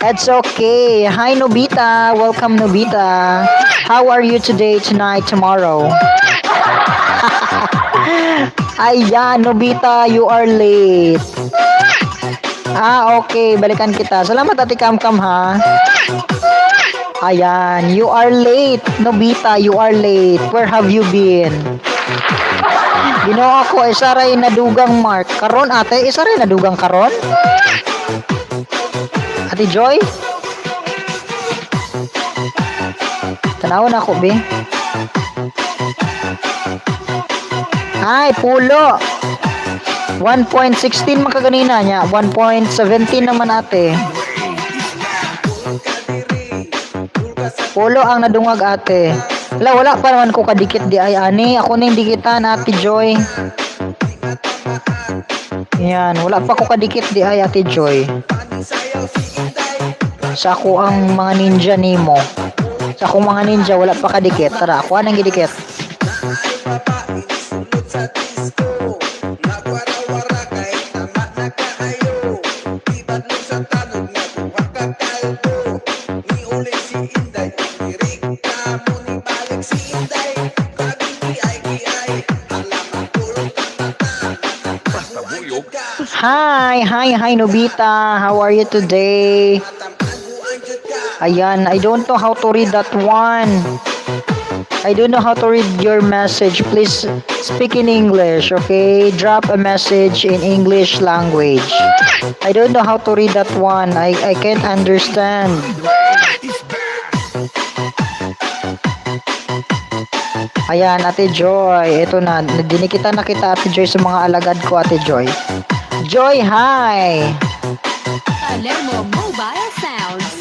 It's okay. Hi, Nobita. Welcome, Nobita. How are you today, tonight, tomorrow? Ayan, Nobita, you are late. Okay. Balikan kita. Salamat, Ate Kam Kam, ha? Ayan, you are late. Nobita, you are late. Where have you been? Ginoo ako, isa ray nadugang mark. Karon, ate, isa ray nadugang karon? Ate Joy? Tanawon ako, be. Ay, pulo. 1.16 makaganina niya. 1.17 naman, ate. Pulo ang nadungag, ate. Wala pa naman ko kadikit di ay ani. Ako na yung dikitan, Ate Joy. Yan, wala pa ko kadikit di ay, Ate Joy. Sa ako ang mga ninja nimo. Sa akong mga ninja, wala pa kadikit. Tara, ako anong gidikit. Hi, Nobita. How are you today? Ayan, I don't know how to read that one. I don't know how to read your message. Please speak in English, okay? Drop a message in English language. I don't know how to read that one. I can't understand. Ayan, Ate Joy. Ito na. Dinikita na kita, Ate Joy, sa mga alagad ko, Ate Joy. Joy, hi! Palermo Mobile Sounds.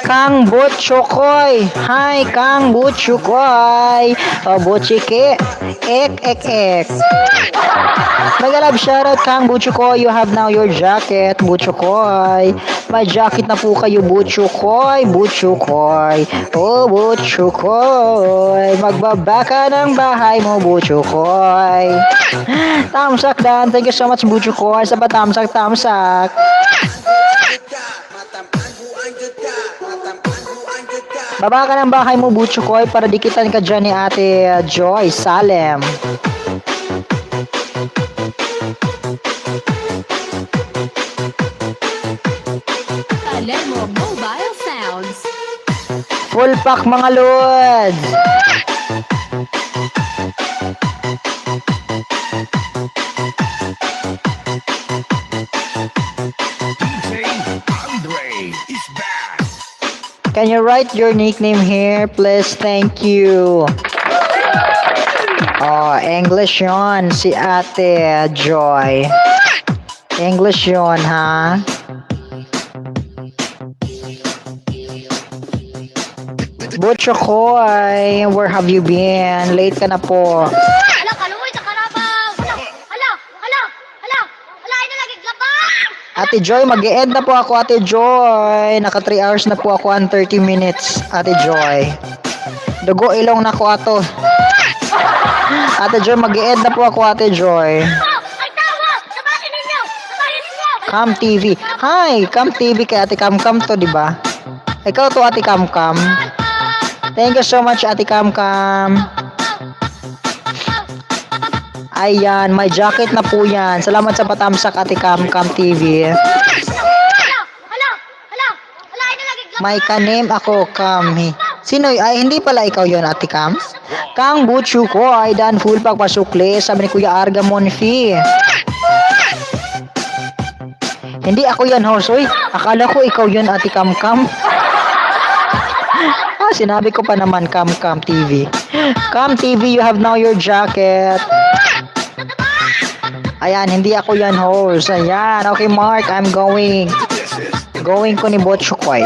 Kang Butchukoy. Hi, Kang Butchukoy. Butchike. Ek. Mega love shoutout, Kang Butchukoy. You have now your jacket, Butchukoy. May jacket na po kayo, Butchukoy. Oh, Butchukoy. Magbaba ka ng bahay mo, Butchukoy. Tamsak dan. Thank you so much, Butchukoy. Sa ba tamsak? Baba ka ng bahay mo, Butchukoy, para dikitan ka dyan ni Ate Joy Salem. Palermo Mobile Sounds. Full pack, mga lods. DJ Andre is back. Can you write your nickname here, please? Thank you. English yon, si Ate Joy. English yon, ha? Butchukoy, where have you been? Late ka na po. Hala, kaluoy sa karabaw. Hala, ay na lagi glabang. Ate Joy, mag-e-end na po ako, Ate Joy. Naka 3 hours na po ako and 30 minutes, Ate Joy. Dugo ilong na ko ato. Ate Joy, mag-e-end na po ako, Ate Joy. Ay, tawa! Sabahin ninyo! Cam TV. Hi, Cam TV kay Ate Kam Kam to, di ba? Ikaw to, Ate Kam Kam. Thank you so much, Ate Kam Kam. Ayan, may jacket na po yan. Salamat sa patamsak, Ate Kam Kam TV. Hala, ay na lagi glabang. May ka-name ako, Kam. Sino? Ay, hindi pala ikaw yon, Ate Kam. Kang Butchukoy, dan full pack pasukli. Sabi ni Kuya Arga Monfi. Hindi ako yan, Horsoy. Akala ko ikaw yun, Ate Kam Kam. Sinabi ko pa naman, Kam Kam TV. Kam TV, you have now your jacket. Ayan, hindi ako yan host. Ayan, okay Mark, I'm going. Going ko ni Butchukoy.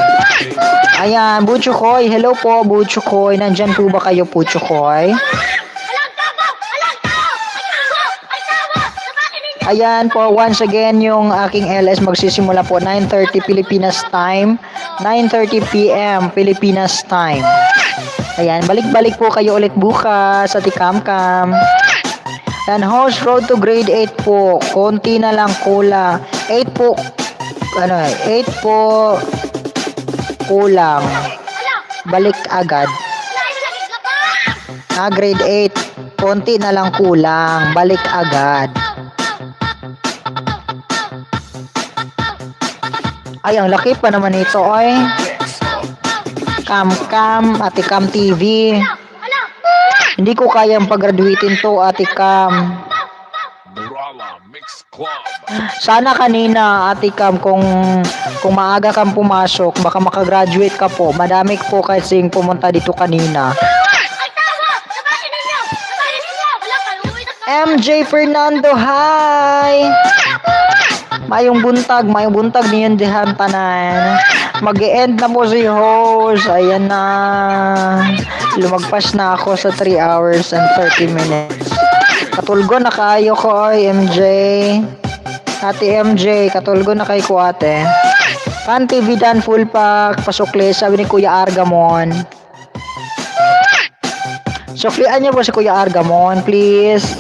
Ayan, Butchukoy. Hello po, Butchukoy. Nandyan po ba kayo, Butchukoy? Alang tao! Alang tao! Ay tao! Ay tao! Sabatin ninyo! Ayan po, once again, yung aking LS magsisimula po 9:30 Pilipinas time. 9:30 PM Pilipinas time. Ayan, balik-balik po kayo ulit bukas sa Tikamkam. Ayan, host road to grade 8 po. Konti na lang kulang. 8 po. 8 po kulang. Balik agad. Alain na nagiglabang! Grade 8. Konti na lang kulang. Balik agad. Ay, ang laki pa naman ito, oy. Kamkam, Ate Cam TV. Alang! Hindi ko kayang pag-graduatein to, Ate Cam. Brala Mix Club. Sana kanina, Ate Cam, kung maaga kang pumasok, baka makagraduate ka po. Madami po kasing pumunta dito kanina. Ay tao! Sabatin ninyo! Sabatin ninyo! Alang kaluwi na ka! MJ Fernando, hi! Mayong buntag niyon dihan tanan. Mag-e-end na po si host. Ayan na. Lumagpas na ako sa 3 hours and 30 minutes. Katulgo na kayo ko, oy, MJ. Ate MJ, katulgo na kayo ko, ate. Pan TV Dan full pack, pasukli, sabi ni Kuya Argamon. Suklian niyo po si Kuya Argamon, please.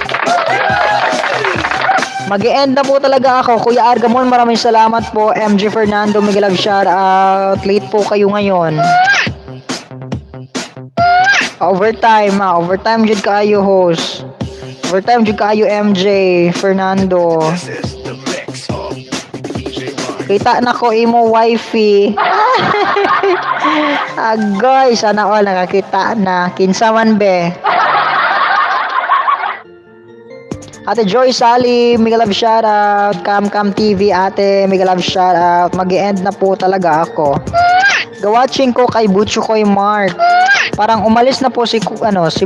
Mag-e-end na po talaga ako. Kuya Argamon, maraming salamat po. MJ Fernando, Miguel Love, shout out. Late po kayo ngayon. Overtime, overtime jud kaayo host. Overtime jud kaayo MJ Fernando. This is the mix of DJ Mike. Kita na ko imo wifi. Agoy, sana all nakakita na. Kinsa man be. Ate Joy Sally, Miguel Love shoutout. Cam TV, ate Miguel Love shoutout. Mag-e-end na po talaga ako. Ga-watching ko kay Butchukoy Mark. Parang umalis na po si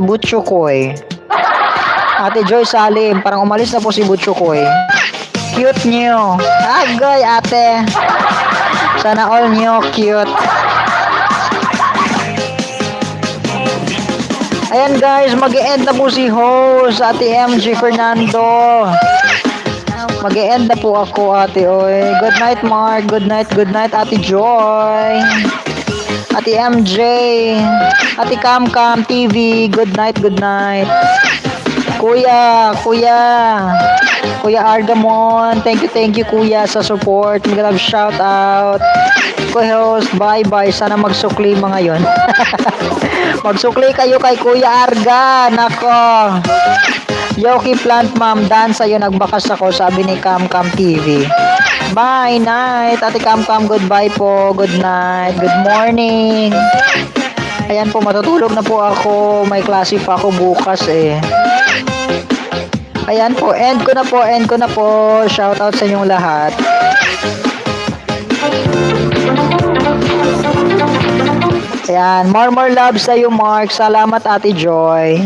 Butchukoy. Ate Joy Salim, parang umalis na po si Butchukoy. Cute niyo. Agoy, ate. Sana all niyo cute. Ayan guys, mag-e-end na po si host, Ate MJ Fernando. Mag-e-end na po ako, ate, oy. Good night, Mark. Good night, Ate Joy. Ate MJ. Ate Cam TV. Good night. Kuya Argamon. Thank you, kuya, sa support. Miguel Love, shout out. Co-host, bye-bye. Sana magsukli mga yon. Magsukli kayo kay Kuya Arga. Nako. Yoki Plant Ma'am, dance sa'yo nagbakas ako, sabi ni Cam TV. Bye, night. Ate Cam, goodbye po. Good night. Good morning. Ayan po, matutulog na po ako. May klase pa ako bukas eh. Ayan po, end ko na po. Shout out sa inyong lahat. Ayan, more love sa iyo, Mark. Salamat, Ate Joy.